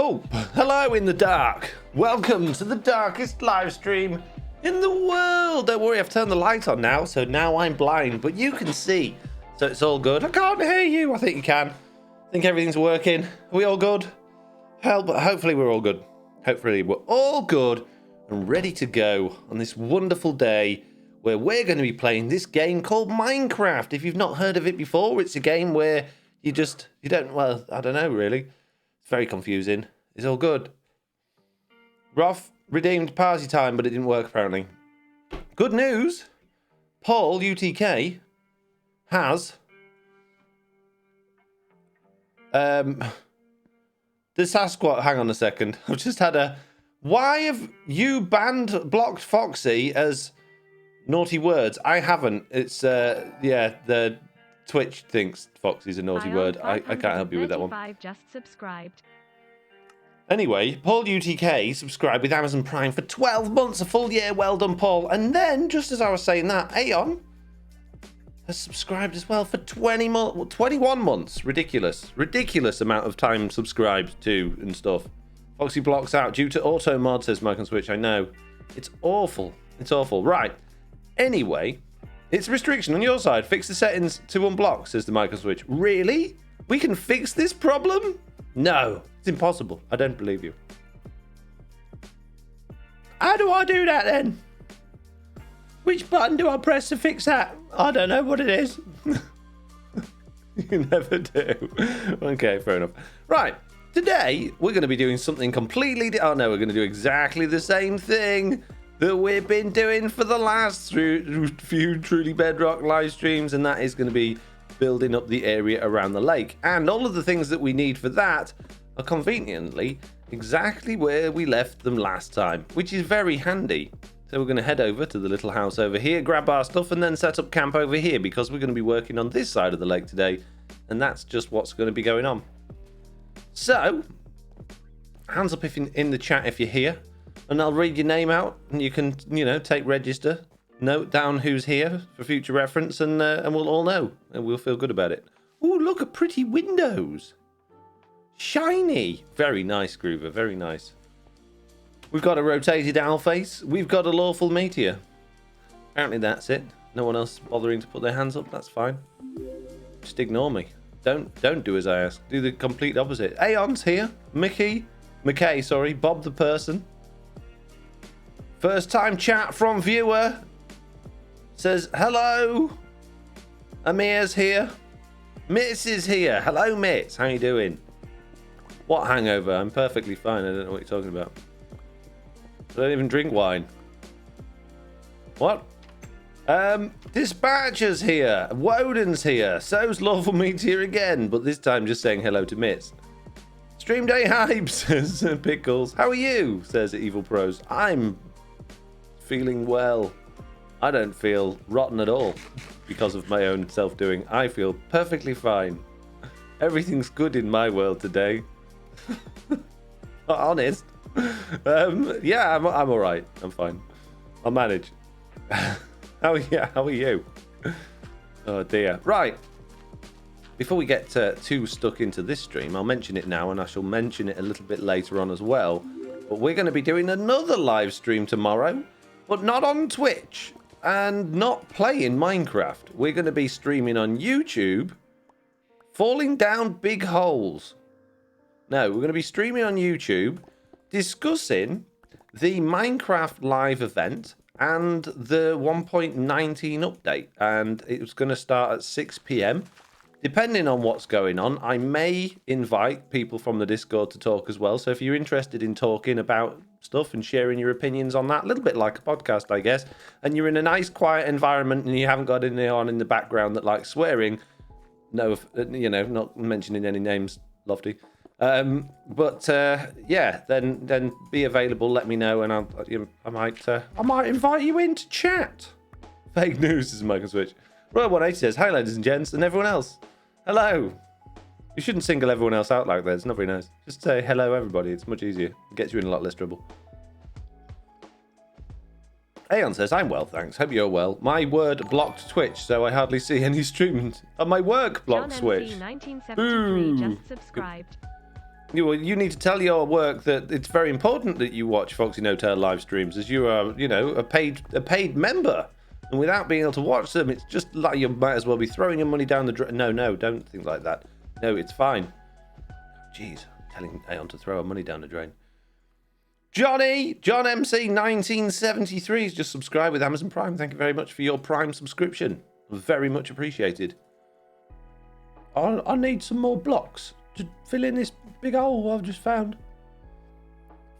Oh, hello in the dark. Welcome to the darkest live stream in the world. Don't worry, I've turned the light on now, so now I'm blind, but you can see. So it's all good. I can't hear you. I think you can. I think everything's working. Are we all good? Hell, but hopefully we're all good. Hopefully we're all good and ready to go on this wonderful day where we're going to be playing this game called Minecraft. If you've not heard of it before, it's a game where you don't, well, I don't know really. It's very confusing. It's all good. Roth redeemed party time, but it didn't work apparently. Good news. Paul, UTK, has the Sasquatch. Hang on a second. I've just had a. Why have you blocked Foxy as naughty words? I haven't. It's yeah, the Twitch thinks Foxy's a naughty word. I can't help you with that one. Just subscribed. Anyway, Paul UTK subscribed with Amazon Prime for 12 months, a full year. Well done, Paul. And then, just as I was saying that, Aeon has subscribed as well for 21 months. Ridiculous amount of time subscribed to and stuff. Foxy blocks out due to auto mod, says Mike on Switch. I know. It's awful. It's awful. Right. Anyway, it's a restriction on your side. Fix the settings to unblock, says the Mike on Switch. Really? We can fix this problem? No. It's impossible. I don't believe you. How do I do that then? Which button do I press to fix that? I don't know what it is. You never do. Okay, fair enough. Right. Today, we're going to be doing something completely... Oh, no, we're going to do exactly the same thing that we've been doing for the last few Truly Bedrock live streams, and that is going to be building up the area around the lake. And all of the things that we need for that are conveniently exactly where we left them last time, which is very handy. So we're going to head over to the little house over here, grab our stuff, and then set up camp over here, because we're going to be working on this side of the lake today, and that's just what's going to be going on. So, hands up if in the chat if you're here, and I'll read your name out, and you can, take register, note down who's here for future reference, and we'll all know, and we'll feel good about it. Ooh, look at pretty windows. Shiny. Very nice, Groover, very nice. We've got a rotated owl face. We've got a lawful meteor. Apparently that's it. No one else bothering to put their hands up. That's fine. Just ignore me. Don't do as I ask. Do the complete opposite. Aeon's here. McKay, sorry. Bob the person. First time chat from viewer. Says hello. Amir's here. Mitz is here. Hello, Mitz. How you doing? What hangover? I'm perfectly fine. I don't know what you're talking about. I don't even drink wine. What? Dispatcher's here. Woden's here. So's Lawful Meteor again, but this time just saying hello to Mitz. Stream Day Hype, says Pickles. How are you? Says Evil Pros. I'm feeling well. I don't feel rotten at all because of my own self-doing. I feel perfectly fine. Everything's good in my world today. Honest. Yeah, I'm all right. I'm fine. I'll manage. How are you? Oh dear. Right. Before we get too stuck into this stream, I'll mention it now, and I shall mention it a little bit later on as well. But we're going to be doing another live stream tomorrow, but not on Twitch and not playing Minecraft. We're going to be streaming on YouTube, falling down big holes. No, we're going to be streaming on YouTube, discussing the Minecraft live event and the 1.19 update. And it's going to start at 6 p.m. Depending on what's going on, I may invite people from the Discord to talk as well. So if you're interested in talking about stuff and sharing your opinions on that, a little bit like a podcast, I guess, and you're in a nice, quiet environment and you haven't got anyone on in the background that likes swearing, no, not mentioning any names, Lofty. Yeah, then be available. Let me know, and I might invite you in to chat. Fake news is Mike on Switch. Royal 180 says, "Hi, ladies and gents, and everyone else. Hello." You shouldn't single everyone else out like that. It's not very nice. Just say hello, everybody. It's much easier. It gets you in a lot less trouble. Aeon says, "I'm well, thanks. Hope you're well. My word blocked Twitch, so I hardly see any streaming. My work blocked Twitch. 1973 just subscribed. You need to tell your work that it's very important that you watch FoxyNoTail live streams, as you are, a paid member. And without being able to watch them, it's just like you might as well be throwing your money down the drain. No, don't think like that. No, it's fine. Jeez, telling Aeon to throw our money down the drain. John MC 1973 has just subscribed with Amazon Prime. Thank you very much for your Prime subscription. Very much appreciated. I need some more blocks to fill in this big hole I've just found.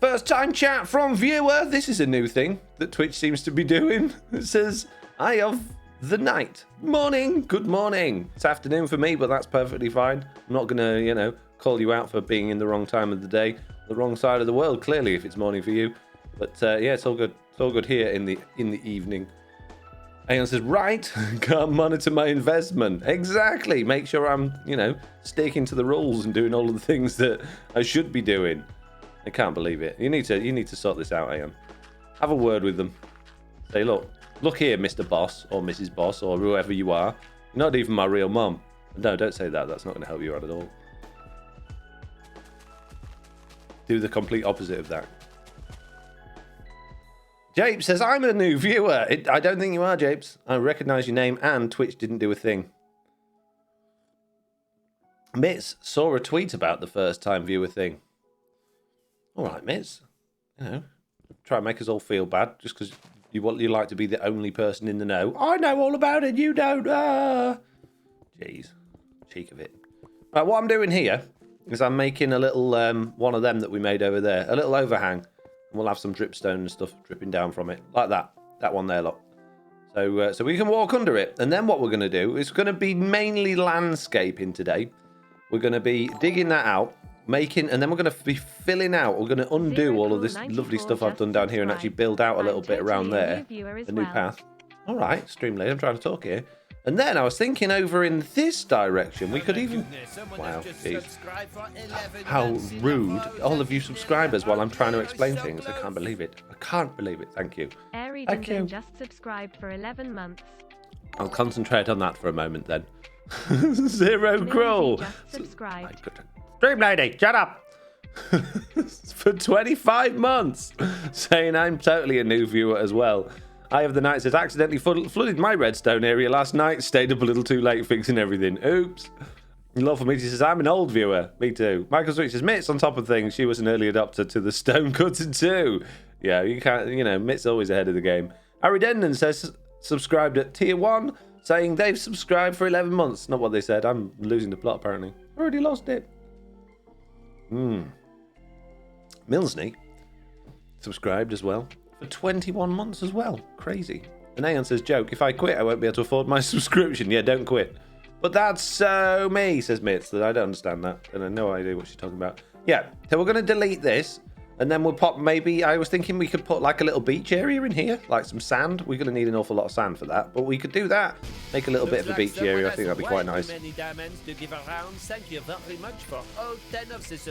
First time chat from viewer. This is a new thing that Twitch seems to be doing. It says, "Eye of the night. Morning. Good morning." It's afternoon for me, but that's perfectly fine. I'm not gonna, call you out for being in the wrong time of the day, the wrong side of the world, clearly, if it's morning for you. But yeah, it's all good. It's all good here in the evening. Aeon says, right, can't monitor my investment. Exactly. Make sure I'm, sticking to the rules and doing all of the things that I should be doing. I can't believe it. You need to sort this out, Aeon. Have a word with them. Say, look here, Mr. Boss or Mrs. Boss or whoever you are. You're not even my real mum. No, don't say that. That's not going to help you out at all. Do the complete opposite of that. Japes says, I'm a new viewer. I don't think you are, Japes. I recognise your name and Twitch didn't do a thing. Mitz saw a tweet about the first time viewer thing. All right, Mitz. Try and make us all feel bad just because you like to be the only person in the know. I know all about it, you don't. Jeez. Cheek of it. Right, what I'm doing here is I'm making a little one of them that we made over there. A little overhang. And we'll have some dripstone and stuff dripping down from it. Like that. That one there, look. So we can walk under it. And then what we're going to do is going to be mainly landscaping today. We're going to be digging that out, and then we're going to be filling out. We're going to undo all of this lovely stuff I've done down here and actually build out a little bit around there. The new path. All right, Streamlade, I'm trying to talk here. And then I was thinking over in this direction, we could even... Wow, jeez. How rude. All of you subscribers while I'm trying to explain things. I can't believe it. I can't believe it. Thank you. Thank you. Just subscribed for 11 months. I'll concentrate on that for a moment then. Zero Crawl. Stream Lady, shut up. For 25 months. Saying I'm totally a new viewer as well. Eye of the Night says, accidentally flooded my redstone area last night. Stayed up a little too late fixing everything. Oops. Love for me, she says, I'm an old viewer. Me too. Michael Switch says, Mitt's on top of things. She was an early adopter to the stone cutter too. Yeah, you can't, Mitt's always ahead of the game. Harry Denton says, subscribed at tier 1, saying they've subscribed for 11 months. Not what they said. I'm losing the plot, apparently. Already lost it. Milsney subscribed as well. For 21 months as well. Crazy. And Aeon says, joke, if I quit, I won't be able to afford my subscription. Yeah, don't quit. But that's so me, says Mitz. That I don't understand that. And I have no idea what she's talking about. Yeah, so we're going to delete this. And then we'll pop, maybe, I was thinking we could put like a little beach area in here. Like some sand. We're going to need an awful lot of sand for that. But we could do that. Make a little bit of a beach area. I think that'd be quite nice.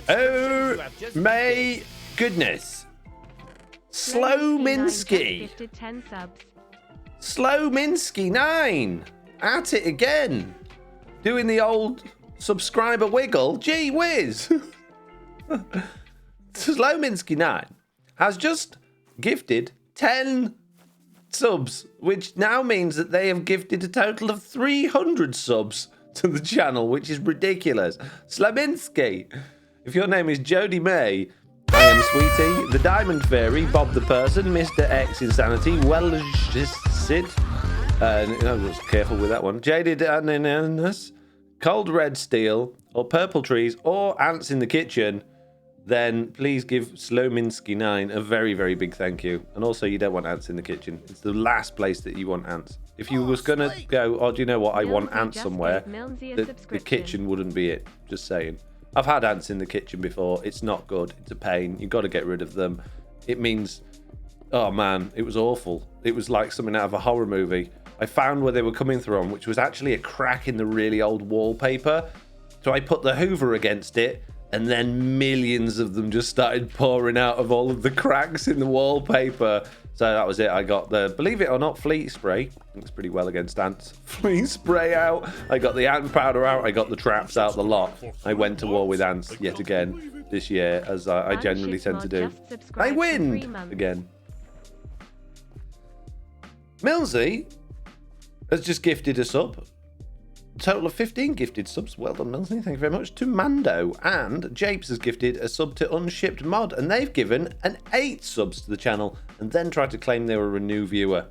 Oh, my goodness. Slow Minsky. Slow Minsky 9. At it again. Doing the old subscriber wiggle. Gee whiz. Slow Minsky 9 has just gifted 10 subs, which now means that they have gifted a total of 300 subs to the channel, which is ridiculous. Slaminsky, if your name is Jodie May, I am Sweetie, the Diamond Fairy, Bob the Person, Mr. X Insanity, Sid, I was careful with that one, Jaded Ananas, Cold Red Steel, or Purple Trees, or Ants in the Kitchen, then please give Slominsky 9 a very, very big thank you. And also, you don't want ants in the kitchen. It's the last place that you want ants. If you was going to go, oh, do you know what, I want ants somewhere, the kitchen wouldn't be it. Just saying. I've had ants in the kitchen before. It's not good. It's a pain. You've got to get rid of them. It means, oh man, it was awful. It was like something out of a horror movie. I found where they were coming from, which was actually a crack in the really old wallpaper. So I put the Hoover against it, and then millions of them just started pouring out of all of the cracks in the wallpaper. So that was it. I got the, believe it or not, fleet spray. Works pretty well against ants. Fleet spray out. I got the ant powder out. I got the traps out the lot. I went to war with ants yet again. this year, as I generally tend to do. They win again. Millsy has just gifted a sub. Total of 15 gifted subs. Well done, Millsy. Thank you very much. To Mando. And Japes has gifted a sub to Unshipped Mod. And they've given an 8 subs to the channel and then tried to claim they were a new viewer.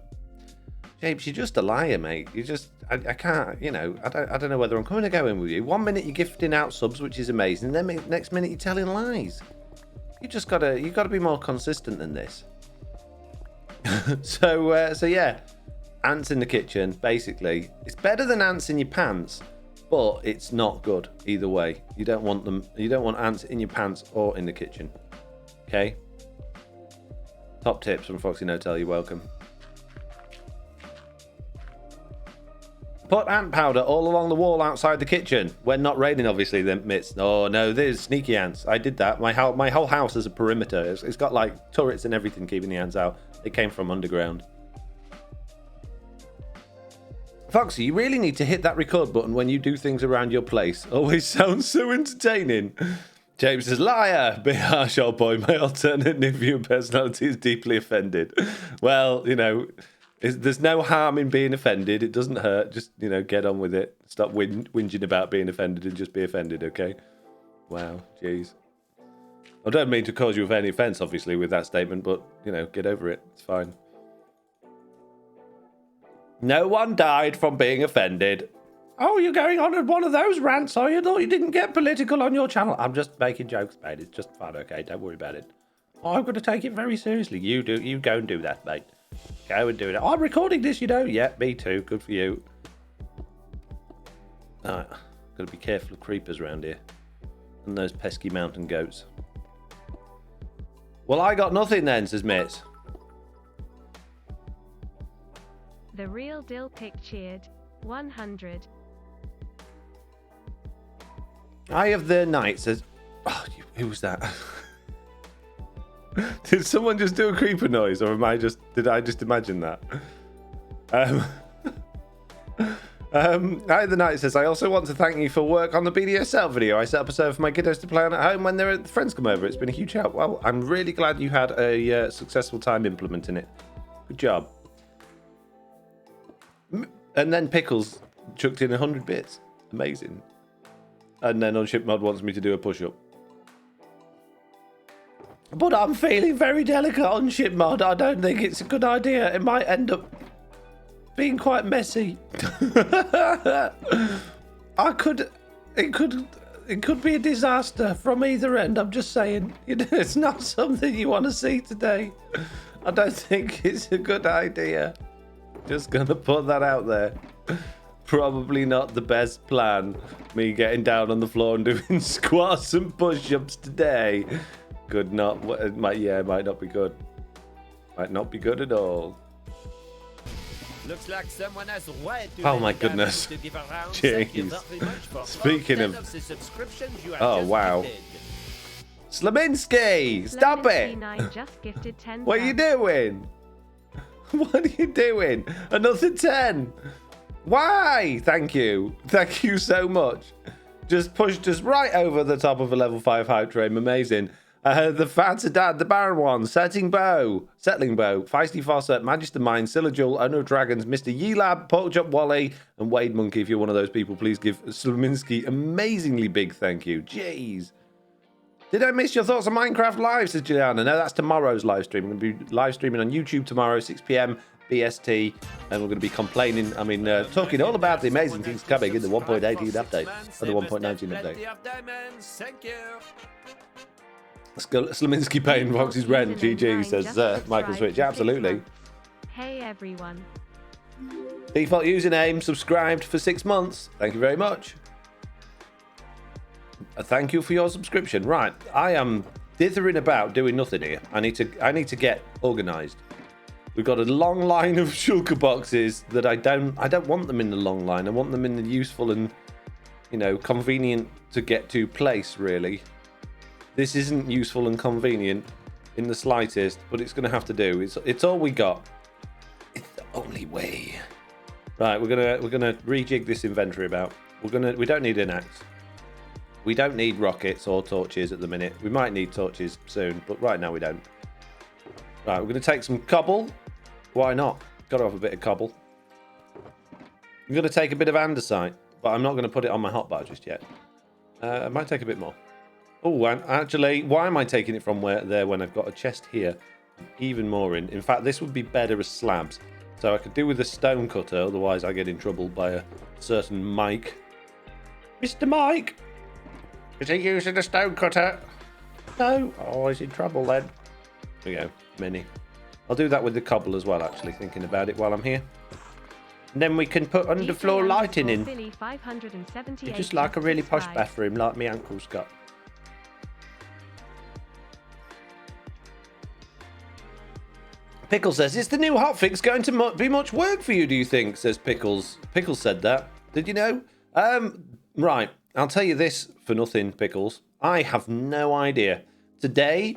Japes, you're just a liar, mate. You just... I can't, you know, I don't know whether I'm coming or going with you. 1 minute you're gifting out subs, which is amazing. Then next minute you're telling lies. You gotta be more consistent than this. So yeah. Ants in the kitchen, basically. It's better than ants in your pants, but it's not good either way. You don't want them. You don't want ants in your pants or in the kitchen. Okay. Top tips from FoxyNoTail. You're welcome. Put ant powder all along the wall outside the kitchen. When not raining, obviously, then mitts. Oh no, there's sneaky ants. I did that. My whole house has a perimeter. It's got like turrets and everything keeping the ants out. It came from underground. Foxy, you really need to hit that record button when you do things around your place. Always sounds so entertaining. James says, liar, be harsh, old boy. My alternative view personality is deeply offended. Well, you know, there's no harm in being offended. It doesn't hurt. Just, you know, get on with it. Stop whinging about being offended and just be offended, okay? Wow, jeez. I don't mean to cause you with any offence, obviously, with that statement, but, you know, get over it. It's fine. No one died from being offended. Oh, you're going on one of those rants, are you? Thought you didn't get political on your channel. I'm just making jokes, mate. It's just fun, okay? Don't worry about it. I'm going to take it very seriously. You do. You go and do that, mate. Go and do it. I'm recording this, you know. Yeah, me too. Good for you. All right. Got to be careful of creepers around here. And those pesky mountain goats. Well, I got nothing then, says Mitz. The Real Dill Pick cheered. 100. Eye of the Night says... Oh, who was that? Did someone just do a creeper noise, or did I just imagine that? Eye of the Night says, I also want to thank you for work on the BDSL video. I set up a server for my kiddos to play on at home when their friends come over. It's been a huge help. Well, I'm really glad you had a successful time implementing it. Good job. And then Pickles chucked in 100 bits. Amazing. And then Unshipped Mod wants me to do a push-up. But I'm feeling very delicate, Unshipped Mod. I don't think it's a good idea. It might end up being quite messy. It could be a disaster from either end. I'm just saying, you know, it's not something you want to see today. I don't think it's a good idea. Just gonna put that out there. Probably not the best plan. Me getting down on the floor and doing squats and push-ups today. It might not be good. Might not be good at all. Looks like someone has right to oh my goodness. Jeez. Speaking of... Oh wow. Slaminski! Stop it! Just gifted 10. What are you doing? What are you doing? Another 10. Why? Thank you. Thank you so much. Just pushed us right over the top of a level 5 hype train. Amazing. The Fancy Dad, the Baron One, Settling Bow, Feisty Fawcett, Magister Mind, Silajul, Owner of Dragons, Mr. Yeelab, Porkchop Wally, and Wade Monkey. If you're one of those people, please give Slaminski amazingly big thank you. Jeez. Did I miss your thoughts on Minecraft Live, says Juliana? No, that's tomorrow's live stream. I'm going to be live streaming on YouTube tomorrow, 6 p.m. BST, and we're going to be talking all about the amazing things coming in the 1.18 update, or the 1.19 update. Slaminski paying Foxy's rent, GG, says Michael Switch. Yeah, absolutely. Hey everyone. Default username, subscribed for 6 months. Thank you very much. Thank you for your subscription. Right, I am dithering about doing nothing here. I need to get organised. We've got a long line of shulker boxes that I don't want them in the long line. I want them in the useful and, you know, convenient to get to place, really. This isn't useful and convenient in the slightest, but it's going to have to do. It's all we got. It's the only way. Right, we're gonna rejig this inventory about. We don't need an axe. We don't need rockets or torches at the minute. We might need torches soon, but right now we don't. Right, we're going to take some cobble. Why not? Got to have a bit of cobble. I'm going to take a bit of andesite, but I'm not going to put it on my hotbar just yet. I might take a bit more. Oh, and actually, why am I taking it from there when I've got a chest here? Even more in. In fact, this would be better as slabs. So I could do with a stone cutter, otherwise I get in trouble by a certain Mike. Mr. Mike! Is he using a stone cutter? No. Oh, he's in trouble then. There we go. Mini. I'll do that with the cobble as well, actually, thinking about it while I'm here. And then we can put underfloor lighting in. It's just like a really posh bathroom, like my uncle's got. Pickle says, is the new hotfix going to be much work for you, do you think? Says Pickles. Pickles said that. Did you know? Right. I'll tell you this for nothing, Pickles. I have no idea. Today,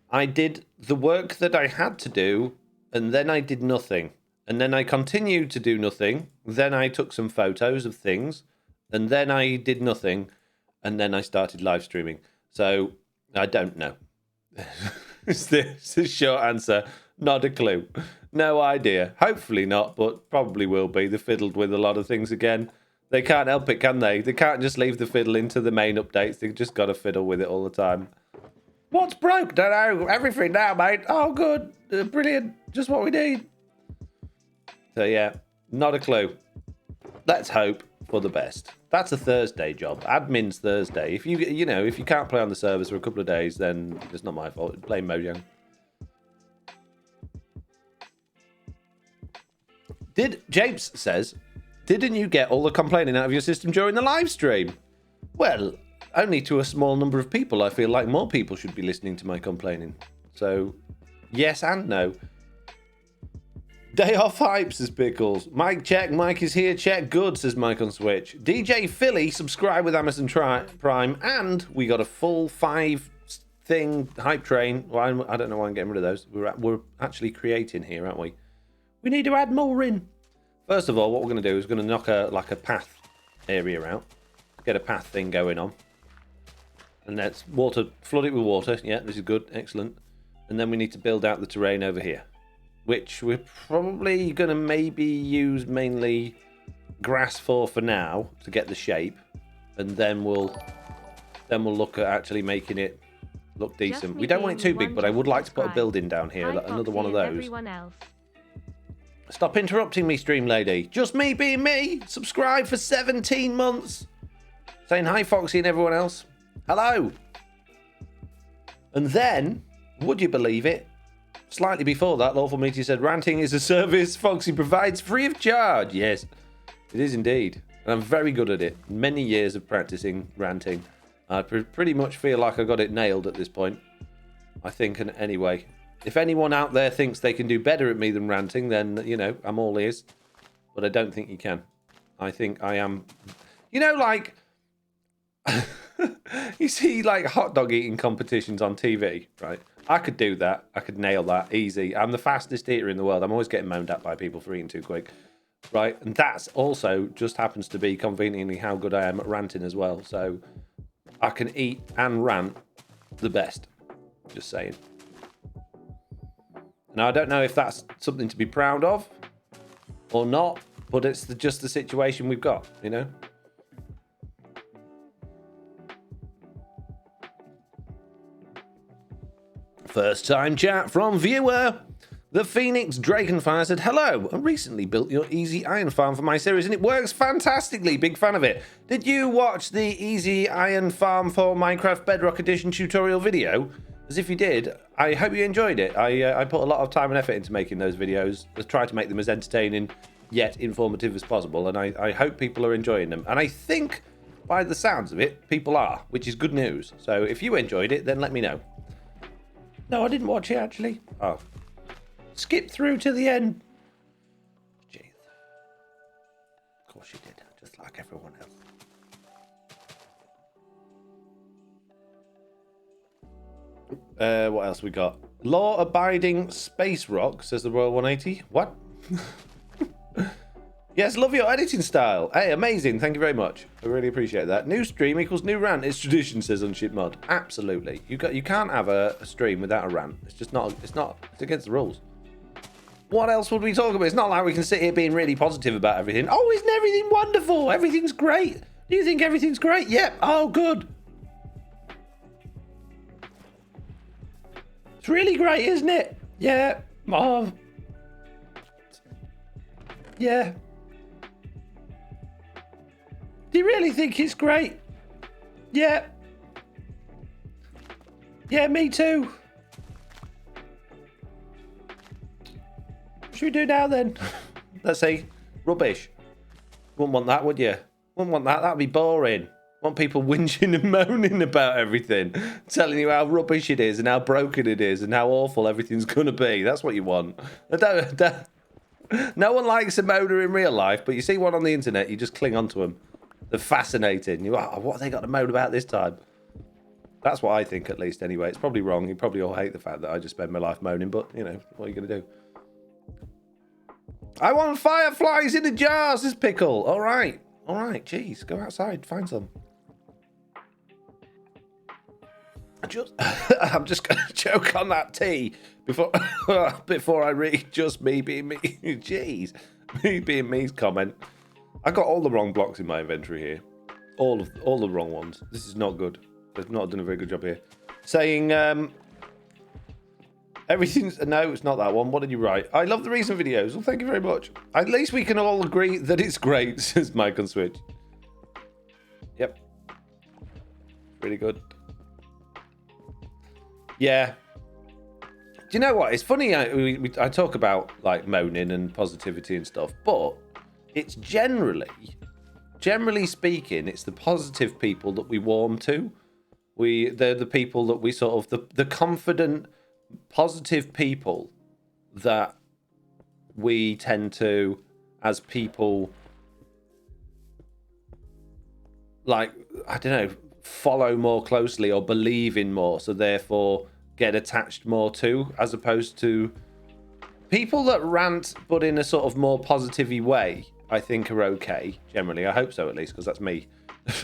I did the work that I had to do, and then I did nothing. And then I continued to do nothing. Then I took some photos of things, and then I did nothing, and then I started live streaming. So, I don't know. Is this a short answer? Not a clue. No idea. Hopefully not, but probably will be. They fiddled with a lot of things again. They can't help it, can they? They can't just leave the fiddle into the main updates. They've just got to fiddle with it all the time. What's broke? Don't know. Everything now, mate. Oh, good. Brilliant. Just what we need. So, yeah, not a clue. Let's hope for the best. That's a Thursday job. Admin's Thursday. If if you can't play on the servers for a couple of days, then it's not my fault. Blame Mojang. Japes says, didn't you get all the complaining out of your system during the live stream? Well, only to a small number of people. I feel like more people should be listening to my complaining. So, yes and no. Day off hype, says Pickles. Mike, check. Mike is here. Check. Good, says Mike on Switch. DJ Philly, subscribe with Amazon Prime. And we got a full 5-thing hype train. Well, I don't know why I'm getting rid of those. We're actually creating here, aren't we? We need to add more in. First of all, what we're going to do is we're going to knock a path area out. Get a path thing going on. And let's flood it with water. Yeah, this is good. Excellent. And then we need to build out the terrain over here. Which we're probably going to maybe use mainly grass for now to get the shape. And then we'll look at actually making it look decent. We don't want it too big, but I would like to put a building down here. Another one of those. Stop interrupting me, stream lady. Just me being me. Subscribe for 17 months. Saying hi, Foxy and everyone else. Hello. And then, would you believe it? Slightly before that, Lawful Meteor said, ranting is a service Foxy provides free of charge. Yes, it is indeed. And I'm very good at it. Many years of practicing ranting. I pretty much feel like I got it nailed at this point. I think, and anyway. If anyone out there thinks they can do better at me than ranting, then, I'm all ears. But I don't think you can. I think I am... like... you see, like, hot dog eating competitions on TV, right? I could do that. I could nail that. Easy. I'm the fastest eater in the world. I'm always getting moaned at by people for eating too quick. Right? And that's also just happens to be conveniently how good I am at ranting as well. So I can eat and rant the best. Just saying. Now, I don't know if that's something to be proud of or not, but it's just the situation we've got, First time chat from viewer. The Phoenix Dragonfire said, hello, I recently built your Easy Iron Farm for my series and it works fantastically. Big fan of it. Did you watch the Easy Iron Farm for Minecraft Bedrock Edition tutorial video? As if you did, I hope you enjoyed it. I put a lot of time and effort into making those videos. I try to make them as entertaining yet informative as possible, and I hope people are enjoying them. And I think, by the sounds of it, people are, which is good news. So if you enjoyed it, then let me know. No, I didn't watch it, actually. Oh. Skip through to the end. Jeez. Of course you did, just like everyone else. What else we got? Law-abiding space rock, says the Royal 180. What? Yes, love your editing style. Hey, amazing. Thank you very much. I really appreciate that. New stream equals new rant. It's tradition, says Unshipmod. Absolutely. You can't have a stream without a rant. It's just not. It's against the rules. What else would we talk about? It's not like we can sit here being really positive about everything. Oh, isn't everything wonderful? Everything's great. Do you think everything's great? Yep. Oh, good. It's really great, isn't it? Yeah. Oh. Yeah. Do you really think it's great? Yeah. Yeah, me too. What should we do now then? Let's say rubbish. Wouldn't want that, would you? Wouldn't want that. That'd be boring. Want people whinging and moaning about everything, telling you how rubbish it is and how broken it is and how awful everything's gonna be. That's what you want. No one likes a moaner in real life, but you see one on the internet, you just cling on to them. They're fascinating. You what have they got to moan about this time? That's what I think, at least, anyway. It's probably wrong. You probably all hate the fact that I just spend my life moaning, but, you know, what are you going to do? I want fireflies in the jars, says Pickle. All right. All right. Jeez, go outside. Find some. I'm just going to choke on that tea before I read just me being me. Jeez. Me being me's comment. I got all the wrong blocks in my inventory here. All the wrong ones. This is not good. They've not done a very good job here. Saying everything's... No, it's not that one. What did you write? I love the recent videos. Well, thank you very much. At least we can all agree that it's great, says Mike on Switch. Yep. Really good. Yeah. Do you know what? It's funny I talk about like moaning and positivity and stuff, but it's generally speaking, it's the positive people that we warm to. They're the people that we sort of the confident, positive people that we tend to, as people, like, I don't know, follow more closely or believe in more, so therefore get attached more to, as opposed to people that rant but in a sort of more positive-y way. I think are okay generally. I hope so, at least, because that's me.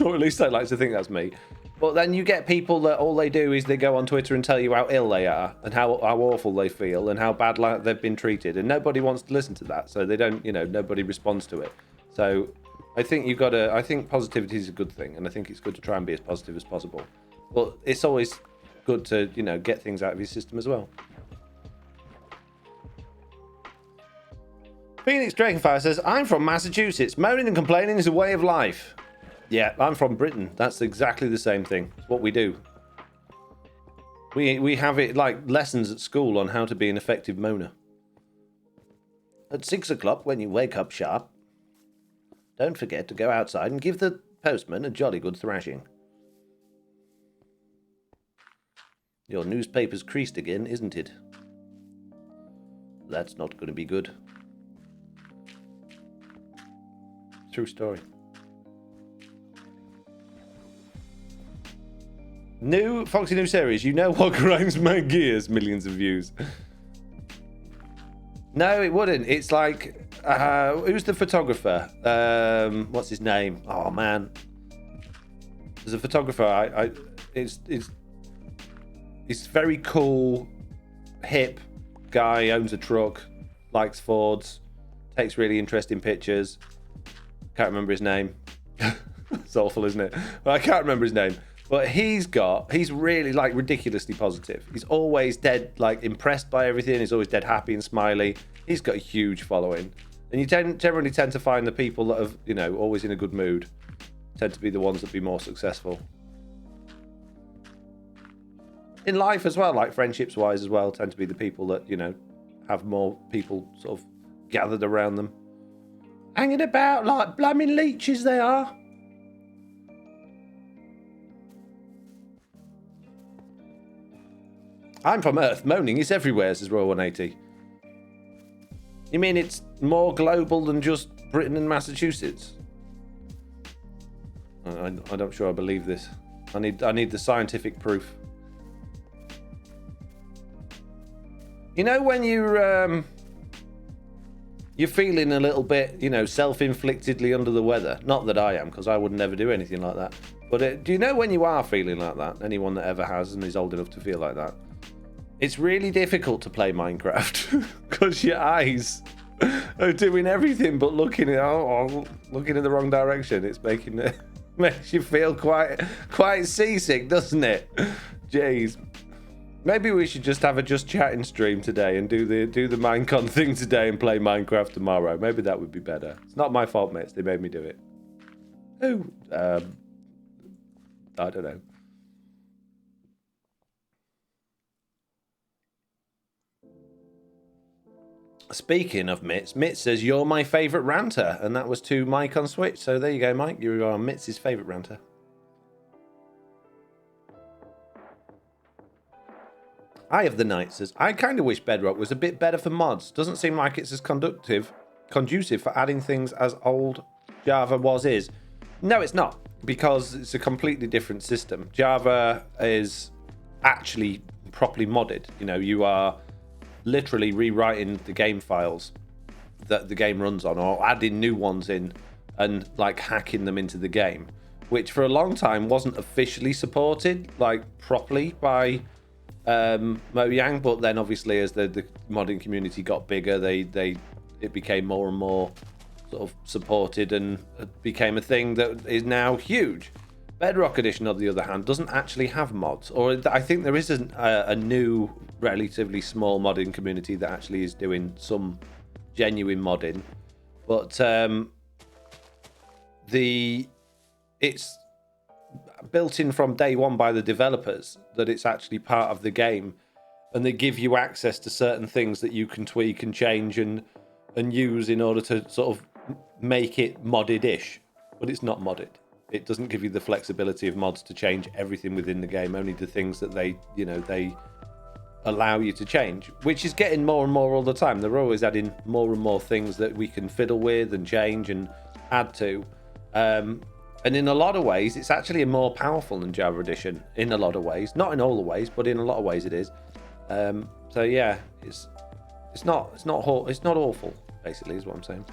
Or at least I like to think that's me. But then you get people that all they do is they go on Twitter and tell you how ill they are and how awful they feel and how bad they've been treated, and nobody wants to listen to that, so they don't, you know, nobody responds to it. So I think I think positivity is a good thing, and I think it's good to try and be as positive as possible. But it's always good to, you know, get things out of your system as well. Phoenix Dragonfire says, I'm from Massachusetts. Moaning and complaining is a way of life. Yeah, I'm from Britain. That's exactly the same thing. It's what we do. We have it like lessons at school on how to be an effective moaner. At 6 o'clock, when you wake up sharp, don't forget to go outside and give the postman a jolly good thrashing. Your newspaper's creased again, isn't it? That's not going to be good. True story. New Foxy new series. You know what grinds my gears? Millions of views. No, it wouldn't. It's like, who's the photographer? What's his name? Oh man, there's a photographer. He's very cool, hip guy. Owns a truck, likes Fords, takes really interesting pictures. Can't remember his name. It's awful, isn't it? Well, I can't remember his name. But he's really like ridiculously positive. He's always dead, like impressed by everything. He's always dead happy and smiley. He's got a huge following. And you generally tend to find the people that have, you know, always in a good mood tend to be the ones that be more successful. In life as well, like friendships wise as well, tend to be the people that, you know, have more people sort of gathered around them. Hanging about like blooming leeches they are. I'm from Earth. Moaning is everywhere, says Royal 180. You mean it's more global than just Britain and Massachusetts? I'm not sure I believe this. I need the scientific proof. You know when you you're feeling a little bit, you know, self-inflictedly under the weather. Not that I am, because I would never do anything like that. But do you know when you are feeling like that? Anyone that ever has and is old enough to feel like that? It's really difficult to play Minecraft because your eyes are doing everything but looking in the wrong direction. It's makes you feel quite seasick, doesn't it? Jeez. Maybe we should just have a just chatting stream today and do the Minecon thing today and play Minecraft tomorrow. Maybe that would be better. It's not my fault, mates. They made me do it. Oh, I don't know. Speaking of Mitz, Mitz says, you're my favourite ranter. And that was to Mike on Switch. So there you go, Mike. You are Mitz's favourite ranter. Eye of the Night says, I kind of wish Bedrock was a bit better for mods. Doesn't seem like it's as conducive for adding things as old Java is. No, it's not. Because it's a completely different system. Java is actually properly modded. You know, you are literally rewriting the game files that the game runs on, or adding new ones in and like hacking them into the game, which for a long time wasn't officially supported like properly by Mojang. But then obviously as the modding community got bigger, it became more and more sort of supported and became a thing that is now huge. Bedrock Edition, on the other hand, doesn't actually have mods, or I think there is a new, relatively small modding community that actually is doing some genuine modding, but it's built in from day one by the developers that it's actually part of the game, and they give you access to certain things that you can tweak and change and use in order to sort of make it modded-ish, but it's not modded. It doesn't give you the flexibility of mods to change everything within the game, only the things that they allow you to change, which is getting more and more all the time. They're always adding more and more things that we can fiddle with and change and add to. And in a lot of ways, it's actually more powerful than Java Edition in a lot of ways. Not in all the ways, but in a lot of ways it is. So yeah, it's not awful, basically, is what I'm saying.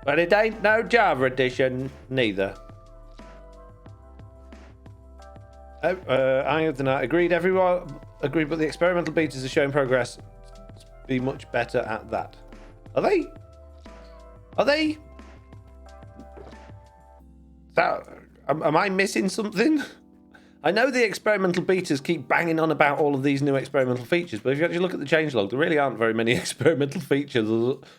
But it ain't no Java Edition, neither. Eye of the Night agreed. Everyone agreed, but the experimental betas are showing progress. Be much better at that. Are they? Am I missing something? I know the experimental betas keep banging on about all of these new experimental features, but if you actually look at the changelog, there really aren't very many experimental features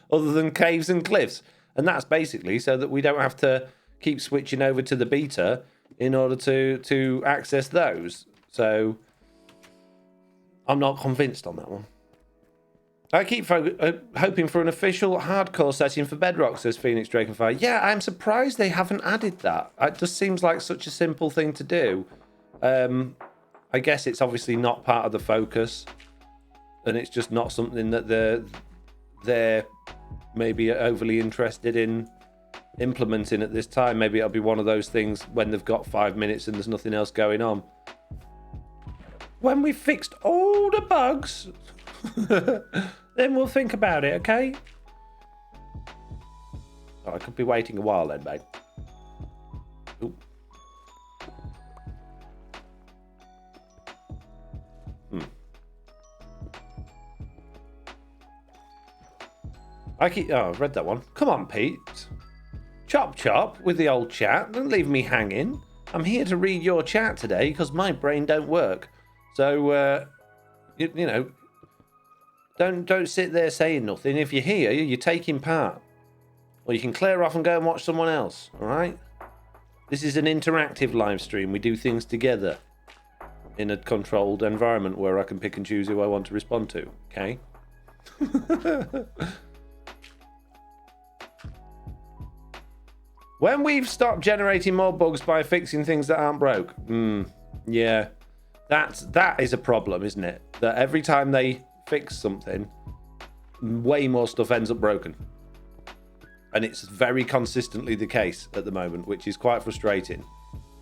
other than caves and cliffs. And that's basically so that we don't have to keep switching over to the beta in order to access those. So I'm not convinced on that one. I keep hoping for an official hardcore setting for Bedrock, says Phoenix Drakenfire. Yeah, I'm surprised they haven't added that. It just seems like such a simple thing to do. I guess it's obviously not part of the focus, and it's just not something that they're maybe overly interested in implementing at this time. Maybe it'll be one of those things when they've got 5 minutes and there's nothing else going on. When we've fixed all the bugs, then we'll think about it, okay? Oh, I could be waiting a while then, mate. Ooh. I've read that one. Come on, Pete. Chop chop with the old chat. Don't leave me hanging. I'm here to read your chat today because my brain don't work. So, you know, don't sit there saying nothing. If you're here, you're taking part. Or you can clear off and go and watch someone else, all right? This is an interactive live stream. We do things together in a controlled environment where I can pick and choose who I want to respond to, okay? When we've stopped generating more bugs by fixing things that aren't broke. Yeah. That is a problem, isn't it? That every time they fix something, way more stuff ends up broken. And it's very consistently the case at the moment, which is quite frustrating.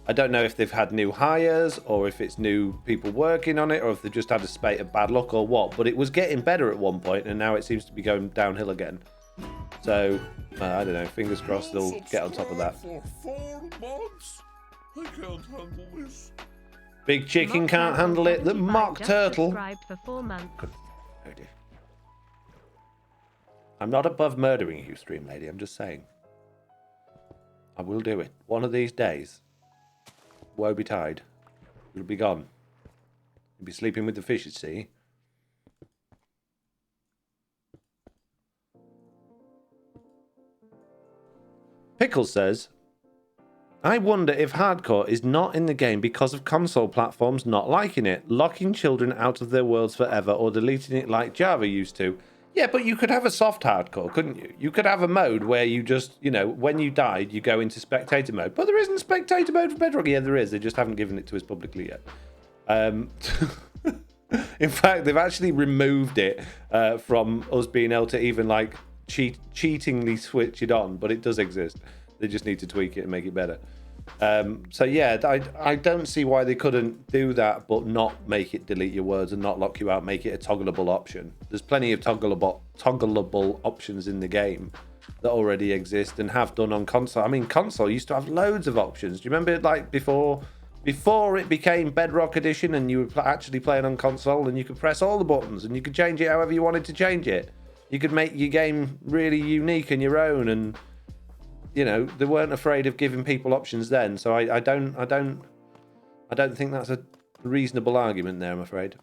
I don't know if they've had new hires or if it's new people working on it or if they've just had a spate of bad luck or what, but it was getting better at one point and now it seems to be going downhill again. So, I don't know, fingers crossed they'll get on top of that. For 4 months? I can't handle this. Big Chicken can't handle it. The Mock Turtle. Subscribed for 4 months. I'm not above murdering you, Stream Lady. I'm just saying. I will do it. One of these days. Woe betide. You'll be gone. You'll be sleeping with the fishes, see? Pickles says, I wonder if hardcore is not in the game because of console platforms not liking it, locking children out of their worlds forever or deleting it like Java used to. Yeah, but you could have a soft hardcore, couldn't you? You could have a mode where you just, you know, when you died, you go into spectator mode. But there isn't spectator mode for Bedrock. Yeah, there is. They just haven't given it to us publicly yet. In fact, they've actually removed it from us being able to even, like, cheatingly switch it on. But it does exist. They just need to tweak it and make it better. So yeah, I don't see why they couldn't do that, but not make it delete your words and not lock you out, make it a toggleable option. There's plenty of toggleable options in the game that already exist and have done on console. I mean, console used to have loads of options. Do you remember, like, before it became Bedrock Edition and you were actually playing on console and you could press all the buttons and you could change it however you wanted to change it. You could make your game really unique and your own, and you know, they weren't afraid of giving people options then, so I don't think that's a reasonable argument there, I'm afraid.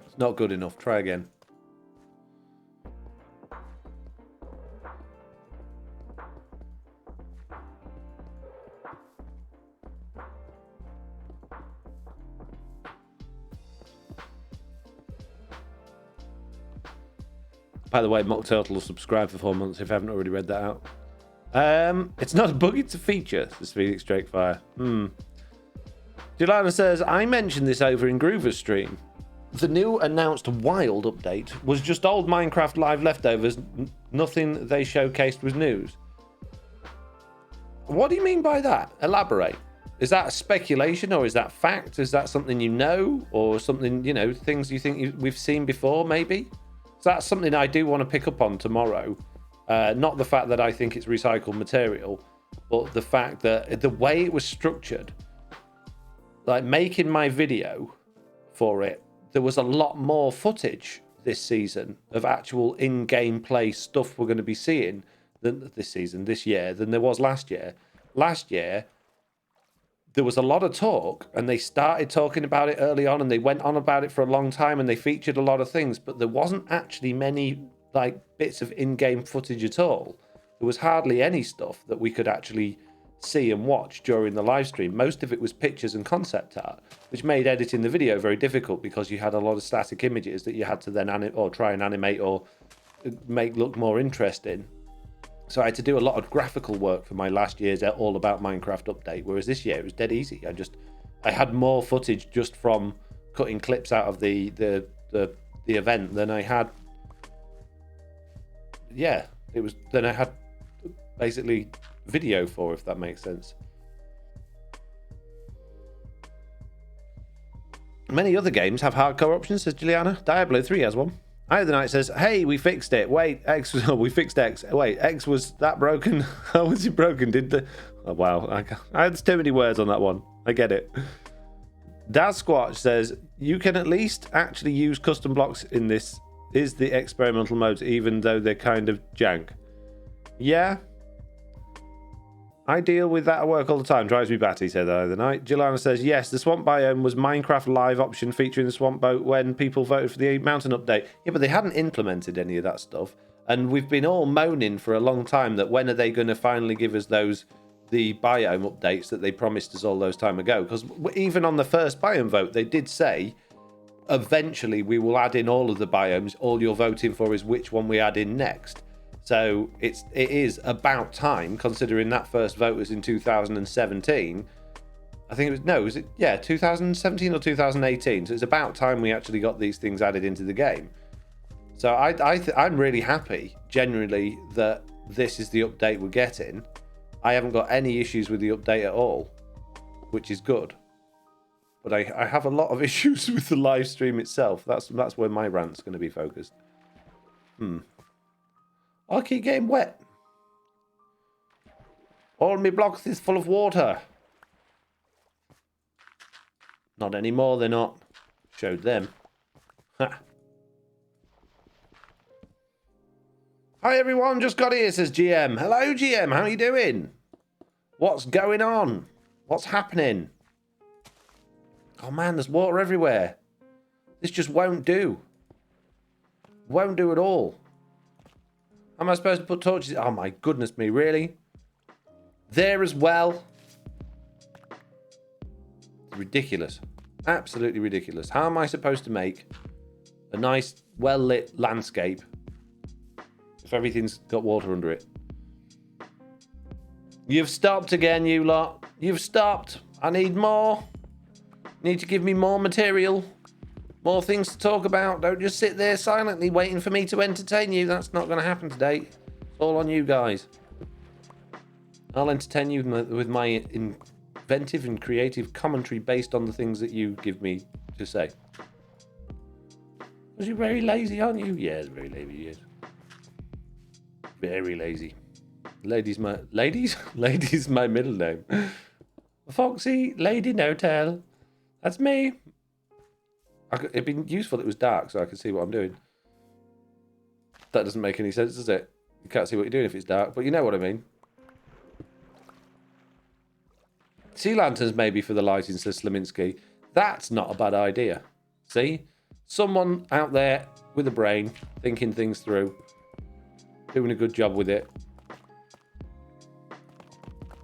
It's not good enough. Try again. By the way, Mock Turtle will subscribe for 4 months if I haven't already read that out. It's not a bug, it's a feature, says Felix Drakefire. Jelana says, I mentioned this over in Groover's stream. The new announced Wild update was just old Minecraft Live leftovers. Nothing they showcased was news. What do you mean by that? Elaborate. Is that speculation or is that fact? Is that something you know or something, you know, things you think we've seen before maybe? So that's something I do want to pick up on tomorrow. Not the fact that I think it's recycled material, but the fact that the way it was structured, like making my video for it, there was a lot more footage this season of actual in-game play stuff we're going to be seeing this year than there was last year. Last year, there was a lot of talk, and they started talking about it early on, and they went on about it for a long time, and they featured a lot of things, but there wasn't actually many like bits of in-game footage at all. There was hardly any stuff that we could actually see and watch during the live stream. Most of it was pictures and concept art, which made editing the video very difficult because you had a lot of static images that you had to then try and animate or make look more interesting. So I had to do a lot of graphical work for my last year's All About Minecraft update, whereas this year it was dead easy. I had more footage just from cutting clips out of the event than I had. Yeah, then I had basically video for, if that makes sense. Many other games have hardcore options, says Juliana. Diablo 3 has one. Eye of the Night says, hey, we fixed it. Wait, we fixed X. Wait, X was that broken? How was it broken? Oh, wow. I had too many words on that one. I get it. Daz Squatch says, you can at least actually use custom blocks in this. Is the experimental modes, even though they're kind of jank. Yeah. I deal with that at work all the time. Drives me batty, said the other night. Jelana says, yes, the swamp biome was Minecraft Live option featuring the swamp boat when people voted for the mountain update. Yeah, but they hadn't implemented any of that stuff. And we've been all moaning for a long time that when are they going to finally give us the biome updates that they promised us all those time ago? Because even on the first biome vote, they did say, eventually we will add in all of the biomes. All you're voting for is which one we add in next. So it is about time, considering that first vote was in 2017. I think it was 2017 or 2018. So it's about time we actually got these things added into the game. So I'm really happy, generally, that this is the update we're getting. I haven't got any issues with the update at all. which is good. But I have a lot of issues with the live stream itself. That's where my rant's going to be focused. I keep getting wet. All my blocks is full of water. Not anymore, they're not. Showed them. Ha. Hi everyone, just got here, says GM. Hello GM, how are you doing? What's going on? What's happening? Oh man, there's water everywhere. This just won't do. Won't do at all. How am I supposed to put torches? Oh my goodness me, really? There as well? Ridiculous. Absolutely ridiculous. How am I supposed to make a nice, well-lit landscape if everything's got water under it? You've stopped again, you lot. You've stopped. I need more. You need to give me more material. More things to talk about. Don't just sit there silently waiting for me to entertain you. That's not going to happen today. It's all on you guys. I'll entertain you with my inventive and creative commentary based on the things that you give me to say. Because you're very lazy, aren't you? Yeah, very lazy, yes. Very lazy. Lady's my middle name. Foxy, FoxyNoTail. That's me. It'd be useful if it was dark so I could see what I'm doing. That doesn't make any sense, does it? You can't see what you're doing if it's dark, but you know what I mean. Sea lanterns maybe for the lighting, says Slaminski. That's not a bad idea. See? Someone out there with a brain, thinking things through, doing a good job with it.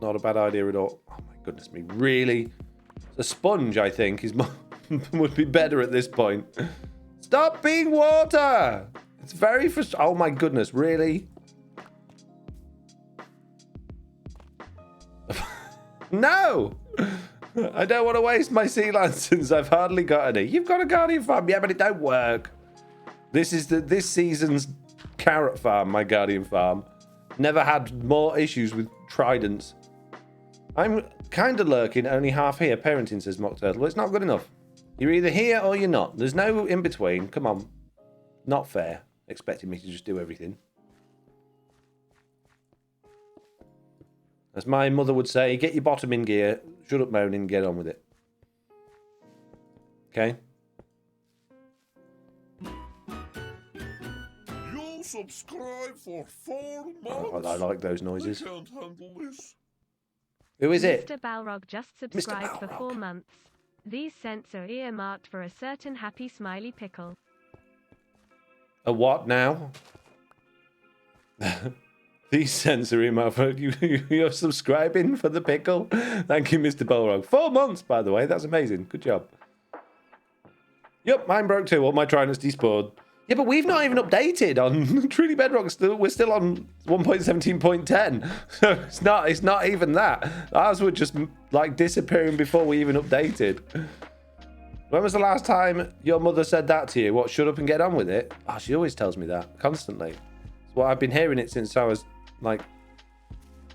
Not a bad idea at all. Oh my goodness me, really? The sponge, I think, is would be better at this point. Stop being water! It's very frustrating. Oh my goodness, really? No! I don't want to waste my sea lanterns. I've hardly got any. You've got a guardian farm. Yeah, but it don't work. This is this season's carrot farm, my guardian farm. Never had more issues with tridents. I'm kind of lurking, only half here. Parenting, says Mock Turtle. Well, it's not good enough. You're either here or you're not. There's no in between. Come on. Not fair. Expecting me to just do everything. As my mother would say, get your bottom in gear, shut up moaning, and get on with it. Okay? You subscribe for 4 months. Oh, I like those noises. I can't handle this. Who is it? Mr. Balrog just subscribed for 4 months. These cents are earmarked for a certain happy smiley pickle. A what now? These cents are earmarked for you're subscribing for the pickle. Thank you, Mr. Balrog. 4 months, by the way. That's amazing. Good job. Yep, mine broke too. All my tridents despawned. Yeah, but we've not even updated on Truly Bedrock. We're still on 1.17.10. So it's not even that. Ours were just like disappearing before we even updated. When was the last time your mother said that to you? What, shut up and get on with it? Oh, she always tells me that constantly. Well, I've been hearing it since I was like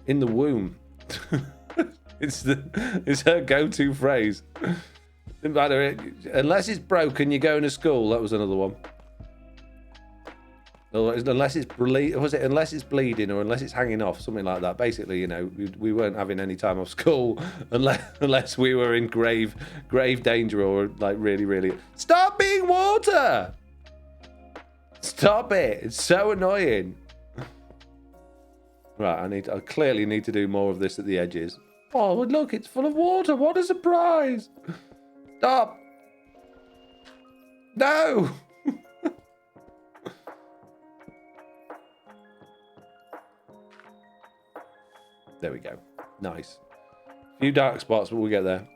in the womb. It's her go-to phrase. Didn't matter, unless it's broken, you're going to school. That was another one. Unless it's unless it's bleeding or unless it's hanging off, something like that. Basically, you know, we weren't having any time off school unless we were in grave danger or like really. Stop being water! Stop it! It's so annoying. Right, I clearly need to do more of this at the edges. Oh, look, it's full of water. What a surprise! Stop! No! There we go. Nice. Few dark spots, but we'll get there.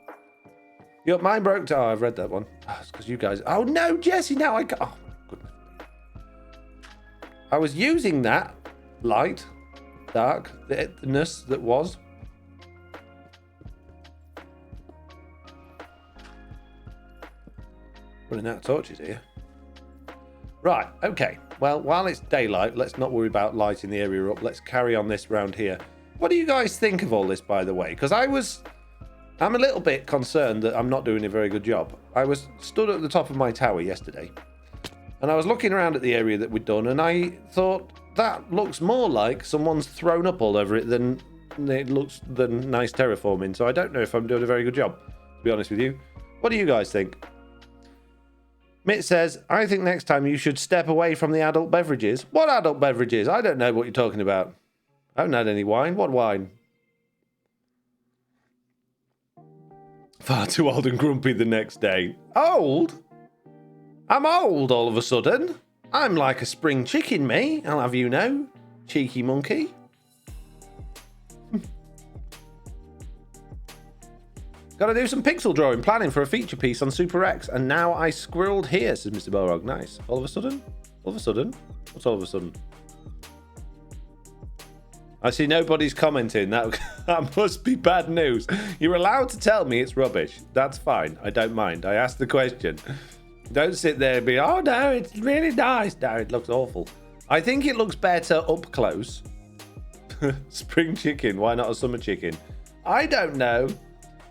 Yep, mine broke. Oh, I've read that one. Oh, it's because you guys. Oh no, Jesse! Now I. Oh my goodness. I was using that light, darkness that was. Running out of torches here. Right. Okay. Well, while it's daylight, let's not worry about lighting the area up. Let's carry on this round here. What do you guys think of all this, by the way? Because I was I'm a little bit concerned that I'm not doing a very good job. I was stood at the top of my tower yesterday, and I was looking around at the area that we'd done, and I thought, that looks more like someone's thrown up all over it than it looks than nice terraforming. So I don't know if I'm doing a very good job, to be honest with you. What do you guys think? Mitt says, I think next time you should step away from the adult beverages. What adult beverages? I don't know what you're talking about. I haven't had any wine. What wine? Far too old and grumpy the next day. Old? I'm old all of a sudden. I'm like a spring chicken, me. I'll have you know. Cheeky monkey. Got to do some pixel drawing, planning for a feature piece on Super X, and now I squirreled here, says Mr. Balrog. Nice. All of a sudden? All of a sudden? What's all of a sudden? I see nobody's commenting. That must be bad news. You're allowed to tell me it's rubbish. That's fine. I don't mind. I asked the question. Don't sit there and be, oh no, it's really nice. No, it looks awful. I think it looks better up close. Spring chicken. Why not a summer chicken? I don't know.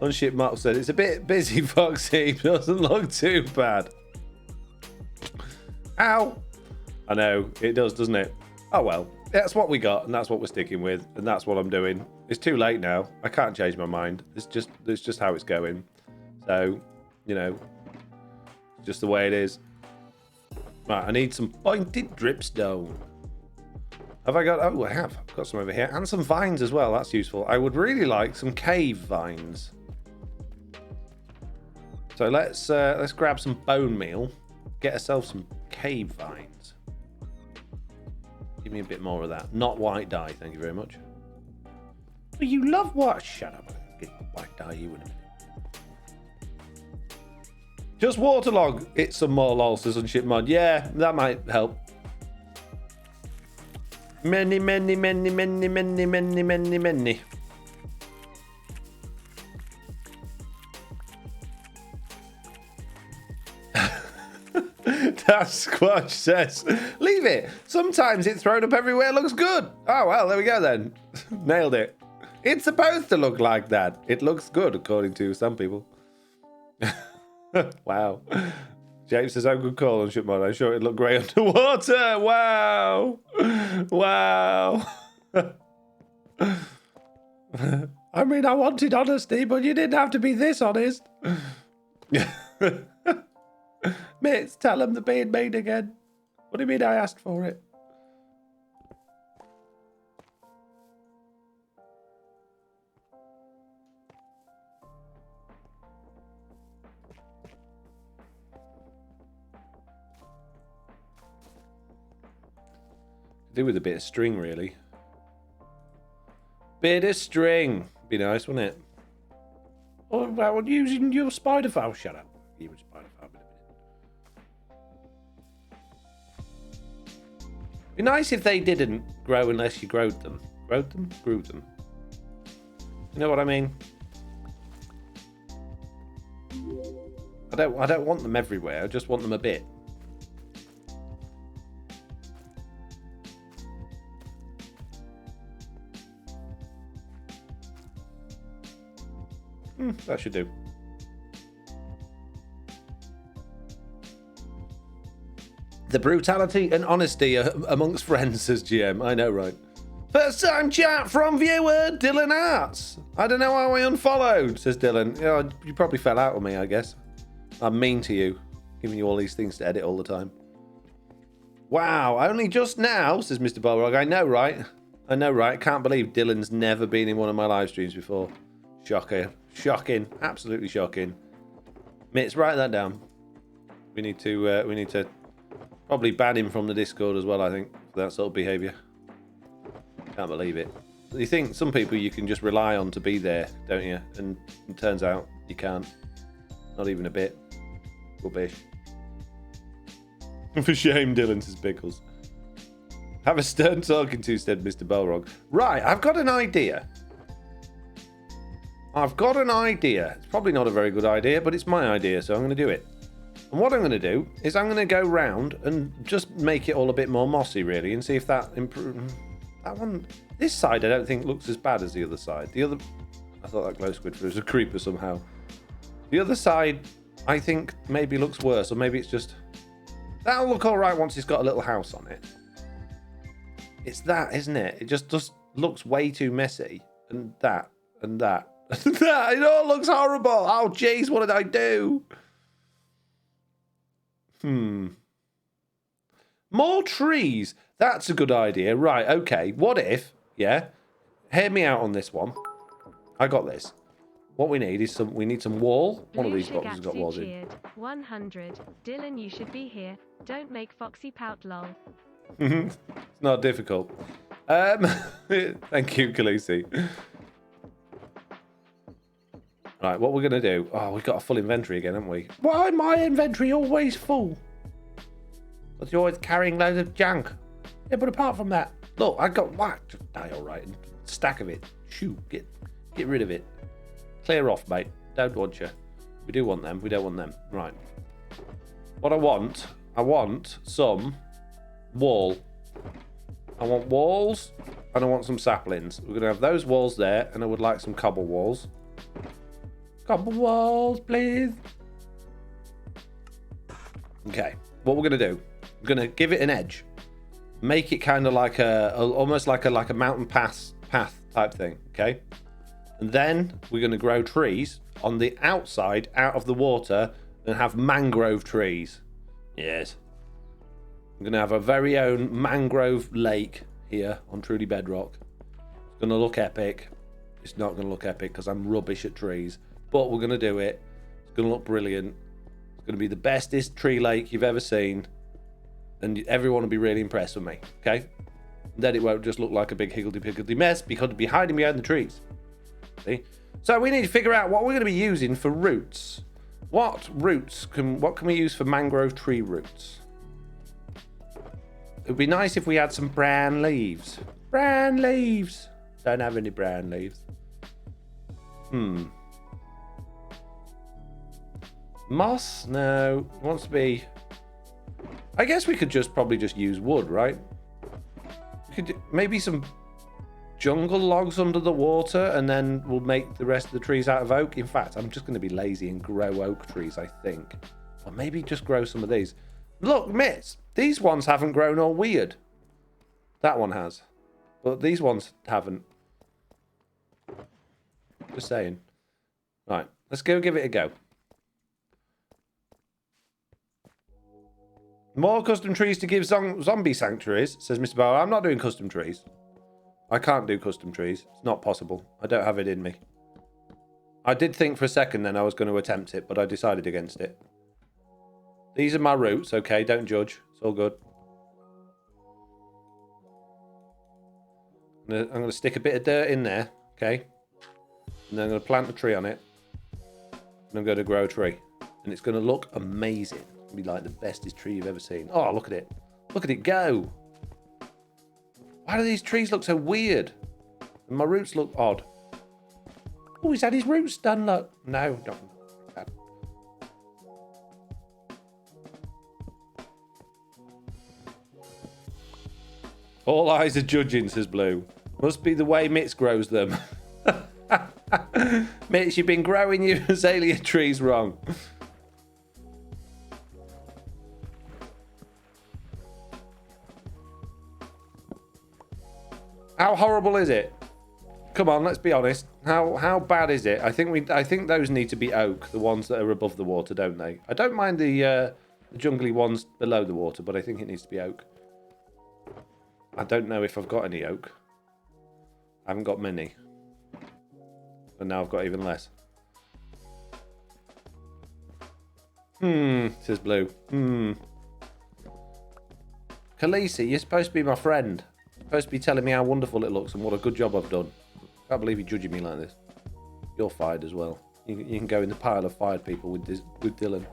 Unship Mark said, it's a bit busy, Foxy. Doesn't look too bad. Ow. I know. It does, doesn't it? Oh well. That's what we got, and that's what we're sticking with, and that's what I'm doing. It's too late now. I can't change my mind. It's just how it's going. So, you know, just the way it is. Right, I need some pointed dripstone. Have I got... Oh, I have. I've got some over here. And some vines as well. That's useful. I would really like some cave vines. So let's grab some bone meal. Get ourselves some cave vines. Give me a bit more of that. Not white dye, thank you very much. Well, you love what? Shut up. I'll get white dye you in a minute. Just waterlog it some more lolsters and shit mod. Yeah, that might help. Many. That Squatch says, leave it. Sometimes it's thrown up everywhere. Looks good. Oh, well, there we go then. Nailed it. It's supposed to look like that. It looks good, according to some people. Wow. James says, I'm good call on ship mod. I'm sure it'd look great underwater. Wow. Wow. I mean, I wanted honesty, but you didn't have to be this honest. Mates, tell him they're being mean again. What do you mean I asked for it? Do with a bit of string, really. Bit of string. Be nice, wouldn't it? Or about using your spider fowl. Shut up. You were spider fowl. Be nice if they didn't grow unless you growed them. Growed them? Grew them. You know what I mean? I don't want them everywhere. I just want them a bit. That should do. The brutality and honesty amongst friends, says GM. I know, right? First time chat from viewer Dylan Arts. I don't know how I unfollowed, says Dylan. You probably fell out with me, I guess. I'm mean to you, giving you all these things to edit all the time. Wow, only just now, says Mr. Balrog. I know, right? I know, right? Can't believe Dylan's never been in one of my live streams before. Shocker. Shocking. Absolutely shocking. Mitts, write that down. We need to probably ban him from the Discord as well, I think, for that sort of behaviour. Can't believe it. You think some people you can just rely on to be there, don't you? And it turns out you can't. Not even a bit. Rubbish. For shame, Dylan, says Pickles. Have a stern talking to, said Mr. Balrog. Right, I've got an idea. It's probably not a very good idea, but it's my idea, so I'm going to do it. And what I'm going to do is I'm going to go round and just make it all a bit more mossy, really, and see if that improves. That one, this side, I don't think looks as bad as the other side. The other, I thought that glow squid was a creeper somehow. The other side, I think, maybe looks worse, or maybe it's just... That'll look all right once it's got a little house on it. It's that, isn't it? It just looks way too messy. And that, and that, and that. It all looks horrible. Oh, jeez, what did I do? More trees. That's a good idea. Right, okay. What if, yeah, hear me out on this one. I got this. What we need is some wall. One of these boxes has got walls in. 100. Dylan, you should be here. Don't make Foxy pout, lol. It's not difficult. Thank you, Khaleesi. Right, what we're going to do... Oh, we've got a full inventory again, haven't we? Why my inventory always full? Because you're always carrying loads of junk. Yeah, but apart from that... Look, I got whacked. Just die all right. And stack of it. Shoot, get rid of it. Clear off, mate. Don't want you. We do want them. We don't want them. Right. What I want some wall. I want walls and I want some saplings. We're going to have those walls there, and I would like some cobble walls. Cobble walls, please. Okay. What we're going to do, we're going to give it an edge. Make it kind of like almost like a mountain path type thing, okay? And then we're going to grow trees on the outside, out of the water, and have mangrove trees. Yes. I'm going to have a very own mangrove lake here on Truly Bedrock. It's going to look epic. It's not going to look epic because I'm rubbish at trees. But we're going to do it. It's going to look brilliant. It's going to be the bestest tree lake you've ever seen. And everyone will be really impressed with me. Okay? And then it won't just look like a big higgledy-piggledy mess because it'll be hiding behind the trees. See? So we need to figure out what we're going to be using for roots. What can we use for mangrove tree roots? It would be nice if we had some brown leaves. Brown leaves. Don't have any brown leaves. Moss? No. It wants to be... I guess we could probably just use wood, right? We could maybe some jungle logs under the water, and then we'll make the rest of the trees out of oak. In fact, I'm just going to be lazy and grow oak trees, I think. Or maybe just grow some of these. Look, Mitz, these ones haven't grown all weird. That one has. But these ones haven't. Just saying. Right, let's go give it a go. More custom trees to give zombie sanctuaries, says Mr. Bauer. I'm not doing custom trees. I can't do custom trees. It's not possible. I don't have it in me. I did think for a second then I was going to attempt it, but I decided against it. These are my roots, okay? Don't judge. It's all good. I'm going to stick a bit of dirt in there, okay? And then I'm going to plant a tree on it. And I'm going to grow a tree. And it's going to look amazing. It'll be like the bestest tree you've ever seen. Oh, look at it. Look at it go. Why do these trees look so weird? And my roots look odd. Oh, he's had his roots done, look. No, don't. All eyes are judging, says Blue. Must be the way Mitz grows them. Mitz, you've been growing your azalea trees wrong. How horrible is it? Come on, let's be honest. How bad is it? I think those need to be oak, the ones that are above the water, don't they? I don't mind the jungly ones below the water, but I think it needs to be oak. I don't know if I've got any oak. I haven't got many. And now I've got even less. Says Blue. Khaleesi, you're supposed to be my friend. You're supposed to be telling me how wonderful it looks and what a good job I've done. I can't believe you're judging me like this. You're fired as well. You can go in the pile of fired people with Dylan.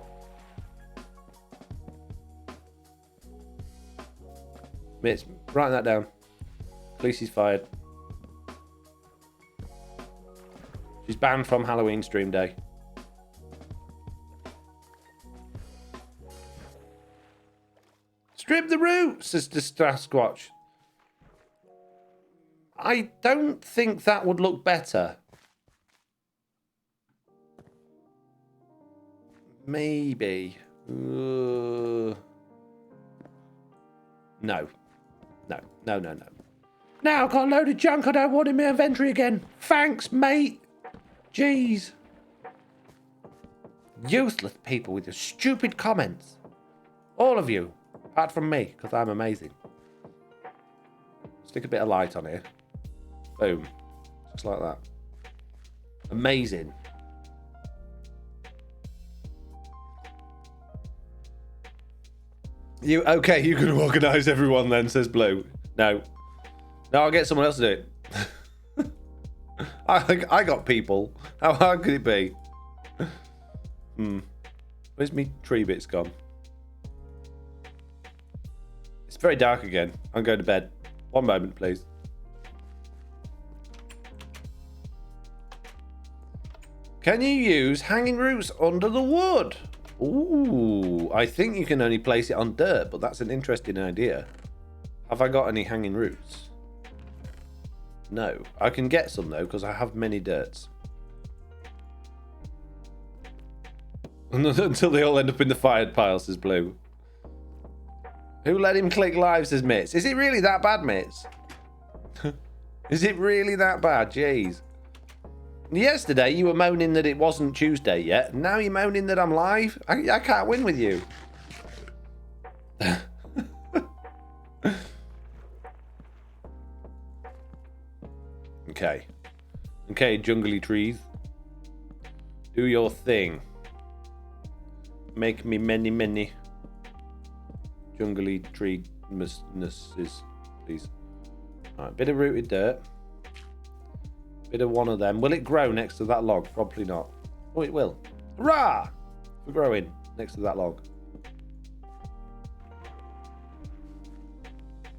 Mitz, write that down. Khaleesi's fired. She's banned from Halloween stream day. Strip the roots, says the Sasquatch. I don't think that would look better. Maybe. No. No. No, no, no, no. Now I've got a load of junk I don't want in my inventory again. Thanks, mate. Jeez. Useless people with your stupid comments. All of you. Apart from me, because I'm amazing. Stick a bit of light on here. Boom. Just like that. Amazing. You okay? You can organise everyone then, says Blue. No. No, I'll get someone else to do it. I got people. How hard could it be? Where's me tree bits gone? It's very dark again. I'm going to bed. One moment, please. Can you use hanging roots under the wood? Ooh, I think you can only place it on dirt, but that's an interesting idea. Have I got any hanging roots? No. I can get some, though, because I have many dirts. Until they all end up in the fired pile, says Blue. Who let him click live, says Mitz. Is it really that bad, Mitz? Is it really that bad? Jeez. Yesterday, you were moaning that it wasn't Tuesday yet. Now you're moaning that I'm live? I can't win with you. Okay. Okay, jungly trees. Do your thing. Make me many, many jungly tree messes, please. Alright, bit of rooted dirt. Bit of one of them. Will it grow next to that log? Probably not. Oh, it will. Hurrah! For growing next to that log.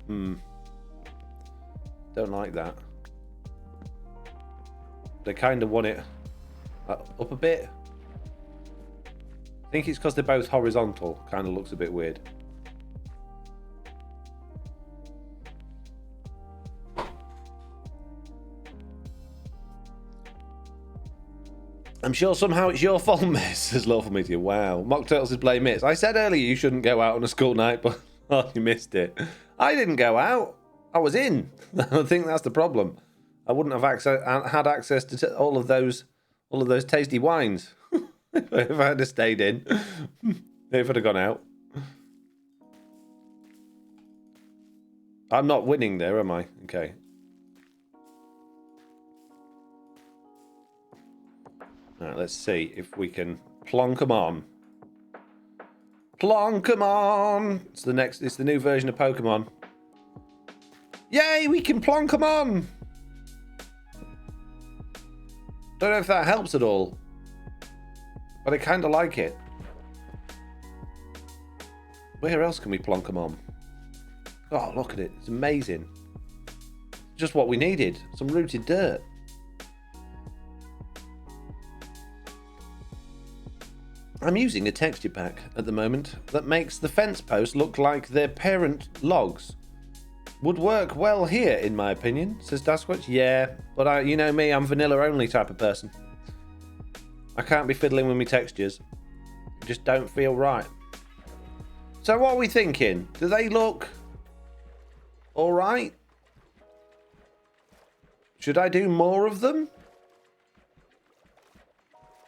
Don't like that. They kind of want it up a bit. I think it's because they're both horizontal. Kind of looks a bit weird. I'm sure somehow it's your fault, miss, says Lawful Meteor. Wow. Mock Turtles says blame miss. I said earlier you shouldn't go out on a school night, but oh, you missed it. I didn't go out. I was in. I think that's the problem. I wouldn't have had access to all of those tasty wines if I had stayed in. If I'd have gone out. I'm not winning there, am I? Okay. Alright, let's see if we can plonk them on. Plonk them on! It's the new version of Pokemon. Yay, we can plonk them on! Don't know if that helps at all. But I kind of like it. Where else can we plonk them on? Oh, look at it. It's amazing. Just what we needed. Some rooted dirt. I'm using a texture pack at the moment that makes the fence posts look like their parent logs. Would work well here, in my opinion, says Dasquatch. Yeah, but you know me, I'm vanilla only type of person. I can't be fiddling with my textures. They just don't feel right. So what are we thinking? Do they look alright? Should I do more of them?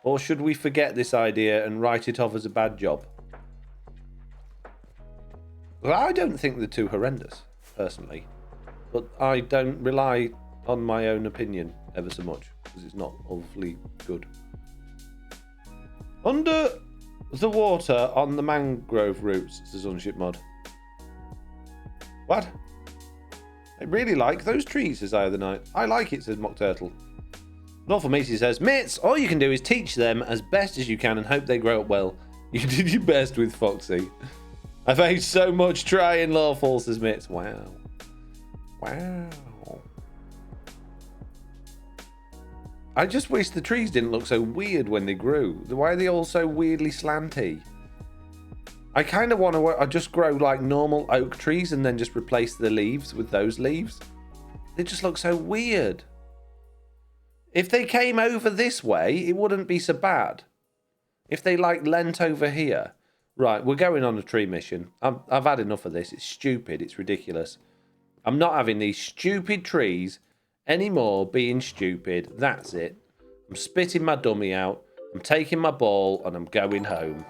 Or should we forget this idea and write it off as a bad job? Well, I don't think they're too horrendous, personally. But I don't rely on my own opinion ever so much, because it's not awfully good. Under the water on the mangrove roots, says Unship Mod. What? I really like those trees, says Eye of the Night. I like it, says Mock Turtle. Lawful Meaty says, Mitts, all you can do is teach them as best as you can and hope they grow up well. You did your best with Foxy. I've aged so much trying, Lawful, says Mitts. Wow. Wow. I just wish the trees didn't look so weird when they grew. Why are they all so weirdly slanty? I kind of want to just grow like normal oak trees and then just replace the leaves with those leaves. They just look so weird. If they came over this way, it wouldn't be so bad. If they like leant over here. Right, we're going on a tree mission. I've had enough of this. It's stupid. It's ridiculous. I'm not having these stupid trees anymore being stupid. That's it. I'm spitting my dummy out. I'm taking my ball and I'm going home.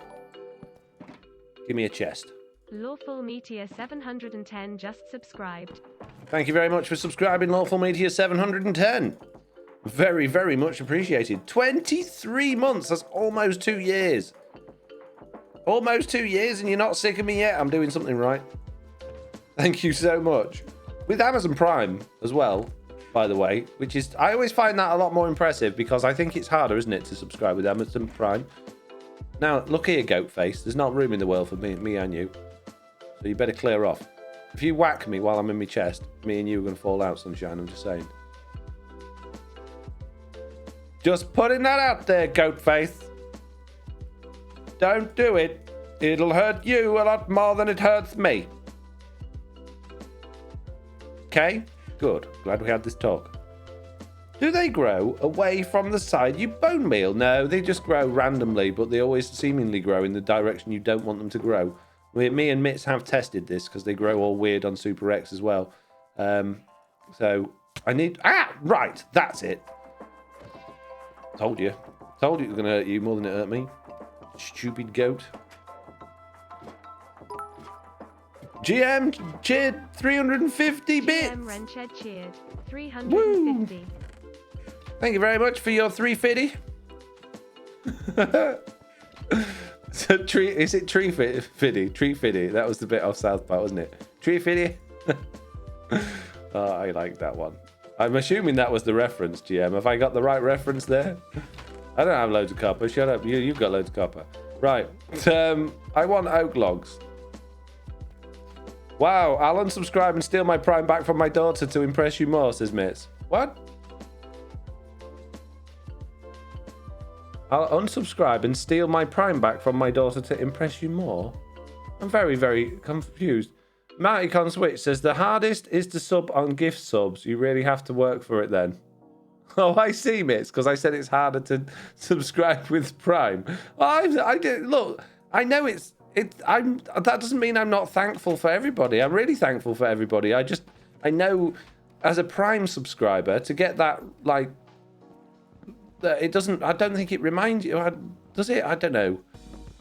Give me a chest. Lawful Meteor 710 just subscribed. Thank you very much for subscribing, Lawful Meteor 710. Very, very much appreciated. 23 months. That's almost 2 years. Almost 2 years and you're not sick of me yet. I'm doing something right. Thank you so much. With Amazon Prime as well, by the way, which is... I always find that a lot more impressive because I think it's harder, isn't it, to subscribe with Amazon Prime. Now, look here, goat face. There's not room in the world for me and you. So you better clear off. If you whack me while I'm in my chest, me and you are going to fall out, sunshine. I'm just saying. Just putting that out there, goat face. Don't do it. It'll hurt you a lot more than it hurts me. Okay? Good. Glad we had this talk. Do they grow away from the side you bone meal? No, they just grow randomly, but they always seemingly grow in the direction you don't want them to grow. Me and Mitz have tested this because they grow all weird on Super X as well. So I need... Right. That's it. Told you. Told you it was going to hurt you more than it hurt me. Stupid goat. GM cheered 350 bits. GM Renched cheered 350. Woo. Thank you very much for your 350. So is it tree fiddy? Tree fiddy. That was the bit off South Park, wasn't it? Tree fiddy. Oh, I like that one. I'm assuming that was the reference, GM. Have I got the right reference there? I don't have loads of copper. Shut up. You've got loads of copper. Right. I want oak logs. Wow. I'll unsubscribe and steal my Prime back from my daughter to impress you more, says Mitz. What? I'll unsubscribe and steal my Prime back from my daughter to impress you more? I'm very, very confused. Martycon Switch says, the hardest is to sub on gift subs. You really have to work for it then. Oh, I see, Mitz, because I said it's harder to subscribe with Prime. I did. Look, I know that doesn't mean I'm not thankful for everybody. I'm really thankful for everybody. I know as a Prime subscriber to get that, like, it doesn't, I don't think it reminds you, does it? I don't know.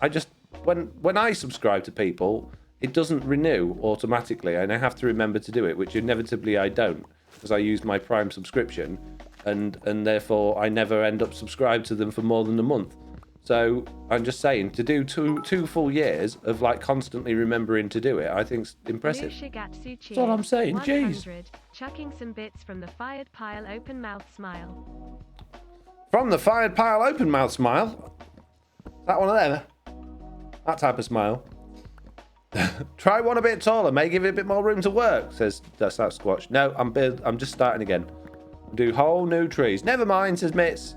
I just, when I subscribe to people, it doesn't renew automatically, and I have to remember to do it, which inevitably I don't, because I use my Prime subscription, and therefore I never end up subscribed to them for more than a month. So I'm just saying, to do two full years of like constantly remembering to do it, I think's impressive. That's all I'm saying. Jeez. Chucking some bits from the fired pile, open mouth smile. From the fired pile, open mouth smile. That one of them. That type of smile. Try one a bit taller, may give it a bit more room to work, says that Squatch. No, I'm just starting again. Do whole new trees. Never mind, says Mitz.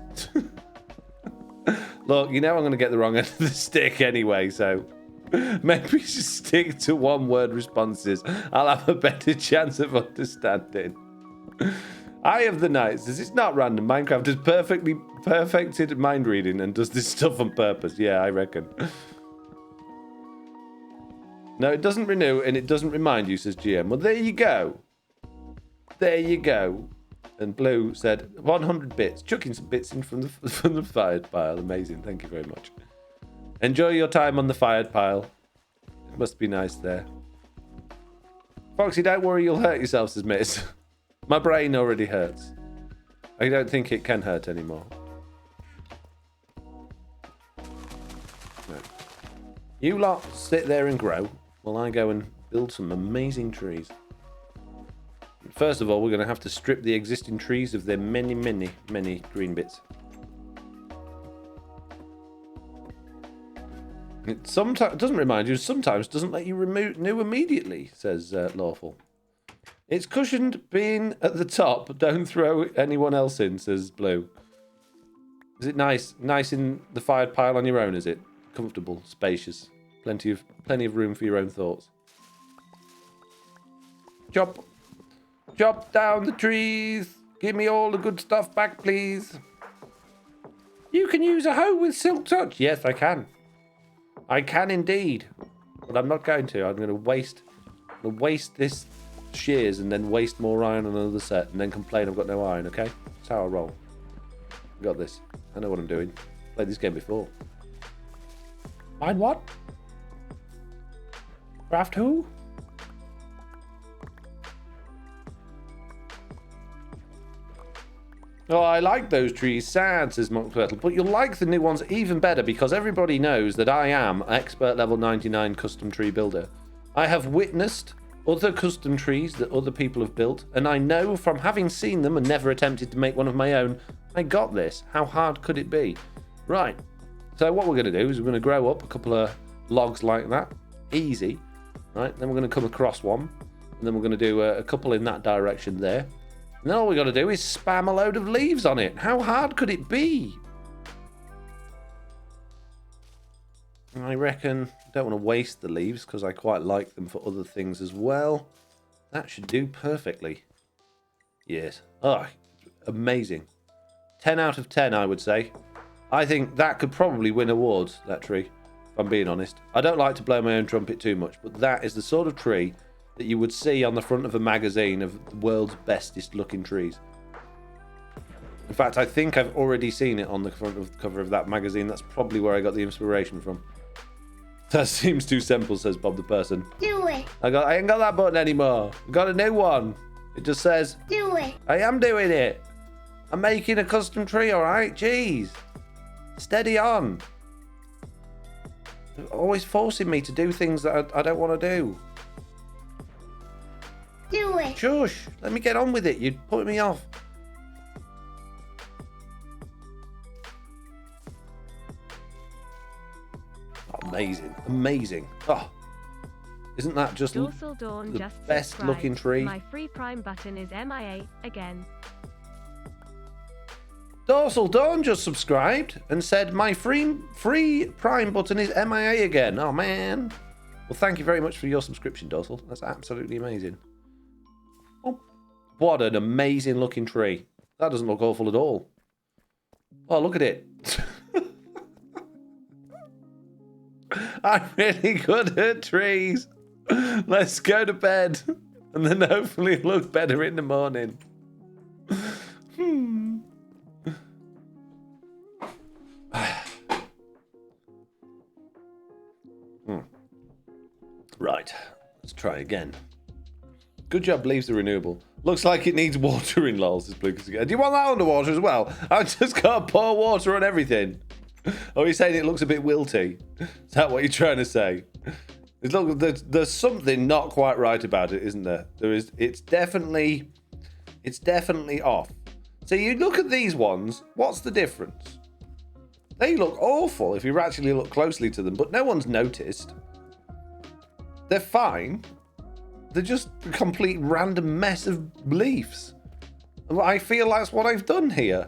Look, you know I'm going to get the wrong end of the stick anyway, so maybe just stick to one-word responses. I'll have a better chance of understanding. Eye of the Night says, it's not random. Minecraft has perfectly perfected mind reading and does this stuff on purpose. Yeah, I reckon. No, it doesn't renew and it doesn't remind you, says GM. Well, there you go. There you go. And Blue said 100 bits, chucking some bits in from the fired pile. Amazing, thank you very much. Enjoy your time on the fired pile. It must be nice there. Foxy, don't worry, you'll hurt yourself, says Mitz. My brain already hurts. I don't think it can hurt anymore. No. You lot sit there and grow while I go and build some amazing trees. First of all, we're going to have to strip the existing trees of their many, many, many green bits. It sometimes doesn't remind you, sometimes doesn't let you renew immediately, says Lawful. It's cushioned being at the top. Don't throw anyone else in, says Blue. Is it nice? Nice in the fired pile on your own, is it? Comfortable, spacious, plenty of room for your own thoughts. Chop down the trees. Give me all the good stuff back, please. You can use a hoe with silk touch. Yes, I can. I can indeed. But I'm not going to. I'm going to waste this shears and then waste more iron on another set and then complain I've got no iron, okay? That's how I roll. Got this. I know what I'm doing. Played this game before. Mine what? Craft who? Oh, I like those trees. Sad, says Monk Turtle. But you'll like the new ones even better because everybody knows that I am expert level 99 custom tree builder. I have witnessed other custom trees that other people have built, and I know from having seen them and never attempted to make one of my own, I got this. How hard could it be? Right. So what we're going to do is we're going to grow up a couple of logs like that. Easy. Right. Then we're going to come across one, and then we're going to do a couple in that direction there. And then all we got to do is spam a load of leaves on it. How hard could it be? I reckon I don't want to waste the leaves because I quite like them for other things as well. That should do perfectly. Yes. Oh, amazing. 10 out of 10, I would say. I think that could probably win awards, that tree, if I'm being honest. I don't like to blow my own trumpet too much, but that is the sort of tree that you would see on the front of a magazine of the world's bestest looking trees. In fact, I think I've already seen it on the front of the cover of that magazine. That's probably where I got the inspiration from. That seems too simple, says Bob the person. Do it. I ain't got that button anymore. I've got a new one. It just says, Do it. I am doing it. I'm making a custom tree, alright? Jeez. Steady on. You're always forcing me to do things that I don't want to do. Do it. Shush. Let me get on with it. You're putting me off. Oh, amazing. Amazing. Oh. Isn't that just Dorsal Dawn the just best subscribed. looking tree? My free Prime button is MIA again. Dorsal Dawn just subscribed and said my free Prime button is MIA again. Oh, man. Well, thank you very much for your subscription, Dorsal. That's absolutely amazing. Oh, what an amazing looking tree. That doesn't look awful at all. Oh, look at it. I'm really good at trees. Let's go to bed. And then hopefully it'll look better in the morning. Right, let's try again. Good job, leaves are renewable. Looks like it needs watering, lol, says Lucas again. Do you want that underwater as well? I've just got to pour water on everything. Oh, you're saying it looks a bit wilty? Is that what you're trying to say? There's something not quite right about it, isn't there? It's definitely off. So you look at these ones, what's the difference? They look awful if you actually look closely to them, but no one's noticed. They're fine. They're just a complete random mess of leaves. I feel that's what I've done here.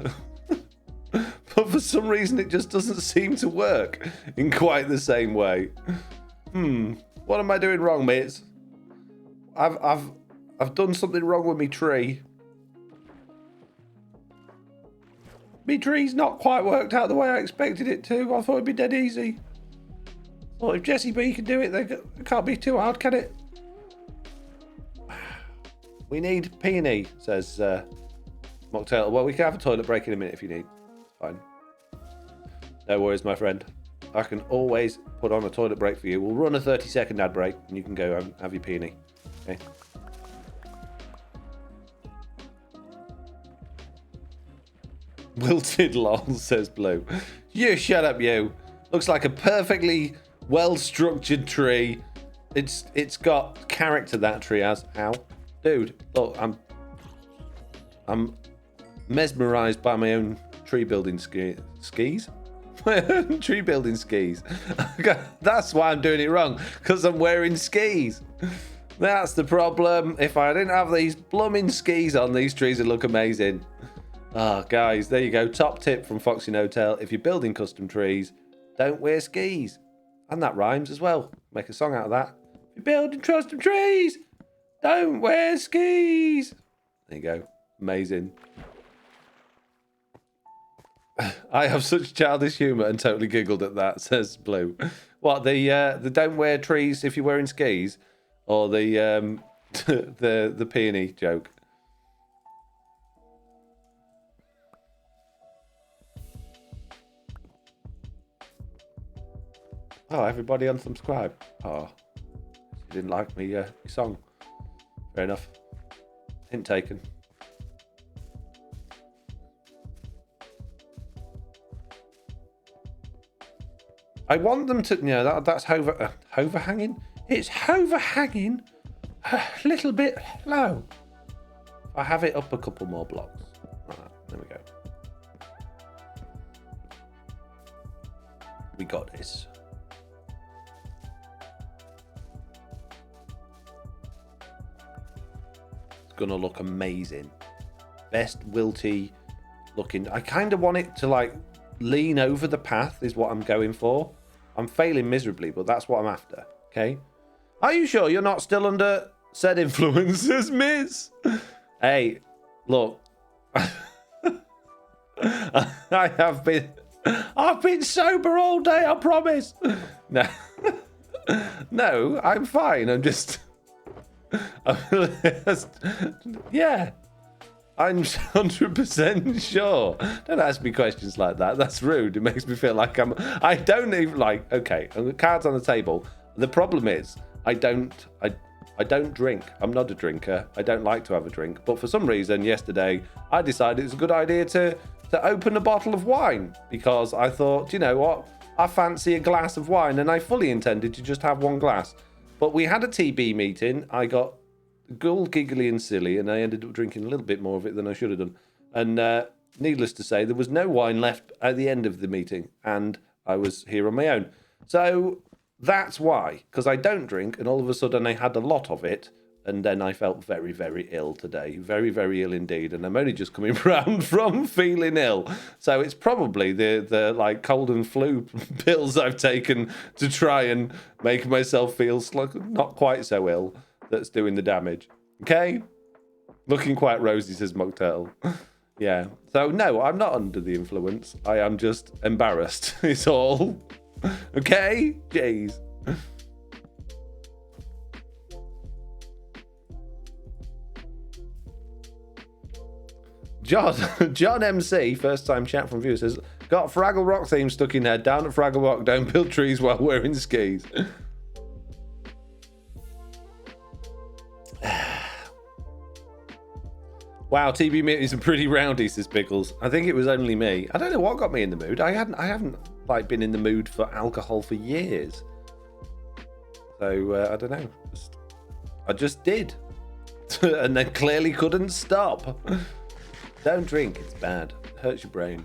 But for some reason it just doesn't seem to work in quite the same way. What am I doing wrong, mates? I've done something wrong with me tree. Me tree's not quite worked out the way I expected it to. I thought it'd be dead easy. Well, if Jessie B can do it, it can't be too hard, can it? We need peony, says Mocktail. Well, we can have a toilet break in a minute if you need. Fine. No worries, my friend. I can always put on a toilet break for you. We'll run a 30-second ad break, and you can go and have your peony. Okay. Wilted lol, says Blue. You shut up, you. Looks like a perfectly well-structured tree. It's got character, that tree has. Ow. Dude, look, I'm mesmerized by my own tree building skis. My own tree building skis. That's why I'm doing it wrong, because I'm wearing skis. That's the problem. If I didn't have these blooming skis on, these trees would look amazing. Ah, guys, there you go. Top tip from FoxyNoTail. If you're building custom trees, don't wear skis. And that rhymes as well. Make a song out of that. If you're building custom trees, don't wear skis. There you go. Amazing. I have such childish humour and totally giggled at that, says Blue. What, the don't wear trees if you're wearing skis? Or the the peony joke? Oh, everybody unsubscribe. Oh, you didn't like me your song. Fair enough. Hint taken. I want them to, that's overhanging. It's overhanging a little bit low. I have it up a couple more blocks. Right, there we go. We got this. It's gonna look amazing. Best wilty looking. I kind of want it to like lean over the path is what I'm going for. I'm failing miserably, but that's what I'm after. Okay. Are you sure you're not still under said influences, miss? Hey, look. I've been sober all day, I promise. No. No, I'm fine. I'm just yeah. I'm 100% sure. Don't ask me questions like that. That's rude. It makes me feel like I don't even like. Okay, and the cards on the table. The problem is I don't drink. I'm not a drinker. I don't like to have a drink. But for some reason, yesterday I decided it's a good idea to open a bottle of wine because I thought, you know what, I fancy a glass of wine, and I fully intended to just have one glass. But we had a TB meeting. I got all giggly and silly, and I ended up drinking a little bit more of it than I should have done. And needless to say, there was no wine left at the end of the meeting, and I was here on my own. So that's why, because I don't drink, and all of a sudden I had a lot of it, and then I felt very, very ill today. Very, very ill indeed, and I'm only just coming round from feeling ill. So it's probably the like cold and flu pills I've taken to try and make myself feel not quite so ill that's doing the damage. Okay? Looking quite rosy, says Mocktail. Yeah. So, no, I'm not under the influence. I am just embarrassed. It's all. Okay? Jeez. John MC, first time chat from viewer, says, got Fraggle Rock theme stuck in head. Down at Fraggle Rock, don't build trees while wearing skis. Wow, TB meetings are pretty rowdy, says Pickles. I think it was only me. I don't know what got me in the mood. I haven't like been in the mood for alcohol for years. So I don't know. I just did, and then clearly couldn't stop. Don't drink; it's bad. It hurts your brain,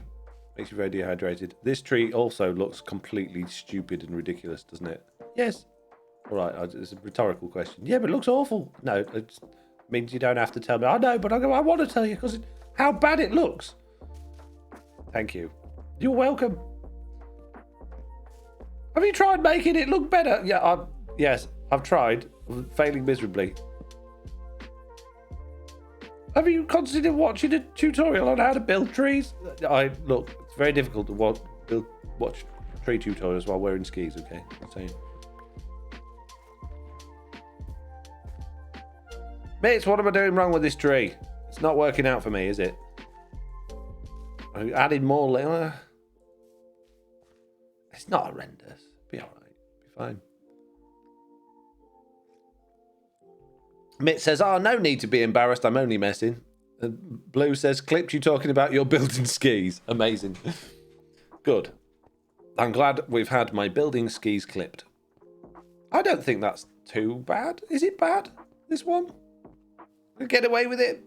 makes you very dehydrated. This tree also looks completely stupid and ridiculous, doesn't it? Yes. All right, it's a rhetorical question. Yeah, but it looks awful. No, it's means you don't have to tell me. I know, but I want to tell you because how bad it looks. Thank you. You're welcome. Have you tried making it look better? Yeah, yes, I've tried. I'm failing miserably. Have you considered watching a tutorial on how to build trees? Look, it's very difficult to watch tree tutorials while wearing skis. Okay, I'm saying. Mates, what am I doing wrong with this tree? It's not working out for me, is it? I added more. It's not horrendous. Be all right. Be fine. Mitt says, oh, no need to be embarrassed. I'm only messing. Blue says, clipped you talking about your building skis. Amazing. Good. I'm glad we've had my building skis clipped. I don't think that's too bad. Is it bad, this one? Get away with it.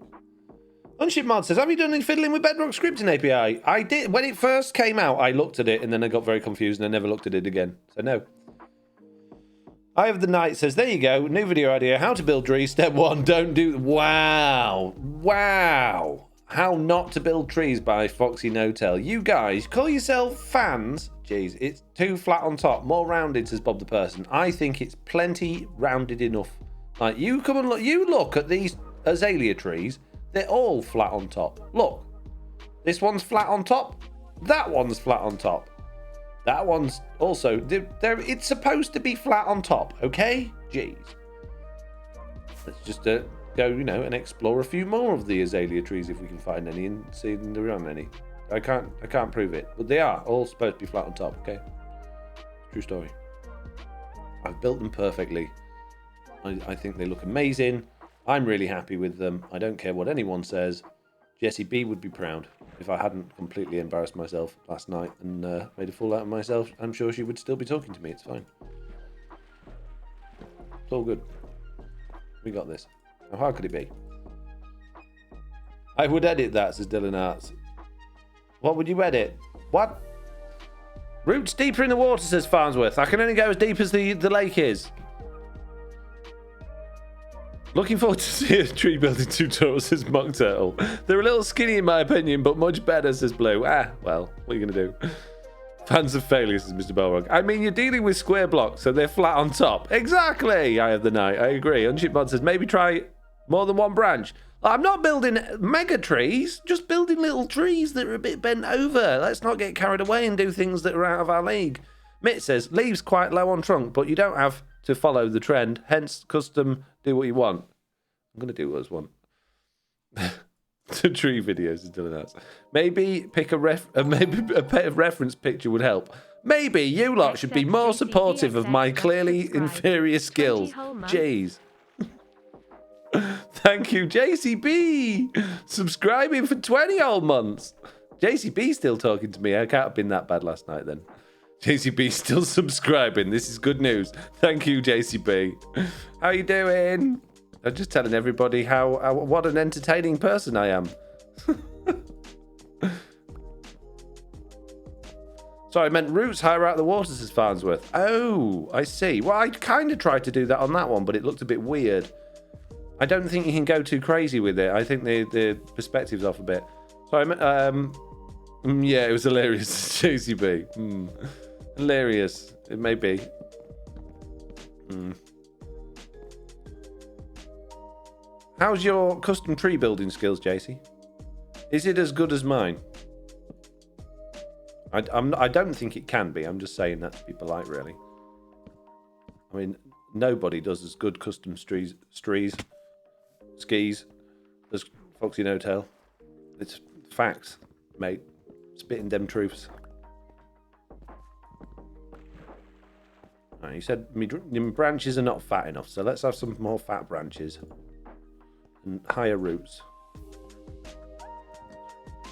Unship Mod says, have you done any fiddling with Bedrock scripting API? I did. When it first came out, I looked at it and then I got very confused and I never looked at it again. So no. Eye of the Night says, there you go. New video idea. How to build trees. Step 1. Don't do... Wow. Wow. How not to build trees by FoxyNoTail. You guys, call yourself fans. Jeez, it's too flat on top. More rounded, says Bob the Person. I think it's plenty rounded enough. Like, you come and look. You look at these azalea trees. They're all flat on top. Look. This one's flat on top. That one's flat on top. That one's also... it's supposed to be flat on top, okay? Jeez. Let's just go, and explore a few more of the azalea trees if we can find any and see if there aren't any. I can't prove it, but they are all supposed to be flat on top, okay? True story. I've built them perfectly. I think they look amazing. I'm really happy with them. I don't care what anyone says. Jessie B would be proud. If I hadn't completely embarrassed myself last night and made a fool out of myself, I'm sure she would still be talking to me. It's fine. It's all good. We got this. How hard could it be? I would edit that, says Dylan Arts. What would you edit? What? Roots deeper in the water, says Farnsworth. I can only go as deep as the lake is. Looking forward to see a tree building tutorial, says Mock Turtle. They're a little skinny in my opinion, but much better, says Blue. Well, what are you going to do? Fans of failure, says Mr. Balrog. I mean, you're dealing with square blocks, so they're flat on top. Exactly, Eye of the Night. I agree. Unshipbod says, maybe try more than one branch. I'm not building mega trees, just building little trees that are a bit bent over. Let's not get carried away and do things that are out of our league. Mitt says, leaves quite low on trunk, but you don't have to follow the trend, hence custom do what you want. I'm going to do what I want. The tree videos is doing that. Maybe pick maybe a reference picture would help. Maybe you lot should be more supportive of my clearly inferior skills. Jeez. Thank you, JCB. Subscribing for 20 whole months. JCB still talking to me. I can't have been that bad last night then. JCB still subscribing. This is good news. Thank you, JCB. How you doing? I'm just telling everybody what an entertaining person I am. Sorry, I meant roots higher out the water, says Farnsworth. Oh, I see. Well, I kind of tried to do that on that one, but it looked a bit weird. I don't think you can go too crazy with it. I think the perspective's off a bit. Sorry, I meant, yeah, it was hilarious, JCB. Hilarious. It may be. How's your custom tree building skills, JC? Is it as good as mine? I don't think it can be. I'm just saying that to be polite, really. I mean, nobody does as good custom skis as FoxyNoTail. It's facts, mate. Spitting them truths. Right, you said your branches are not fat enough, so let's have some more fat branches. And higher roots.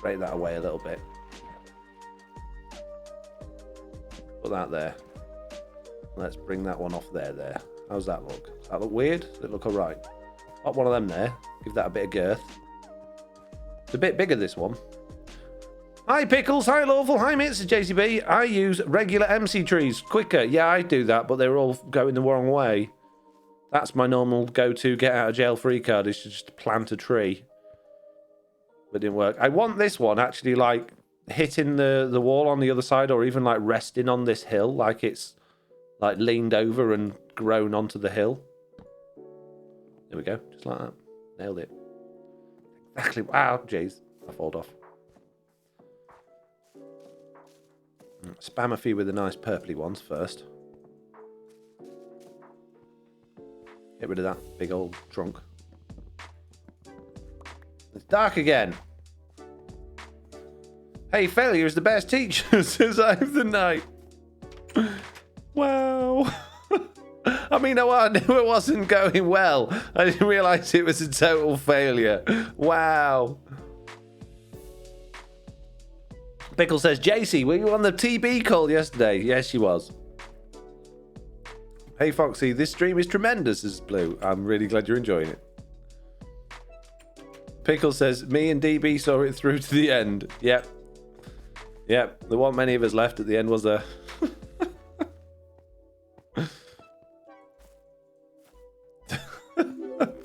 Break that away a little bit. Put that there. Let's bring that one off there. How's that look? Does that look weird? Does it look alright? Pop one of them there. Give that a bit of girth. It's a bit bigger, this one. Hi, Pickles. Hi, Lawful. Hi, Mitz. JCB. I use regular MC trees. Quicker. Yeah, I do that, but they're all going the wrong way. That's my normal go-to get out of jail free card, is to just plant a tree. But it didn't work. I want this one actually like hitting the wall on the other side, or even like resting on this hill, like it's like leaned over and grown onto the hill. There we go, just like that. Nailed it. Exactly. Wow, jeez, I fall off. Spam a few with the nice purpley ones first. Get rid of that big old trunk. It's dark again. Hey, failure is the best teacher, says Eye of the Night. Wow. I mean, I knew it wasn't going well. I didn't realise it was a total failure. Wow. Pickle says, JC, were you on the TB call yesterday? Yes, she was. Hey, Foxy, this stream is tremendous, says Blue. I'm really glad you're enjoying it. Pickle says, me and DB saw it through to the end. Yep. Yep. There weren't many of us left at the end, was there?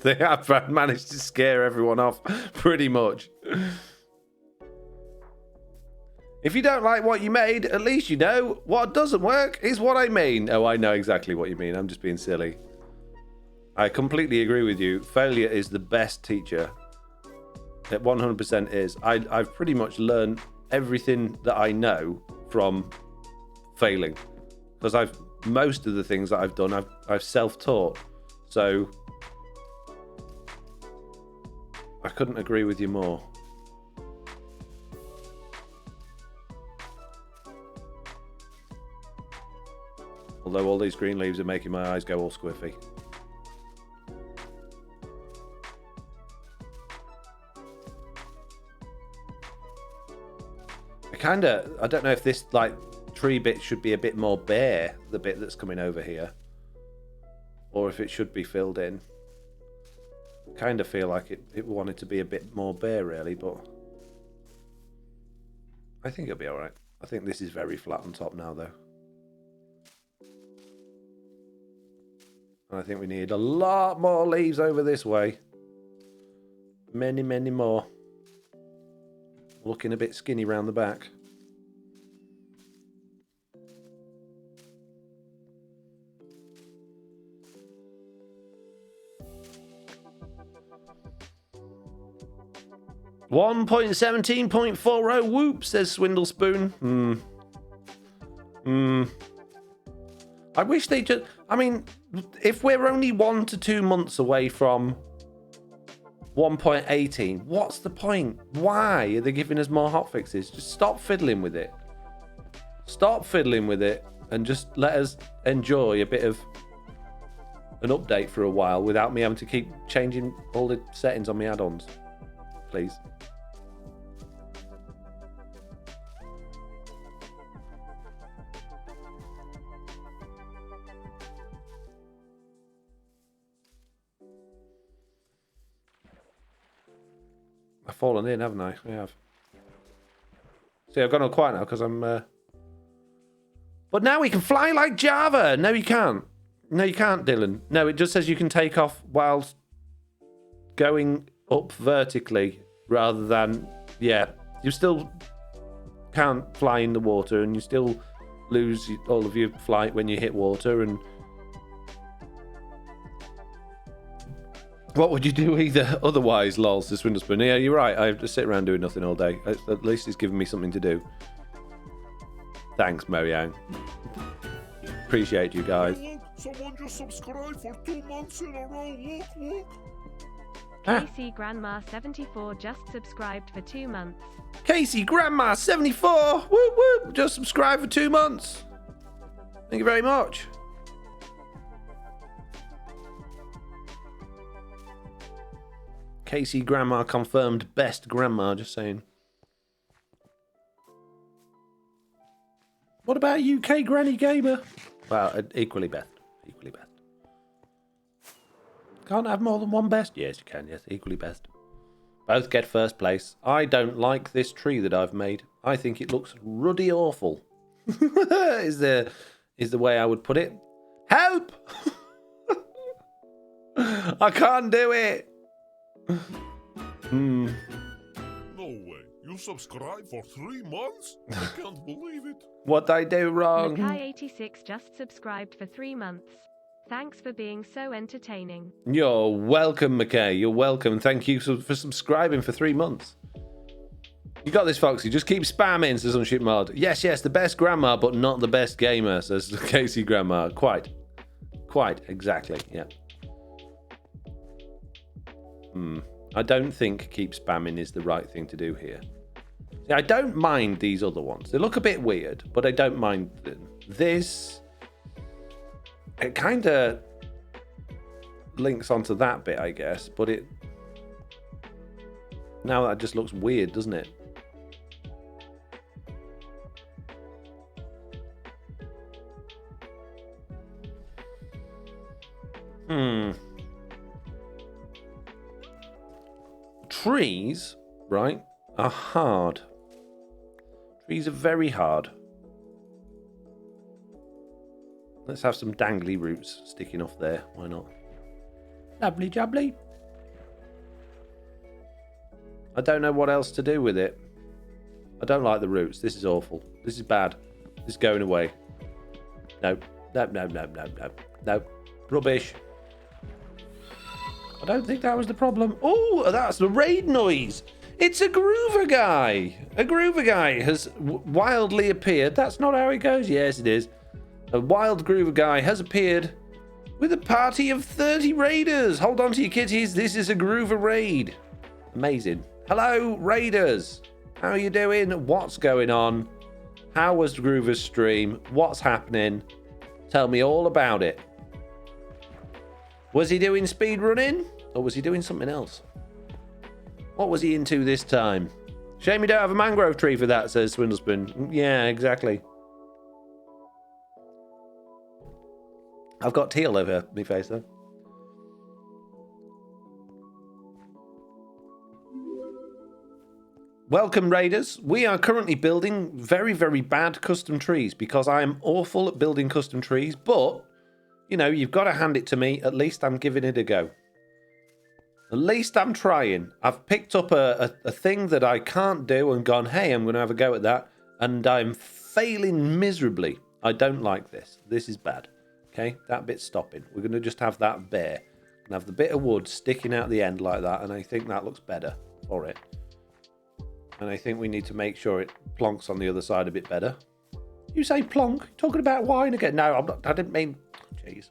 They have managed to scare everyone off, pretty much. If you don't like what you made, at least you know what doesn't work is what I mean. Oh, I know exactly what you mean. I'm just being silly. I completely agree with you. Failure is the best teacher. It 100% is. I've pretty much learned everything that I know from failing, because most of the things that I've done, I've self-taught. So I couldn't agree with you more. Although all these green leaves are making my eyes go all squiffy. I don't know if this like tree bit should be a bit more bare, the bit that's coming over here, or if it should be filled in. I kind of feel like it wanted to be a bit more bare really, but I think it'll be alright. I think this is very flat on top now though. And I think we need a lot more leaves over this way. Many, many more. Looking a bit skinny round the back. .17.40 whoop, says Swindle Spoon. I wish they just... I mean, if we're only 1 to 2 months away from 1.18, what's the point? Why are they giving us more hotfixes? Just stop fiddling with it. Stop fiddling with it and just let us enjoy a bit of an update for a while without me having to keep changing all the settings on my add-ons. Please. I've fallen in, haven't I? I have. See, I've gone all quiet now because I'm... But now we can fly like Java! No, you can't. No, you can't, Dylan. No, it just says you can take off whilst going up vertically rather than... Yeah, you still can't fly in the water and you still lose all of your flight when you hit water and... What would you do either otherwise, lol, says Swindlespoon. Yeah, you're right. I have to sit around doing nothing all day. At least it's giving me something to do. Thanks, Marianne. Appreciate you guys. Look, someone just subscribed for 2 months in a row. Look. Casey Grandma 74 just subscribed for 2 months. Casey Grandma 74! Whoop whoop! Just subscribed for 2 months. Thank you very much. Casey Grandma confirmed best grandma, just saying. What about UK Granny Gamer? Well, equally best. Equally best. Can't have more than one best? Yes, you can, yes. Equally best. Both get first place. I don't like this tree that I've made. I think it looks ruddy awful. is the way I would put it. Help! I can't do it. No way. You subscribed for 3 months? I can't believe it. What I do wrong? Mackay86 just subscribed for 3 months. Thanks for being so entertaining. You're welcome, McKay. You're welcome. Thank you for subscribing for 3 months. You got this, Foxy. Just keep spamming, says Unship Mod. Yes, the best grandma, but not the best gamer, says Casey Grandma. Quite, exactly, yeah. I don't think keep spamming is the right thing to do here. See, I don't mind these other ones. They look a bit weird, but I don't mind them. This, it kind of links onto that bit, I guess, but it, now that just looks weird, doesn't it? Trees, right, are hard. Trees are very hard. Let's have some dangly roots sticking off there. Why not? Lovely jubbly. I don't know what else to do with it. I don't like the roots. This is awful. This is bad. This is going away. No. Rubbish. I don't think that was the problem. Oh, that's the raid noise. It's a Groover guy. A Groover guy has wildly appeared. That's not how it goes. Yes, it is. A wild Groover guy has appeared with a party of 30 raiders. Hold on to your kitties. This is a Groover raid. Amazing. Hello, raiders. How are you doing? What's going on? How was Groover's stream? What's happening? Tell me all about it. Was he doing speed running? Or was he doing something else? What was he into this time? Shame you don't have a mangrove tree for that, says Swindlespoon. Yeah, exactly. I've got teal over my face, though. Welcome, raiders. We are currently building very, very bad custom trees because I am awful at building custom trees. But, you know, you've got to hand it to me. At least I'm giving it a go. At least I'm trying. I've picked up a thing that I can't do and gone, hey, I'm going to have a go at that. And I'm failing miserably. I don't like this. This is bad. Okay, that bit's stopping. We're going to just have that bare. And have the bit of wood sticking out the end like that. And I think that looks better for it. And I think we need to make sure it plonks on the other side a bit better. You say plonk? You're talking about wine again? No, I'm not. I didn't mean... Jeez.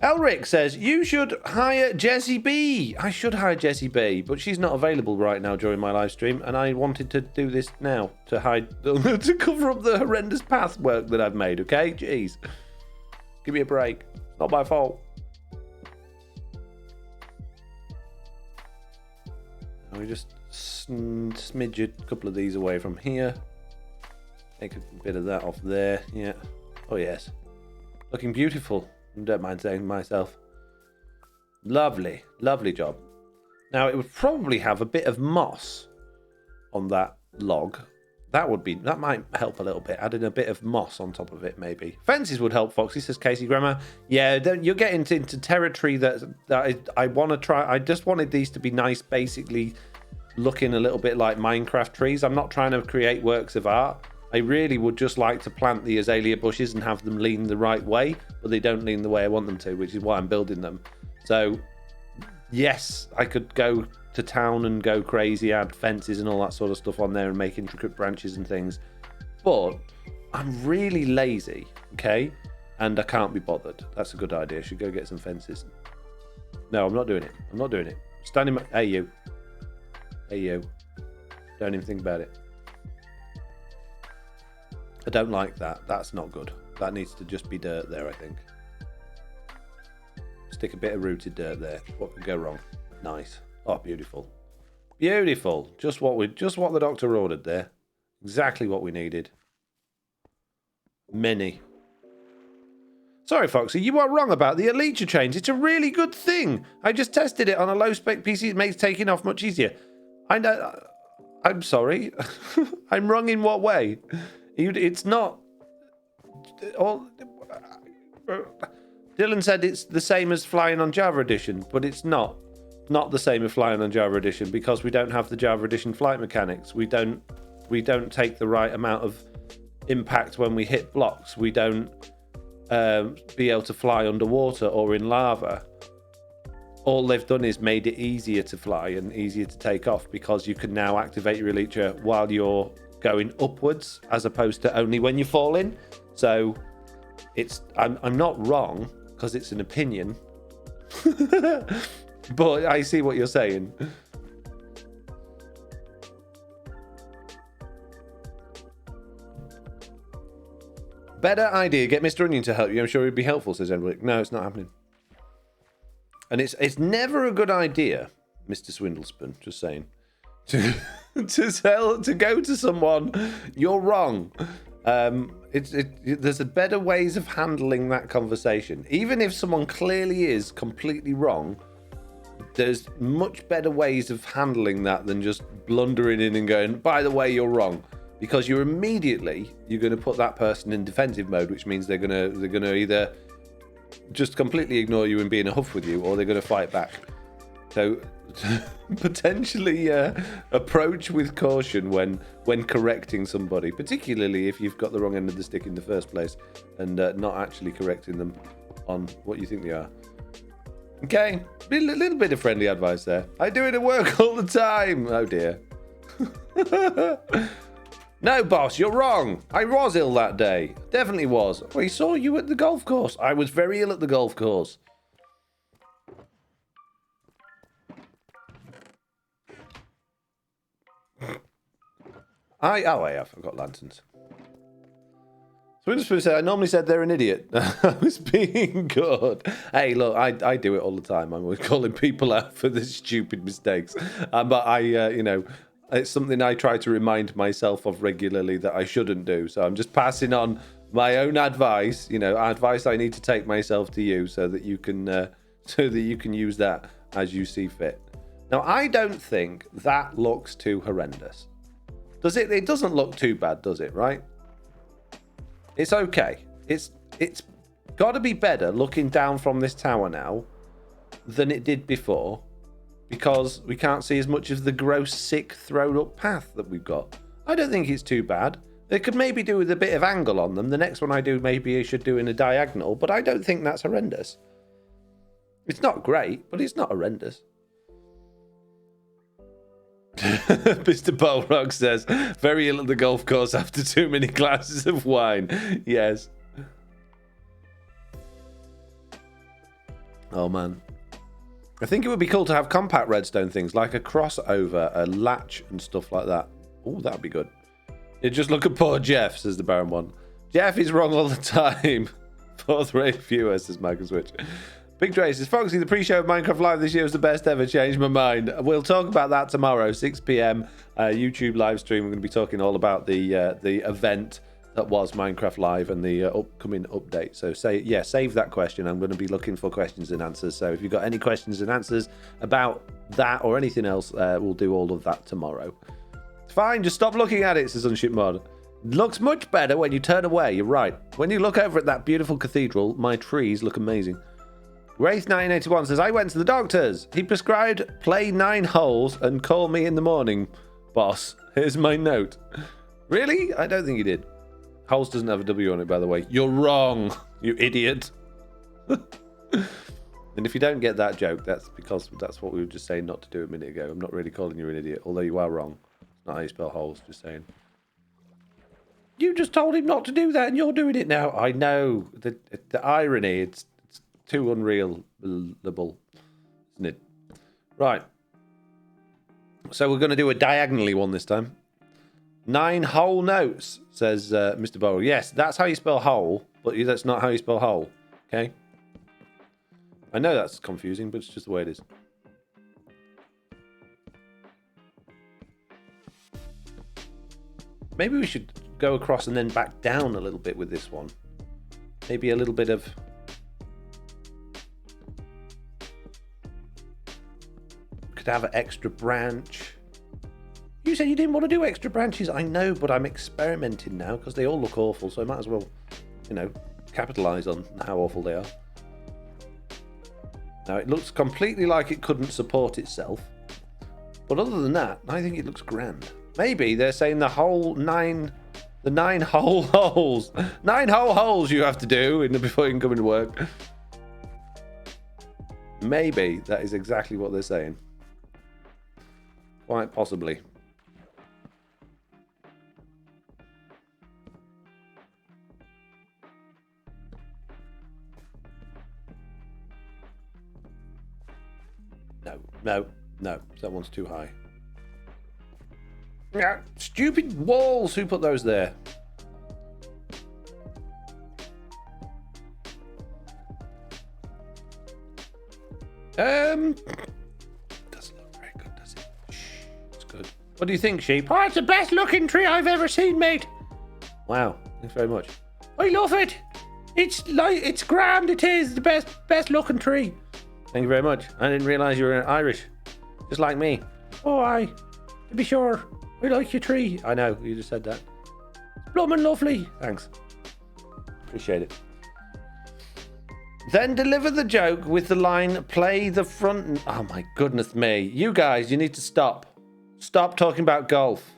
Elric says, you should hire Jessie B. I should hire Jessie B, but she's not available right now during my live stream, and I wanted to do this now to hide, to cover up the horrendous path work that I've made, okay? Jeez. Give me a break. Not my fault. And we just smidge a couple of these away from here. Take a bit of that off there. Yeah. Oh, yes. Looking beautiful. Don't mind saying myself. Lovely, lovely job. Now it would probably have a bit of moss on that log. That might help a little bit. Adding a bit of moss on top of it, maybe. Fences would help, Foxy, says Casey Grammar. Yeah, you're getting into territory that I want to try. I just wanted these to be nice, basically looking a little bit like Minecraft trees. I'm not trying to create works of art. I really would just like to plant the azalea bushes and have them lean the right way, but they don't lean the way I want them to, which is why I'm building them. So, yes, I could go to town and go crazy, add fences and all that sort of stuff on there and make intricate branches and things. But I'm really lazy, okay? And I can't be bothered. That's a good idea. I should go get some fences. No, I'm not doing it. I'm not doing it. Standing... Hey, you. Hey, you. Don't even think about it. I don't like that. That's not good. That needs to just be dirt there, I think. Stick a bit of rooted dirt there. What could go wrong? Nice. Oh, beautiful. Beautiful. Just what the doctor ordered there. Exactly what we needed. Many. Sorry, Foxy, you are wrong about the Elytra chains. It's a really good thing. I just tested it on a low-spec PC. It makes taking off much easier. I know. I'm sorry. I'm wrong in what way? It's not. Dylan said it's the same as flying on Java Edition, but it's not. Not the same as flying on Java Edition because we don't have the Java Edition flight mechanics. We don't take the right amount of impact when we hit blocks. We don't be able to fly underwater or in lava. All they've done is made it easier to fly and easier to take off because you can now activate your Elytra while you're going upwards as opposed to only when you're falling. So I'm not wrong because it's an opinion. But I see what you're saying. Better idea. Get Mr. Onion to help you. I'm sure it'd be helpful, says Edward. No, it's not happening. And it's never a good idea, Mr. Swindlespoon, just saying, to go to someone, you're wrong. There's a better ways of handling that conversation. Even if someone clearly is completely wrong, there's much better ways of handling that than just blundering in and going, by the way, you're wrong. Because you're going to put that person in defensive mode, which means they're gonna either just completely ignore you and be in a huff with you, or they're going to fight back. So potentially approach with caution when correcting somebody, particularly if you've got the wrong end of the stick in the first place and not actually correcting them on what you think they are. Okay, a little bit of friendly advice there. I do it at work all the time. Oh dear. No, boss, you're wrong. I was ill that day. Definitely was. We saw you at the golf course. I was very ill at the golf course. I've got lanterns. So we're just supposed to say, I normally said they're an idiot. I was being good. Hey, look, I do it all the time. I'm always calling people out for their stupid mistakes. But you know, it's something I try to remind myself of regularly that I shouldn't do. So I'm just passing on my own advice, you know, advice I need to take myself to you so that you can use that as you see fit. Now, I don't think that looks too horrendous. Does it? It doesn't look too bad, does it, right? It's okay. It's got to be better looking down from this tower now than it did before, because we can't see as much of the gross, sick, thrown up path that we've got. I don't think it's too bad. It could maybe do with a bit of angle on them. The next one I do, maybe I should do in a diagonal, but I don't think that's horrendous. It's not great, but it's not horrendous. Mr. Balrog says, very ill at the golf course after too many glasses of wine. Yes. Oh, man. I think it would be cool to have compact redstone things, like a crossover, a latch and stuff like that. Oh, that'd be good. You just look at poor Jeff, says the Baron one. Jeff is wrong all the time. Fourth rate viewer, says Michael Switch. Big Dre says, Foxy, the pre-show of Minecraft Live this year was the best ever. Changed my mind. We'll talk about that tomorrow, 6 p.m. YouTube live stream. We're going to be talking all about the event that was Minecraft Live and the upcoming update. So save that question. I'm going to be looking for questions and answers. So if you've got any questions and answers about that or anything else, we'll do all of that tomorrow. It's fine. Just stop looking at it, says Unship Mod. Looks much better when you turn away. You're right. When you look over at that beautiful cathedral, my trees look amazing. Wraith1981 says, I went to the doctor's. He prescribed play 9 holes and call me in the morning. Boss, here's my note. Really? I don't think he did. Holes doesn't have a W on it, by the way. You're wrong, you idiot. And if you don't get that joke, that's because that's what we were just saying not to do a minute ago. I'm not really calling you an idiot, although you are wrong. It's not how you spell holes, just saying. You just told him not to do that and you're doing it now. I know. The irony, it's too unreal, isn't it? Right. So we're going to do a diagonally one this time. 9 whole notes, says Mr. Bowl. Yes, that's how you spell hole, but that's not how you spell hole. Okay? I know that's confusing, but it's just the way it is. Maybe we should go across and then back down a little bit with this one. Maybe a little bit of... Could have an extra branch. You said you didn't want to do extra branches. I know, but I'm experimenting now because they all look awful, so I might as well, you know, capitalize on how awful they are. Now, it looks completely like it couldn't support itself. But other than that, I think it looks grand. Maybe they're saying the whole 9 whole holes. 9 whole holes you have to do before you can come into work. Maybe that is exactly what they're saying. Quite possibly. No. That one's too high. Yeah, stupid walls. Who put those there? Doesn't look very good, does it? Shh, it's good. What do you think, sheep? Oh, it's the best looking tree I've ever seen, mate. Wow, thanks very much. I love it. It's grand. It is the best looking tree. Thank you very much. I didn't realise you were Irish, just like me. Oh, aye. To be sure, I like your tree. I know, you just said that. It's blooming lovely. Thanks. Appreciate it. Then deliver the joke with the line, play the front... Oh my goodness me. You guys, you need to stop. Stop talking about golf.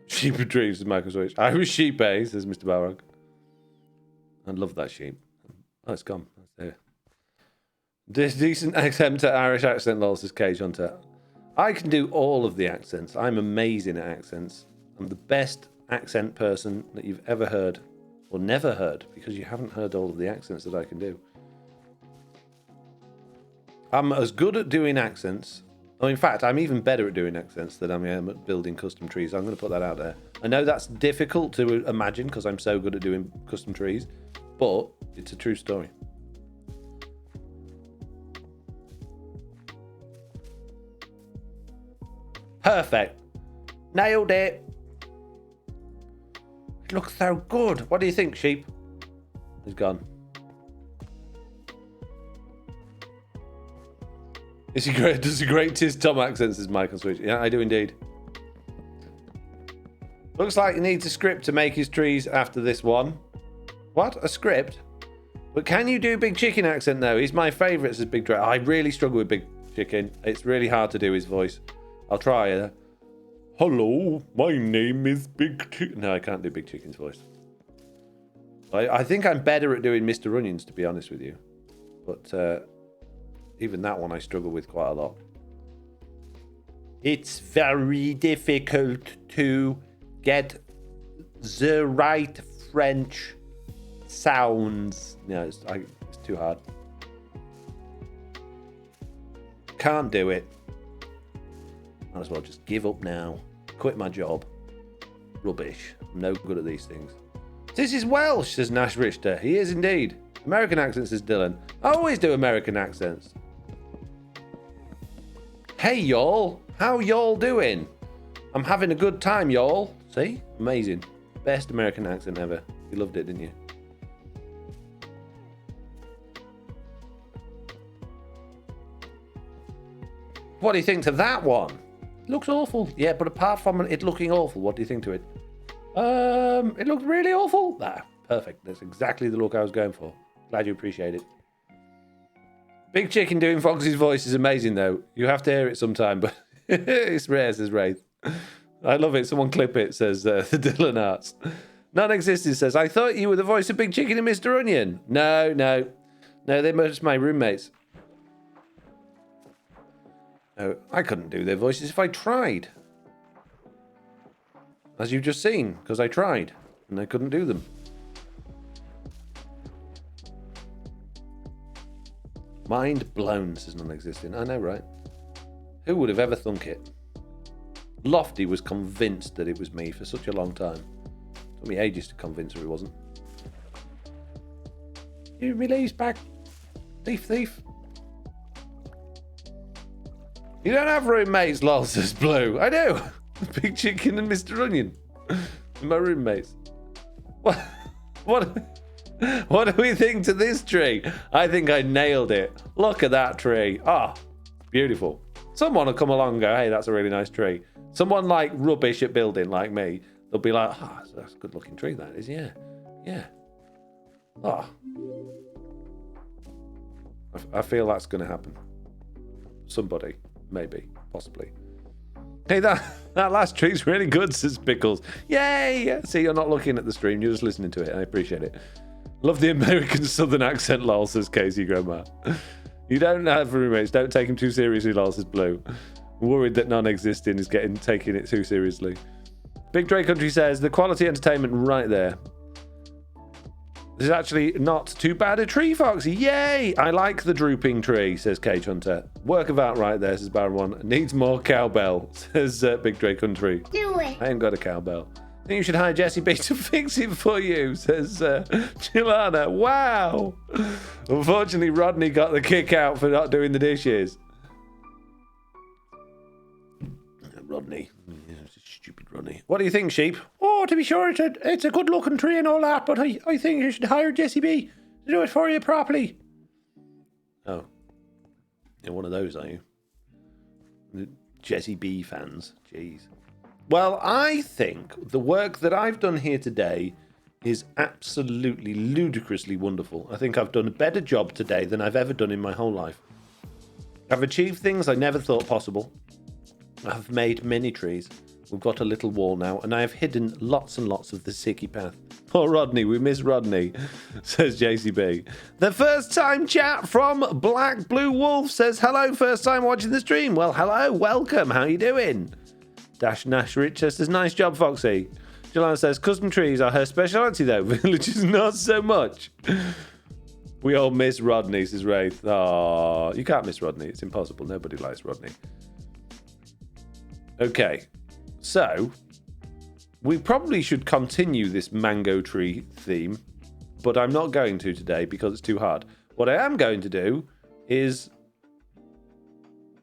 Sheep and dreams, says Michael Switch. Irish sheep, eh, says Mr. Balrog. I love that sheep. Oh, it's gone. That's there. Decent attempt at Irish accent, lol, says Cage Hunter. I can do all of the accents. I'm amazing at accents. I'm the best accent person that you've ever heard. Or never heard, because you haven't heard all of the accents that I can do. I'm as good at doing accents. Oh, in fact, I'm even better at doing accents than I am at building custom trees. I'm going to put that out there. I know that's difficult to imagine because I'm so good at doing custom trees, but it's a true story. Perfect. Nailed it. It looks so good. What do you think, sheep? He's gone. Is he great? Does he great Tis Tom accents, says Michael Switch? Yeah, I do indeed. Looks like he needs a script to make his trees after this one. What? A script? But can you do Big Chicken accent though? He's my favourite, says Big Drake. I really struggle with Big Chicken. It's really hard to do his voice. I'll try. Hello, my name is Big Chicken. No, I can't do Big Chicken's voice. I think I'm better at doing Mr. Onions, to be honest with you. But even that one I struggle with quite a lot. It's very difficult to get the right French sounds. No, it's too hard. Can't do it. Might as well just give up now. Quit my job. Rubbish. I'm no good at these things. This is Welsh, says Nash Richter. He is indeed. American accents, says Dylan. I always do American accents. Hey, y'all. How y'all doing? I'm having a good time, y'all. See? Amazing. Best American accent ever. You loved it, didn't you? What do you think to that one? Looks awful. Yeah, but apart from it looking awful, what do you think to it? It looked really awful. Ah, perfect. That's exactly the look I was going for. Glad you appreciate it. Big Chicken doing Foxy's voice is amazing, though. You have to hear it sometime, but it's rare, says Wraith. I love it. Someone clip it, says the Dylan Arts. Non-existent says, I thought you were the voice of Big Chicken and Mr. Onion. No, they're just my roommates. No, I couldn't do their voices if I tried. As you've just seen, because I tried, and I couldn't do them. Mind blown, says non-existent. I know, right? Who would have ever thunk it? Lofty was convinced that it was me for such a long time. It took me ages to convince her it wasn't. Give me leaves back. Thief. You don't have roommates, lol, says Blue. I do. Big Chicken and Mr. Onion. My roommates. What do we think to this tree? I think I nailed it. Look at that tree. Ah, beautiful. Someone will come along and go, hey, that's a really nice tree. Someone like rubbish at building like me, they'll be like, that's a good looking tree, that is, yeah. Ah. I feel that's going to happen. Somebody. Maybe, possibly. Hey, that last tree's really good, says Pickles. Yay! See, you're not looking at the stream, you're just listening to it. I appreciate it. Love the American Southern accent, lol, says Casey Grandma. You don't have roommates, don't take him too seriously, lol, says Blue. I'm worried that non-existing is taking it too seriously. Big Drake Country says, the quality entertainment right there. This is actually not too bad a tree, Foxy. Yay! I like the drooping tree, says Cage Hunter. Work of art right there, says Baron One. Needs more cowbell, says Big Drake Country. Do it. I ain't got a cowbell. I think you should hire Jesse B to fix it for you, says Chilana. Wow! Unfortunately, Rodney got the kick out for not doing the dishes. Rodney. Stupid Rodney. What do you think, sheep? Oh, to be sure, it's a good looking tree and all that, but I think you should hire Jesse B to do it for you properly. Oh. You're one of those, are you? The Jesse B fans. Jeez. Well, I think the work that I've done here today is absolutely ludicrously wonderful. I think I've done a better job today than I've ever done in my whole life. I've achieved things I never thought possible. I've made many trees. We've got a little wall now, and I have hidden lots and lots of the sticky path. Poor Rodney, we miss Rodney, says JCB. The first time chat from Black Blue Wolf says, hello, first time watching the stream. Well, hello, welcome, how you doing? Dash Nash Richard says, nice job, Foxy. Joanna says, custom trees are her speciality, though. Villages not so much. We all miss Rodney, says Wraith. Oh, you can't miss Rodney. It's impossible. Nobody likes Rodney. Okay, so we probably should continue this mango tree theme, but I'm not going to today because it's too hard. What I am going to do is...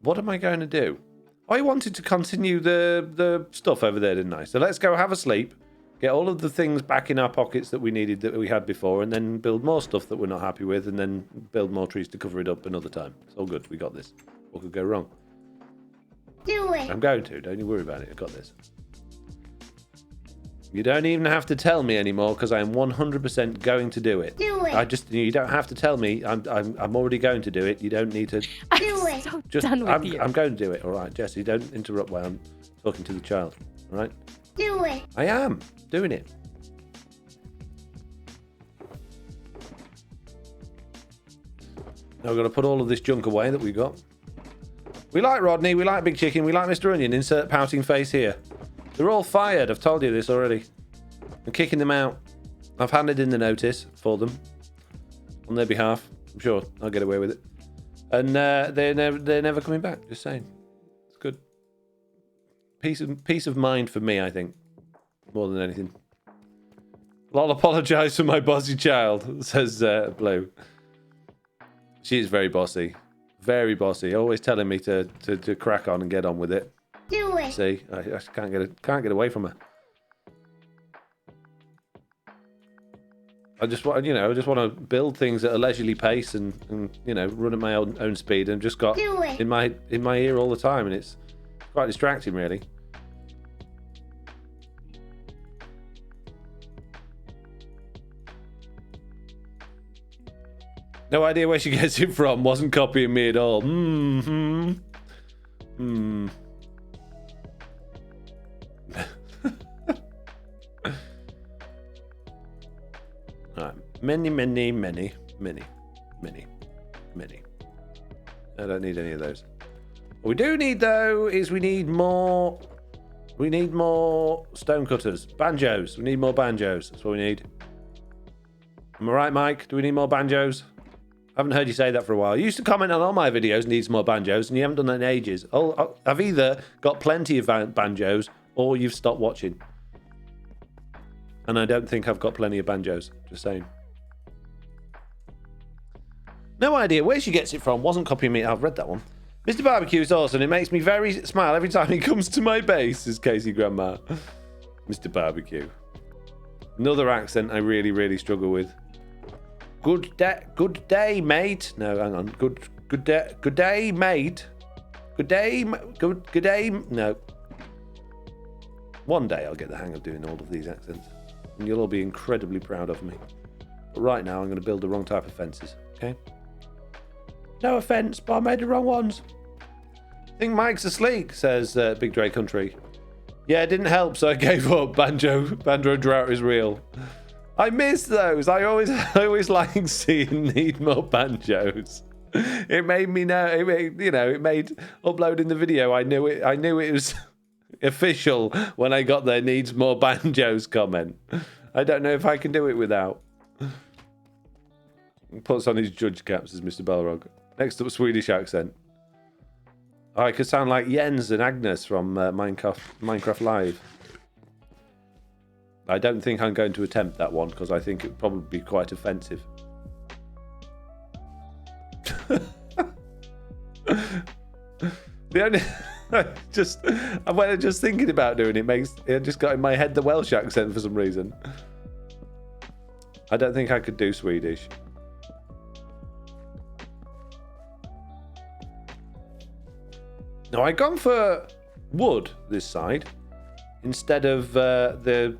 What am I going to do? I wanted to continue the stuff over there, didn't I? So let's go have a sleep, get all of the things back in our pockets that we needed, that we had before, and then build more stuff that we're not happy with, and then build more trees to cover it up another time. It's all good. We got this. What could go wrong? Do it. I'm going to. Don't you worry about it. I've got this. You don't even have to tell me anymore because I am 100% going to do it. Do it. You don't have to tell me. I'm already going to do it. You don't need to. Do it. So Just, done with you. I'm going to do it. All right, Jesse. Don't interrupt while I'm talking to the child. All right. Do it. I am doing it. Now we've got to put all of this junk away that we got. We like Rodney. We like Big Chicken. We like Mr. Onion. Insert pouting face here. They're all fired. I've told you this already. I'm kicking them out. I've handed in the notice for them on their behalf. I'm sure I'll get away with it. And they're never coming back. Just saying. It's good. Peace of mind for me, I think, more than anything. I'll apologise for my bossy child, says Blue. She is very bossy. Very bossy. Always telling me to crack on and get on with it. Do it. See, I just can't get away from her. I just want to build things at a leisurely pace and run at my own speed. And just got Do it. in my ear all the time, and it's quite distracting, really. No idea where she gets it from. Wasn't copying me at all. Right. Many. I don't need any of those. What we do need, though, is we need more stonecutters. Banjos. We need more banjos. That's what we need. Am I right, Mike? Do we need more banjos? I haven't heard you say that for a while. You used to comment on all my videos, needs more banjos, and you haven't done that in ages. Oh, I've either got plenty of banjos or you've stopped watching. And I don't think I've got plenty of banjos. Just saying. No idea where she gets it from. Wasn't copying me. I've read that one. Mr. Barbecue is awesome. It makes me very smile every time he comes to my base, says Casey Grandma. Mr. Barbecue. Another accent I really, really struggle with. Good day, mate. No, hang on. Good day, mate. Good day. No. One day I'll get the hang of doing all of these accents, and you'll all be incredibly proud of me. But right now, I'm going to build the wrong type of fences. Okay. No offense, but I made the wrong ones. I think Mike's asleep, says Big Dre Country. Yeah, it didn't help, so I gave up. Banjo drought is real. I miss those. I always like seeing need more banjos. It made me know. It made uploading the video. I knew it was official when I got there. Needs more banjos comment. I don't know if I can do it without. Puts on his judge caps as Mr. Balrog. Next up, Swedish accent. Oh, I could sound like Jens and Agnes from Minecraft Live. I don't think I'm going to attempt that one because I think it would probably be quite offensive. The only when I'm just thinking about doing it just got in my head the Welsh accent for some reason. I don't think I could do Swedish. Now I've gone for wood this side instead of the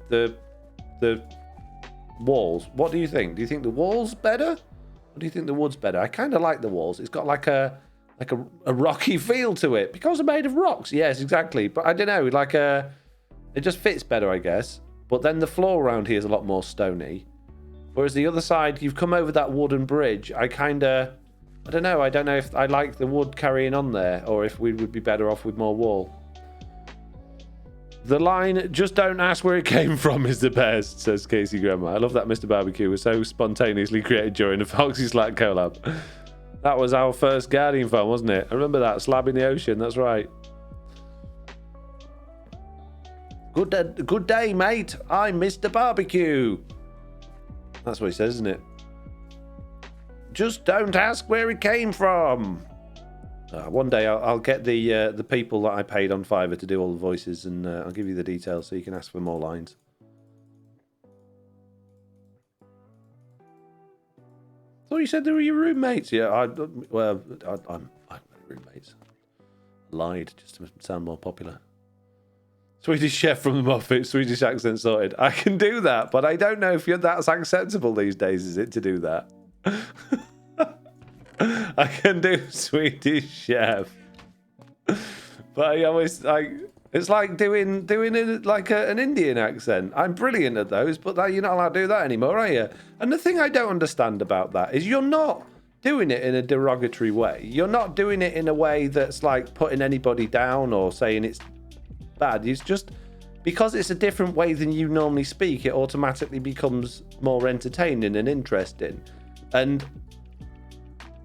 walls. What do you think? Do you think the walls better? Or do you think the wood's better? I kind of like the walls. It's got like a rocky feel to it because they're made of rocks. Yes, exactly. But I don't know. It just fits better, I guess. But then the floor around here is a lot more stony. Whereas the other side, you've come over that wooden bridge. I don't know if I like the wood carrying on there or if we would be better off with more wall. The line, just don't ask where it came from, is the best, says Casey Grandma. I love that Mr. Barbecue was so spontaneously created during the Foxy Slack collab. That was our first Guardian farm, wasn't it? I remember that, slab in the ocean, that's right. Good day, mate. I'm Mr. Barbecue. That's what he says, isn't it? Just don't ask where it came from. One day I'll get the people that I paid on Fiverr to do all the voices, and I'll give you the details so you can ask for more lines. So you said they were your roommates? Yeah, I'm roommates. Lied just to sound more popular. Swedish chef from the Muppet, Swedish accent sorted. I can do that, but I don't know if that's acceptable these days, is it, to do that? I can do Swedish chef, but I always it's like doing it like an Indian accent. I'm brilliant at those, but you're not allowed to do that anymore, are you? And the thing I don't understand about that is you're not doing it in a derogatory way. You're not doing it in a way that's like putting anybody down or saying it's bad. It's just because it's a different way than you normally speak, it automatically becomes more entertaining and interesting. And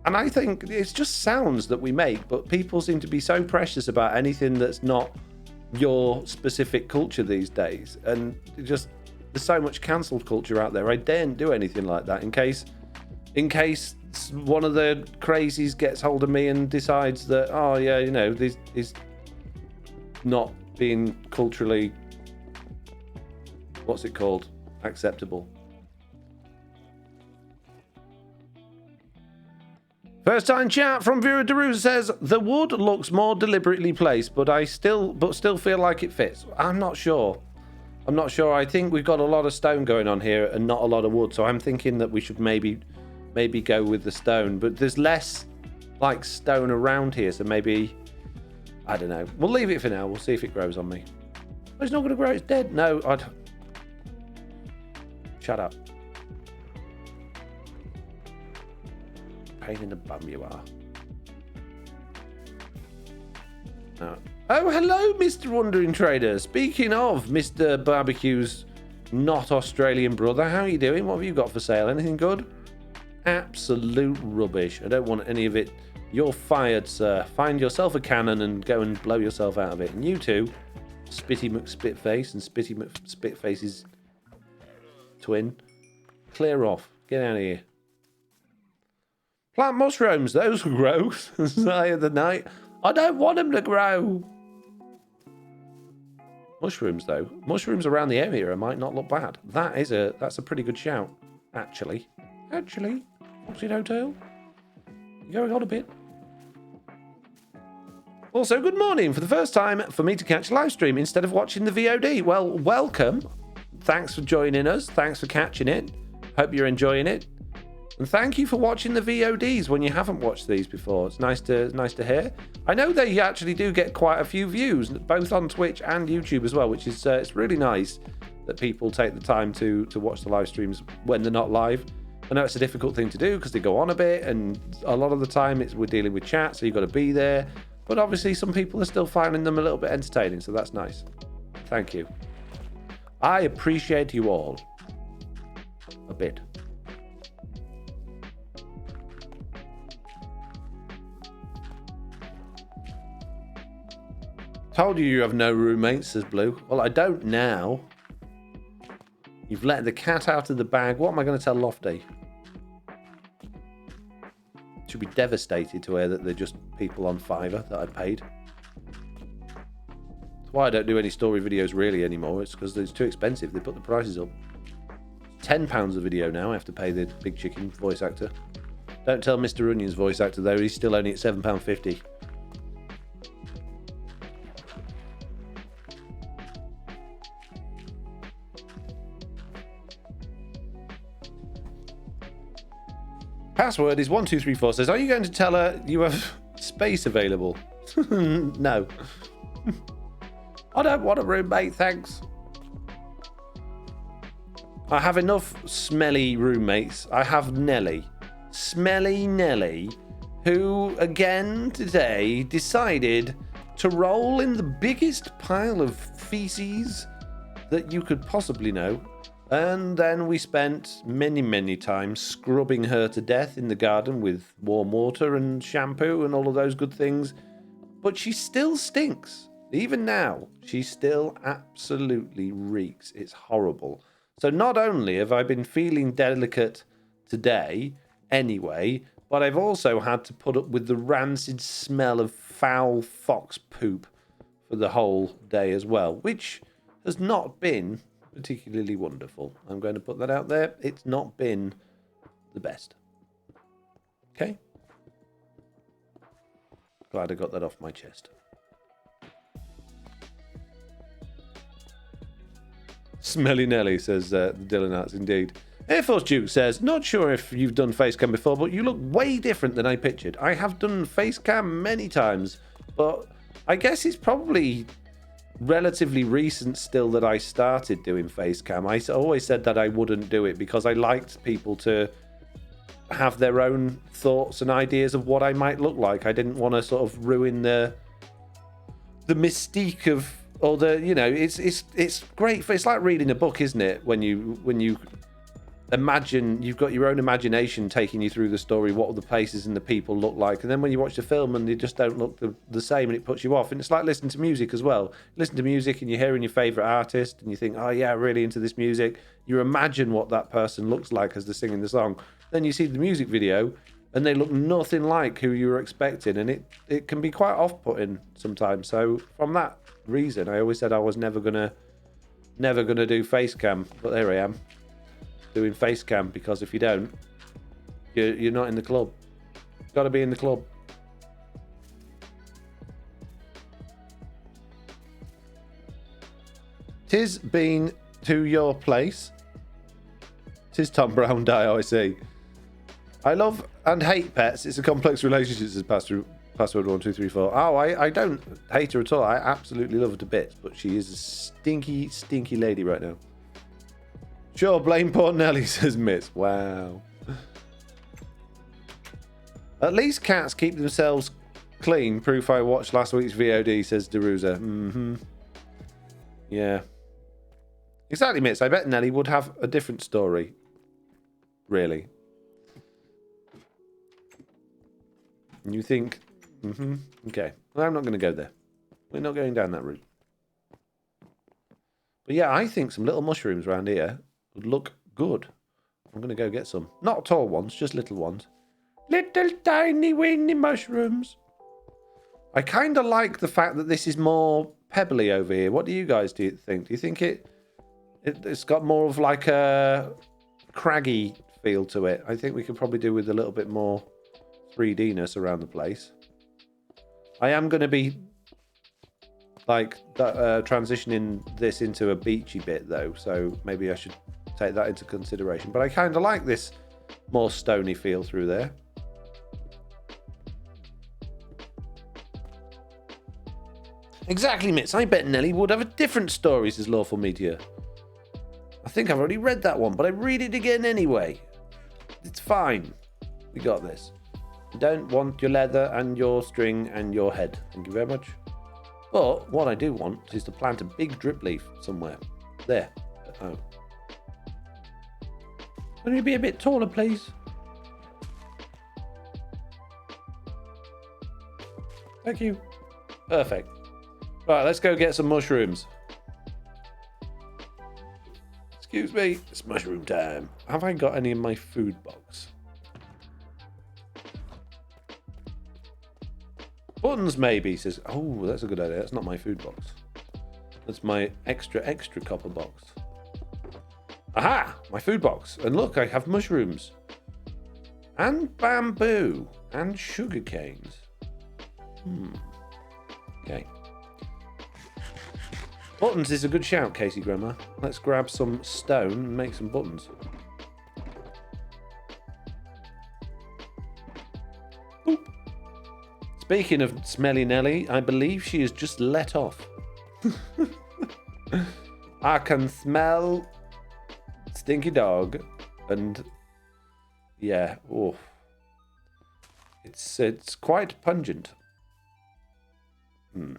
I think it's just sounds that we make, but people seem to be so precious about anything that's not your specific culture these days. And just there's so much cancelled culture out there. I daren't do anything like that in case one of the crazies gets hold of me and decides that, oh yeah, you know, this is not being culturally, what's it called, acceptable. First time chat from Vera DeRusa says the wood looks more deliberately placed, but still feel like it fits. I'm not sure. I think we've got a lot of stone going on here and not a lot of wood, so I'm thinking that we should maybe go with the stone. But there's less like stone around here, so maybe I don't know. We'll leave it for now. We'll see if it grows on me. Oh, it's not going to grow. It's dead. No, shut up. Pain in the bum you are. Oh, hello, Mr. Wandering Trader. Speaking of Mr. Barbecue's not Australian brother, how are you doing? What have you got for sale? Anything good? Absolute rubbish. I don't want any of it. You're fired, sir. Find yourself a cannon and go and blow yourself out of it. And you two, Spitty McSpitface and Spitty McSpitface's twin, clear off. Get out of here. Plant mushrooms, those will grow. Sigh of the night. I don't want them to grow. Mushrooms, though. Mushrooms around the area might not look bad. That's a pretty good shout, actually. FoxyNoTail, you're going on a bit. Also, good morning. For the first time for me to catch a live stream instead of watching the VOD. Well, welcome. Thanks for joining us. Thanks for catching it. Hope you're enjoying it. And thank you for watching the VODs when you haven't watched these before. It's nice to hear. I know they actually do get quite a few views, both on Twitch and YouTube as well, which is it's really nice that people take the time to watch the live streams when they're not live. I know it's a difficult thing to do because they go on a bit, and a lot of the time we're dealing with chat, so you've got to be there. But obviously some people are still finding them a little bit entertaining, so that's nice. Thank you. I appreciate you all. A bit. Told you have no roommates, says Blue. Well, I don't now. You've let the cat out of the bag. What am I going to tell Lofty? Should be devastated to hear that they're just people on Fiverr that I paid. That's why I don't do any story videos really anymore. It's because it's too expensive. They put the prices up. £10 a video now. I have to pay the Big Chicken voice actor. Don't tell Mr. Onion's voice actor though. He's still only at £7.50. Password is 1234. Says, are you going to tell her you have space available? No. I don't want a roommate, thanks. I have enough smelly roommates. I have Nelly. Smelly Nelly, who again today decided to roll in the biggest pile of feces that you could possibly know. And then we spent many times scrubbing her to death in the garden with warm water and shampoo and all of those good things. But she still stinks. Even now, she still absolutely reeks. It's horrible. So not only have I been feeling delicate today anyway, but I've also had to put up with the rancid smell of foul fox poop for the whole day as well, which has not been particularly wonderful. I'm going to put that out there. It's not been the best. Okay? Glad I got that off my chest. Smelly Nelly, says Dylan Arts, indeed. Air Force Duke says, not sure if you've done Facecam before, but you look way different than I pictured. I have done Facecam many times, but I guess it's probably relatively recent still that I started doing Facecam. I always said that I wouldn't do it because I liked people to have their own thoughts and ideas of what I might look like. I didn't want to sort of ruin the mystique of, or the, you know, it's great. It's like reading a book, isn't it? When you imagine, you've got your own imagination taking you through the story, what the places and the people look like, and then when you watch the film and they just don't look the same and it puts you off. And it's like listening to music as well. Listen to music and you're hearing your favourite artist and you think, oh yeah, really into this music. You imagine what that person looks like as they're singing the song. Then you see the music video and they look nothing like who you were expecting, and it can be quite off-putting sometimes. So from that reason, I always said I was never gonna do Facecam, but there I am doing Facecam, because if you don't, you're not in the club. Got to be in the club. Tis been to your place. Tis Tom Brown die, I see. I love and hate pets. It's a complex relationship, says Password 1234. Oh, I don't hate her at all. I absolutely love her to bits, but she is a stinky lady right now. Sure, blame poor Nelly, says Mitz. Wow. At least cats keep themselves clean. Proof I watched last week's VOD, says Deruza. Mm-hmm. Yeah. Exactly, Mitz. I bet Nelly would have a different story. Really. You think... Mm-hmm. Okay. Well, I'm not going to go there. We're not going down that route. But yeah, I think some little mushrooms around here would look good. I'm going to go get some. Not tall ones, just little ones. Little tiny weeny mushrooms. I kind of like the fact that this is more pebbly over here. What do you guys think? Do you think it's got more of like a craggy feel to it? I think we could probably do with a little bit more 3D-ness around the place. I am going to be like transitioning this into a beachy bit though, so maybe I should take that into consideration. But I kind of like this more stony feel through there. Exactly, Mitz. I bet Nelly would have a different story, says Lawful Meteor. I think I've already read that one, but I read it again anyway. It's fine. We got this. I don't want your leather and your string and your head. Thank you very much. But what I do want is to plant a big drip leaf somewhere. There. Oh. Can you be a bit taller, please? Thank you. Perfect. Right, let's go get some mushrooms. Excuse me, it's mushroom time. Have I got any in my food box? Buttons, maybe, says... Oh, that's a good idea. That's not my food box. That's my extra copper box. Aha! My food box. And look, I have mushrooms. And bamboo. And sugar canes. Okay. Buttons is a good shout, Casey Grandma. Let's grab some stone and make some buttons. Boop. Speaking of Smelly Nelly, I believe she has just let off. I can smell Stinky dog. And yeah, oh, it's quite pungent. We're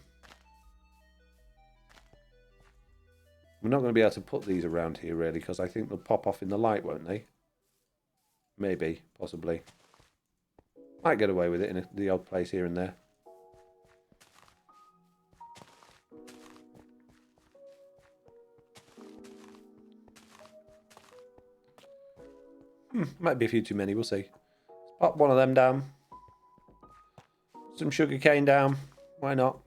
not going to be able to put these around here really, because I think they'll pop off in the light, won't they? Maybe, possibly. Might get away with it in the odd place here and there. Might be a few too many, we'll see. Let's pop one of them down. Some sugar cane down. Why not?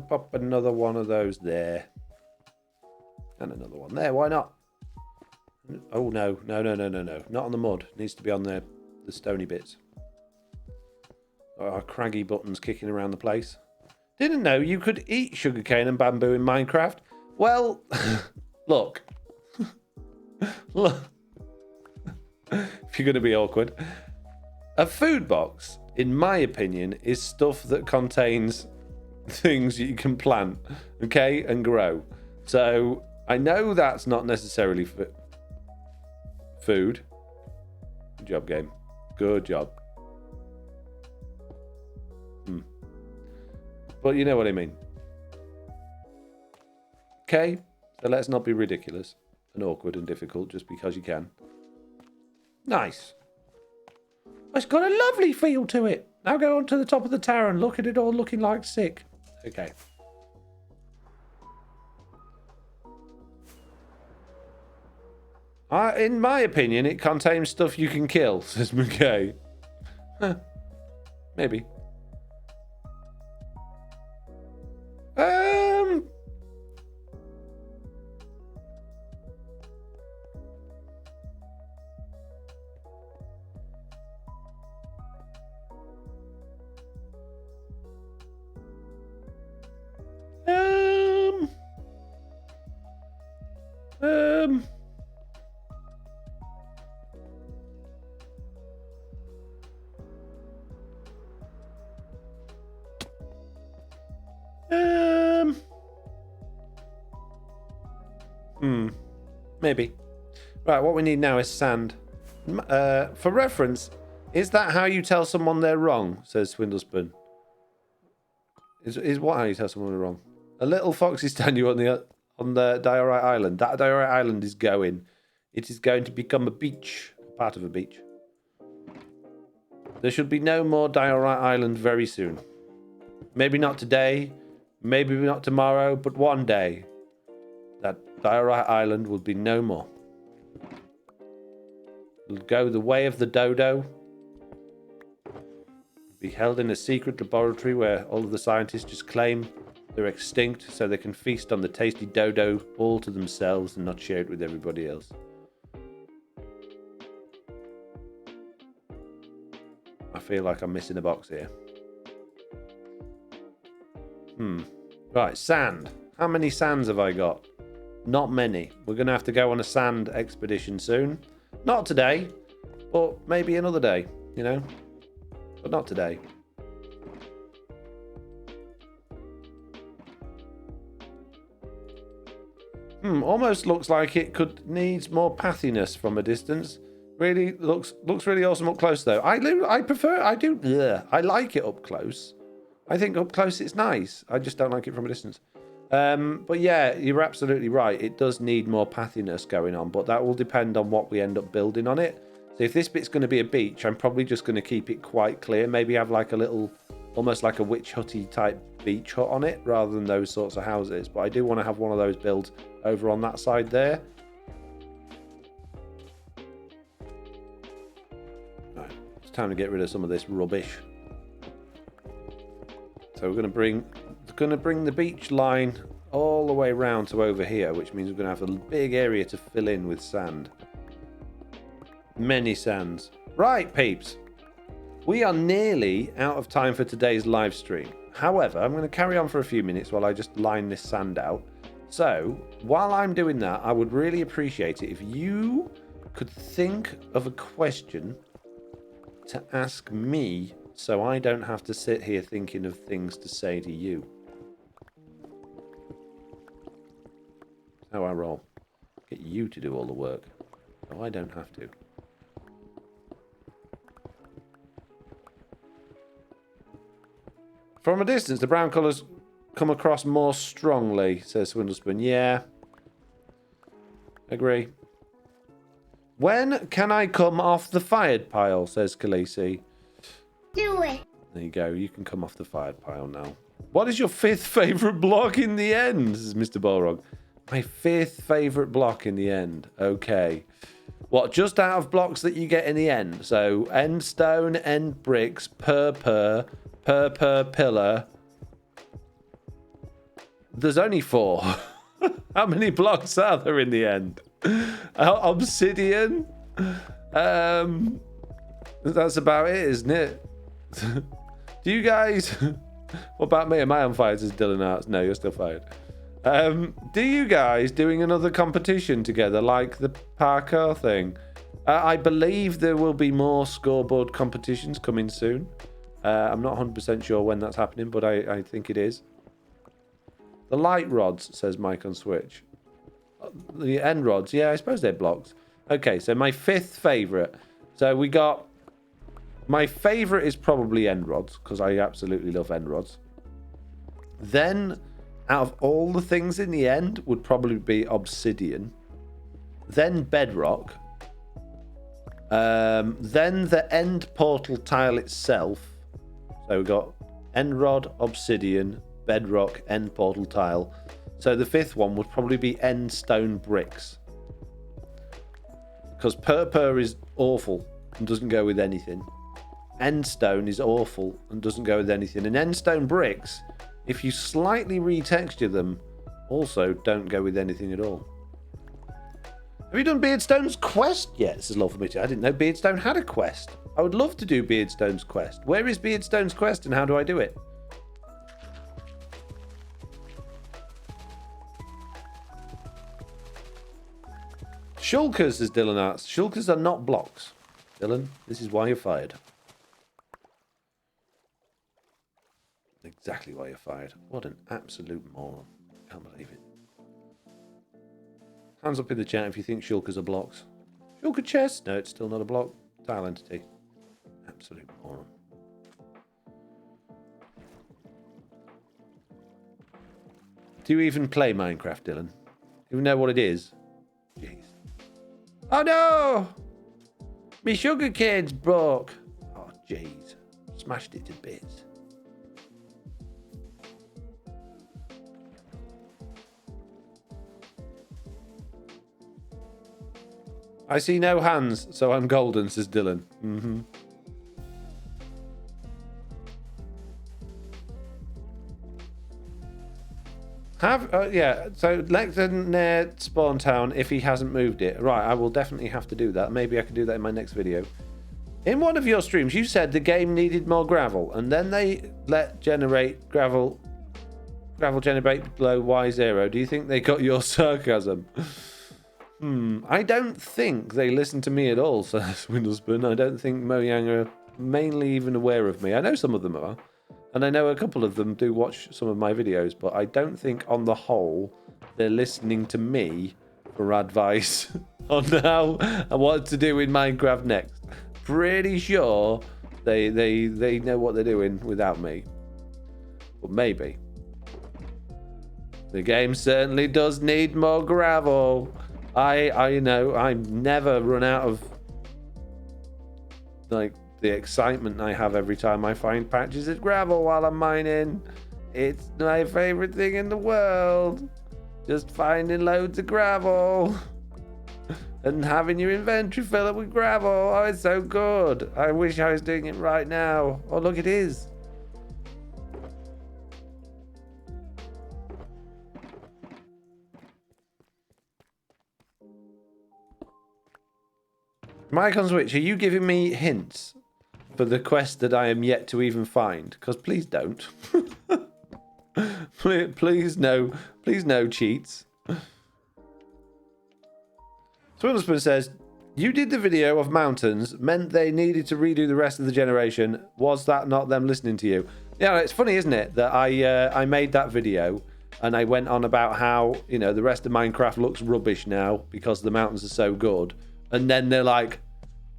Pop another one of those there. And another one there, why not? Oh no, no. Not on the mud. It needs to be on the stony bits. Our craggy buttons kicking around the place. Didn't know you could eat sugarcane and bamboo in Minecraft. Well, look. Look. If you're going to be awkward. A food box, in my opinion, is stuff that contains things you can plant, okay, and grow. So I know that's not necessarily food. Good job, game. Good job. But you know what I mean. Okay, so let's not be ridiculous and awkward and difficult just because you can. Nice. It's got a lovely feel to it. Now go on to the top of the tower and look at it all looking like sick. Okay. In my opinion, it contains stuff you can kill, says McKay. Huh. Maybe. Maybe. Right, what we need now is sand. For reference, is that how you tell someone they're wrong? Says Swindlespoon. Is what how you tell someone they're wrong? A little foxy stand you on the Diorite Island. That Diorite Island is going. It is going to become a beach, part of a beach. There should be no more Diorite Island very soon. Maybe not today, maybe not tomorrow, but one day. That Diorite Island will be no more. It'll go the way of the dodo. Be held in a secret laboratory where all of the scientists just claim they're extinct so they can feast on the tasty dodo all to themselves and not share it with everybody else. I feel like I'm missing a box here. Right, sand. How many sands have I got? Not many. We're going to have to go on a sand expedition soon. Not today, but maybe another day, you know? But not today. Almost looks like it needs more pathiness from a distance. Really looks really awesome up close though. I like it up close. I think up close it's nice. I just don't like it from a distance. But yeah, you're absolutely right. It does need more pathiness going on, but that will depend on what we end up building on it. So if this bit's going to be a beach, I'm probably just going to keep it quite clear. Maybe have like a little, almost like a witch hutty type beach hut on it, rather than those sorts of houses. But I do want to have one of those built over on that side there. Right, it's time to get rid of some of this rubbish. So we're going to bring the beach line all the way around to over here, which means we're going to have a big area to fill in with sand. Many sands. Right, peeps. We are nearly out of time for today's live stream. However, I'm going to carry on for a few minutes while I just line this sand out. So, while I'm doing that, I would really appreciate it if you could think of a question to ask me so I don't have to sit here thinking of things to say to you. That's how I roll. Get you to do all the work. No, I don't have to. From a distance, the brown colours come across more strongly, says Swindlespin. Yeah. Agree. When can I come off the fired pile, says Khaleesi. Do it. There you go. You can come off the fired pile now. What is your 5th favourite block in the end? Says Mr. Balrog. My 5th favourite block in the end. Okay. What, just out of blocks that you get in the end? So, end stone, end bricks, per pillar. There's only 4. How many blocks are there in the end? Obsidian? That's about it, isn't it? Do you guys... What about me? Am I on fire? Says Dylan Arts. No, you're still fired. Do you guys doing another competition together like the parkour thing? I believe there will be more scoreboard competitions coming soon. I'm not 100% sure when that's happening, but I think it is. The light rods, says Mike on Switch. The end rods, yeah, I suppose they're blocks. Okay, so my 5th favourite. So we got... My favourite is probably end rods, because I absolutely love end rods. Then, out of all the things in the end, would probably be obsidian. Then bedrock. Then the end portal tile itself. So we've got end rod, obsidian, bedrock, end portal tile. So the 5th one would probably be end stone bricks. Because purpur is awful and doesn't go with anything. End stone is awful and doesn't go with anything. And end stone bricks, if you slightly retexture them, also don't go with anything at all. Have you done Beardstone's quest yet? This is Lawful Meeting. I didn't know Beardstone had a quest. I would love to do Beardstone's quest. Where is Beardstone's quest and how do I do it? Shulkers, says Dylan Arts. Shulkers are not blocks. Dylan, this is why you're fired. Exactly why you're fired. What an absolute moron. Can't believe it. Hands up in the chat if you think shulkers are blocks. Shulker chest? No, it's still not a block. Tile entity. Absolute moron. Do you even play Minecraft, Dylan? Do you know what it is? Jeez. Oh no! Me sugar cane's broke. Oh jeez. Smashed it to bits. I see no hands, so I'm golden, says Dylan. Mm-hmm. Yeah, so Lecton near Spawn Town if he hasn't moved it. Right, I will definitely have to do that. Maybe I can do that in my next video. In one of your streams, you said the game needed more gravel, and then they let gravel generate below Y0. Do you think they got your sarcasm? I don't think they listen to me at all, says Windlespoon. I don't think Mojang are mainly even aware of me. I know some of them are, and I know a couple of them do watch some of my videos, but I don't think on the whole they're listening to me for advice on how and what to do in Minecraft next. Pretty sure they know what they're doing without me. But maybe. The game certainly does need more gravel. I know I never run out of like the excitement I have every time I find patches of gravel while I'm mining. It's my favorite thing in the world. Just finding loads of gravel and having your inventory fill up with gravel. Oh, it's so good. I wish I was doing it right now. Oh, look, it is. Mike on Switch, are you giving me hints for the quest that I am yet to even find? Because please don't. please no cheats. Swindlespoon says, you did the video of mountains, meant they needed to redo the rest of the generation. Was that not them listening to you? Yeah, it's funny, isn't it, that I made that video and I went on about how, you know, the rest of Minecraft looks rubbish now because the mountains are so good. And then they're like,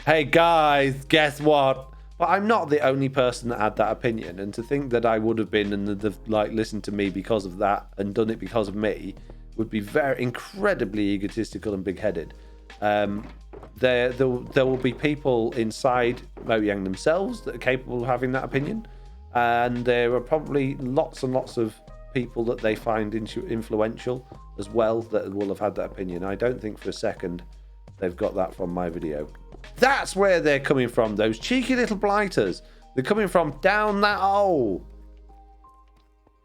hey guys, guess what? But I'm not the only person that had that opinion. And to think that I would have been and they've like listened to me because of that and done it because of me would be very incredibly egotistical and big-headed. There will be people inside Mojang themselves that are capable of having that opinion. And there are probably lots and lots of people that they find influential as well that will have had that opinion. I don't think for a second they've got that from my video. That's where they're coming from, those cheeky little blighters. They're coming from down that hole.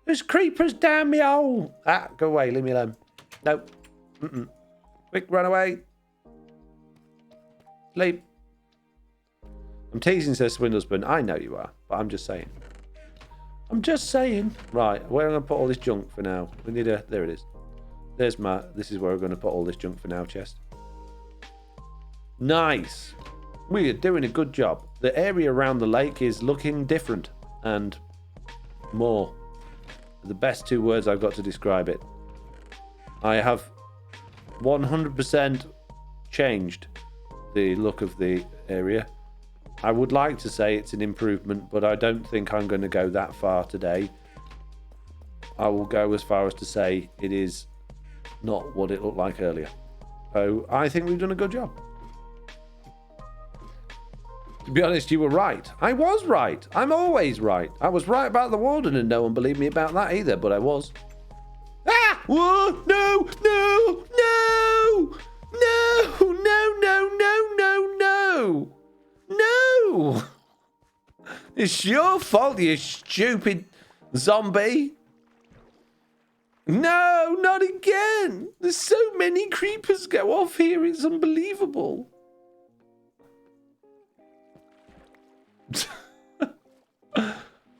There's creepers down me hole. Ah, go away, leave me alone. Nope. Quick, run away. Sleep. I'm teasing, says Swindlespoon. I know you are, but I'm just saying. I'm just saying. Right, where am I going to put all this junk for now? We need a... There it is. There's my... This is where we're going to put all this junk for now, chest. Nice. We are doing a good job. The area around the lake is looking different and more. The best two words I've got to describe it. I have 100% changed the look of the area. I would like to say it's an improvement, but I don't think I'm going to go that far today. I will go as far as to say it is not what it looked like earlier. So I think we've done a good job. To be honest, you were right. I was right. I'm always right. I was right about the warden and no one believed me about that either, but I was. Ah! Whoa! No! No! No! No! No! No! No! No! No! No! It's your fault, you stupid zombie. No, not again. There's so many creepers go off here. It's unbelievable.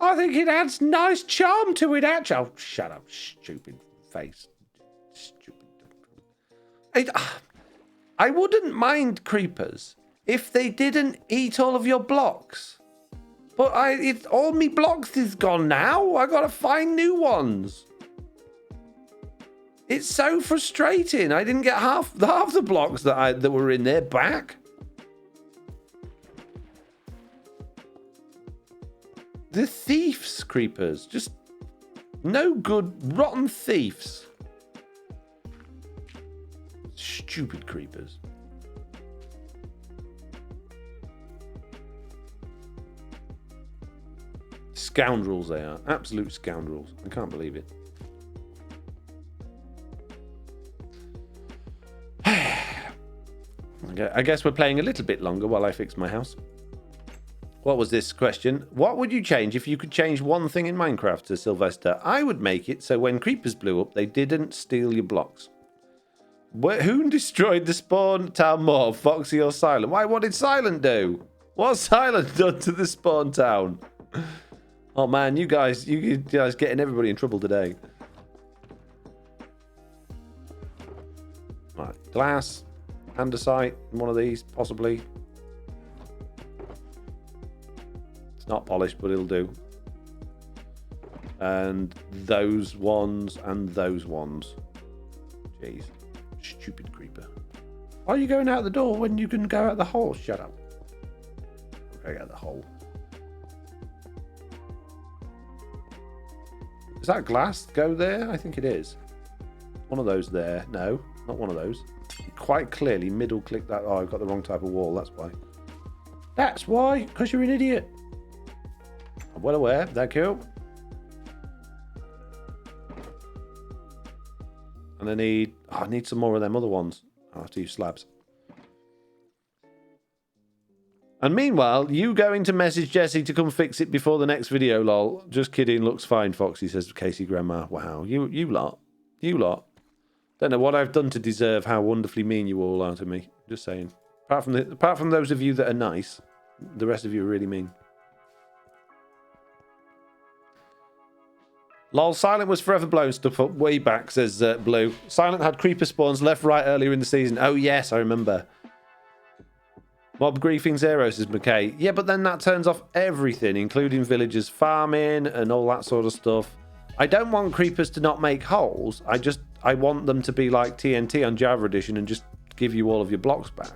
I think it adds nice charm to it, actually. Oh, shut up, stupid face. Stupid. I wouldn't mind creepers if they didn't eat all of your blocks. But all me blocks is gone now. I gotta find new ones. It's so frustrating. I didn't get half the blocks that were in there back. The thieves, creepers. Just no good, rotten thieves. Stupid creepers. Scoundrels they are. Absolute scoundrels. I can't believe it. Okay, I guess we're playing a little bit longer while I fix my house. What was this question? What would you change if you could change one thing in Minecraft, to Sylvester? I would make it so when creepers blew up, they didn't steal your blocks. Who destroyed the spawn town more, Foxy or Silent? Why, what did Silent do? What's Silent done to the spawn town? Oh man, you guys getting everybody in trouble today. Right, glass, andesite, one of these, possibly. It's not polished, but it'll do. And those ones and those ones. Jeez. Stupid creeper. Why are you going out the door when you can go out the hole? Shut up. Go out the hole. Is that glass go there? I think it is. One of those there. No, not one of those. Quite clearly middle click that. Oh, I've got the wrong type of wall. That's why. That's why. Because you're an idiot. I'm well aware. Thank you. And I need some more of them other ones. I'll have to use slabs. And meanwhile, you going to message Jesse to come fix it before the next video, lol. Just kidding, looks fine, Foxy, says Casey Grandma. Wow, you lot. You lot. Don't know what I've done to deserve how wonderfully mean you all are to me. Just saying. Apart from those of you that are nice, the rest of you are really mean. Lol, Silent was forever blowing stuff up way back, says Blue. Silent had creeper spawns left, right earlier in the season. Oh, yes, I remember. Mob griefing zero, says McKay. Yeah, but then that turns off everything, including villagers farming and all that sort of stuff. I don't want creepers to not make holes. I want them to be like TNT on Java Edition and just give you all of your blocks back.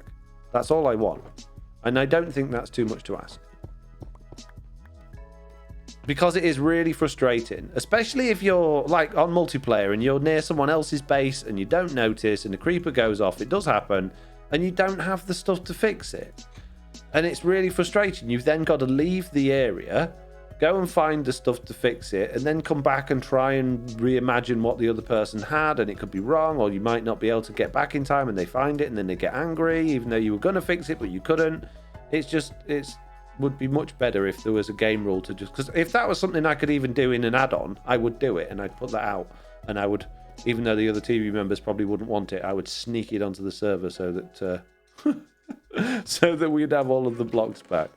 That's all I want. And I don't think that's too much to ask. Because it is really frustrating, especially if you're like on multiplayer and you're near someone else's base and you don't notice and the creeper goes off. It does happen and you don't have the stuff to fix it. And it's really frustrating. You've then got to leave the area, go and find the stuff to fix it, and then come back and try and reimagine what the other person had, and it could be wrong, or you might not be able to get back in time and they find it and then they get angry even though you were going to fix it but you couldn't. It's would be much better if there was a game rule to just, because if that was something I could even do in an add-on, I would do it and I'd put that out, and I would, even though the other TV members probably wouldn't want it, I would sneak it onto the server so that so that we'd have all of the blocks back.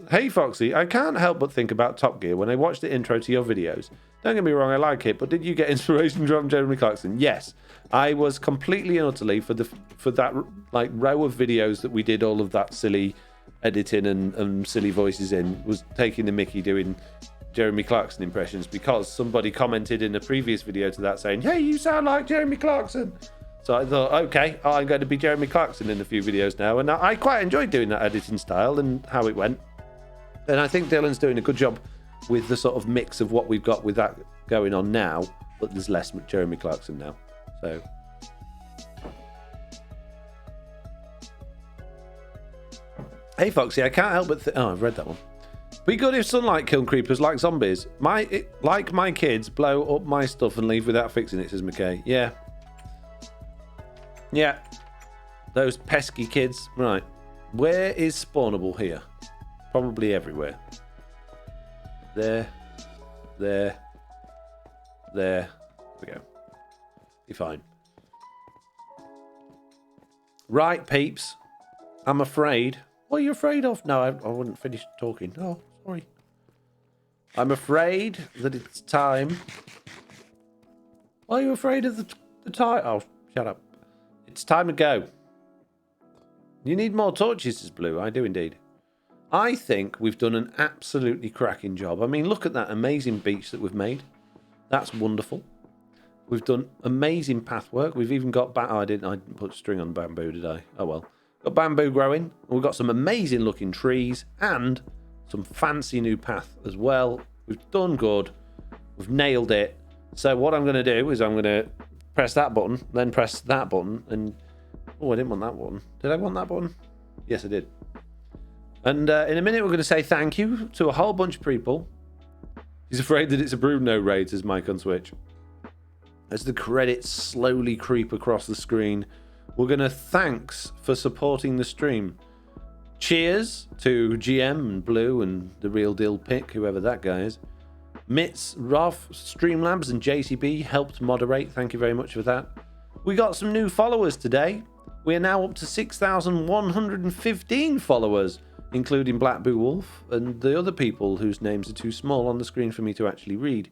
Hey Foxy, I can't help but think about Top Gear when I watch the intro to your videos. Don't get me wrong, I like it, but did you get inspiration from Jeremy Clarkson? Yes, I was completely and utterly for that like row of videos that we did all of that silly editing and silly voices in, was taking the mickey doing Jeremy Clarkson impressions, because somebody commented in a previous video to that saying, hey, you sound like Jeremy Clarkson. So I thought, okay, I'm going to be Jeremy Clarkson in a few videos now, and I quite enjoyed doing that editing style and how it went. And I think Dylan's doing a good job with the sort of mix of what we've got with that going on now, but there's less Jeremy Clarkson now. So hey Foxy, I can't help but oh, I've read that one. Be good if sunlight killed creepers like zombies. Like my kids blow up my stuff and leave without fixing it, says McKay. Yeah, those pesky kids. Right, where is spawnable here? Probably everywhere. There we go. Be fine. Right, peeps. I'm afraid. What are you afraid of? No, I wouldn't finish talking. Oh, sorry. I'm afraid that it's time. Why are you afraid of the time? Oh, shut up. It's time to go. You need more torches, says Blue. I do indeed. I think we've done an absolutely cracking job. I mean, look at that amazing beach that we've made. That's wonderful. We've done amazing path work. We've even got I didn't put string on bamboo, did I? Oh well. Got bamboo growing. We've got some amazing looking trees and some fancy new path as well. We've done good. We've nailed it. So what I'm going to do is I'm going to press that button, then press that button, and oh, I didn't want that one. Did I want that button? Yes, I did. And in a minute, we're going to say thank you to a whole bunch of people. He's afraid that it's a Bruno raid, says Mike on Switch. As the credits slowly creep across the screen, we're going to thanks for supporting the stream. Cheers to GM and Blue and the Real Deal Pick, whoever that guy is. Mitz, Roth, Streamlabs and JCB helped moderate. Thank you very much for that. We got some new followers today. We are now up to 6,115 followers, including Black Boo Wolf and the other people whose names are too small on the screen for me to actually read.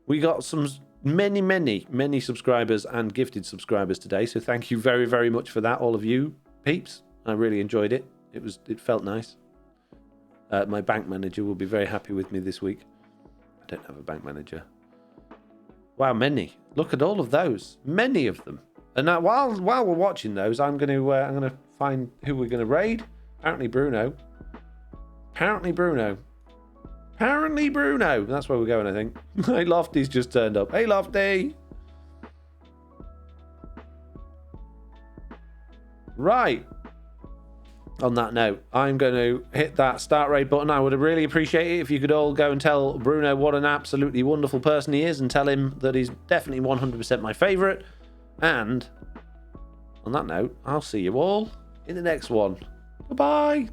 We got some many subscribers and gifted subscribers today, so thank you very, very much for that, all of you peeps. I really enjoyed it. It felt nice. My bank manager will be very happy with me this week. I don't have a bank manager. Wow, many. Look at all of those. Many of them. And now, while we're watching those, I'm going to find who we're going to raid. Apparently Bruno. That's where we're going, I think. Hey, Lofty's just turned up. Hey, Lofty. Right. On that note, I'm going to hit that start raid button. I would really appreciate it if you could all go and tell Bruno what an absolutely wonderful person he is, and tell him that he's definitely 100% my favourite. And on that note, I'll see you all in the next one. Bye-bye.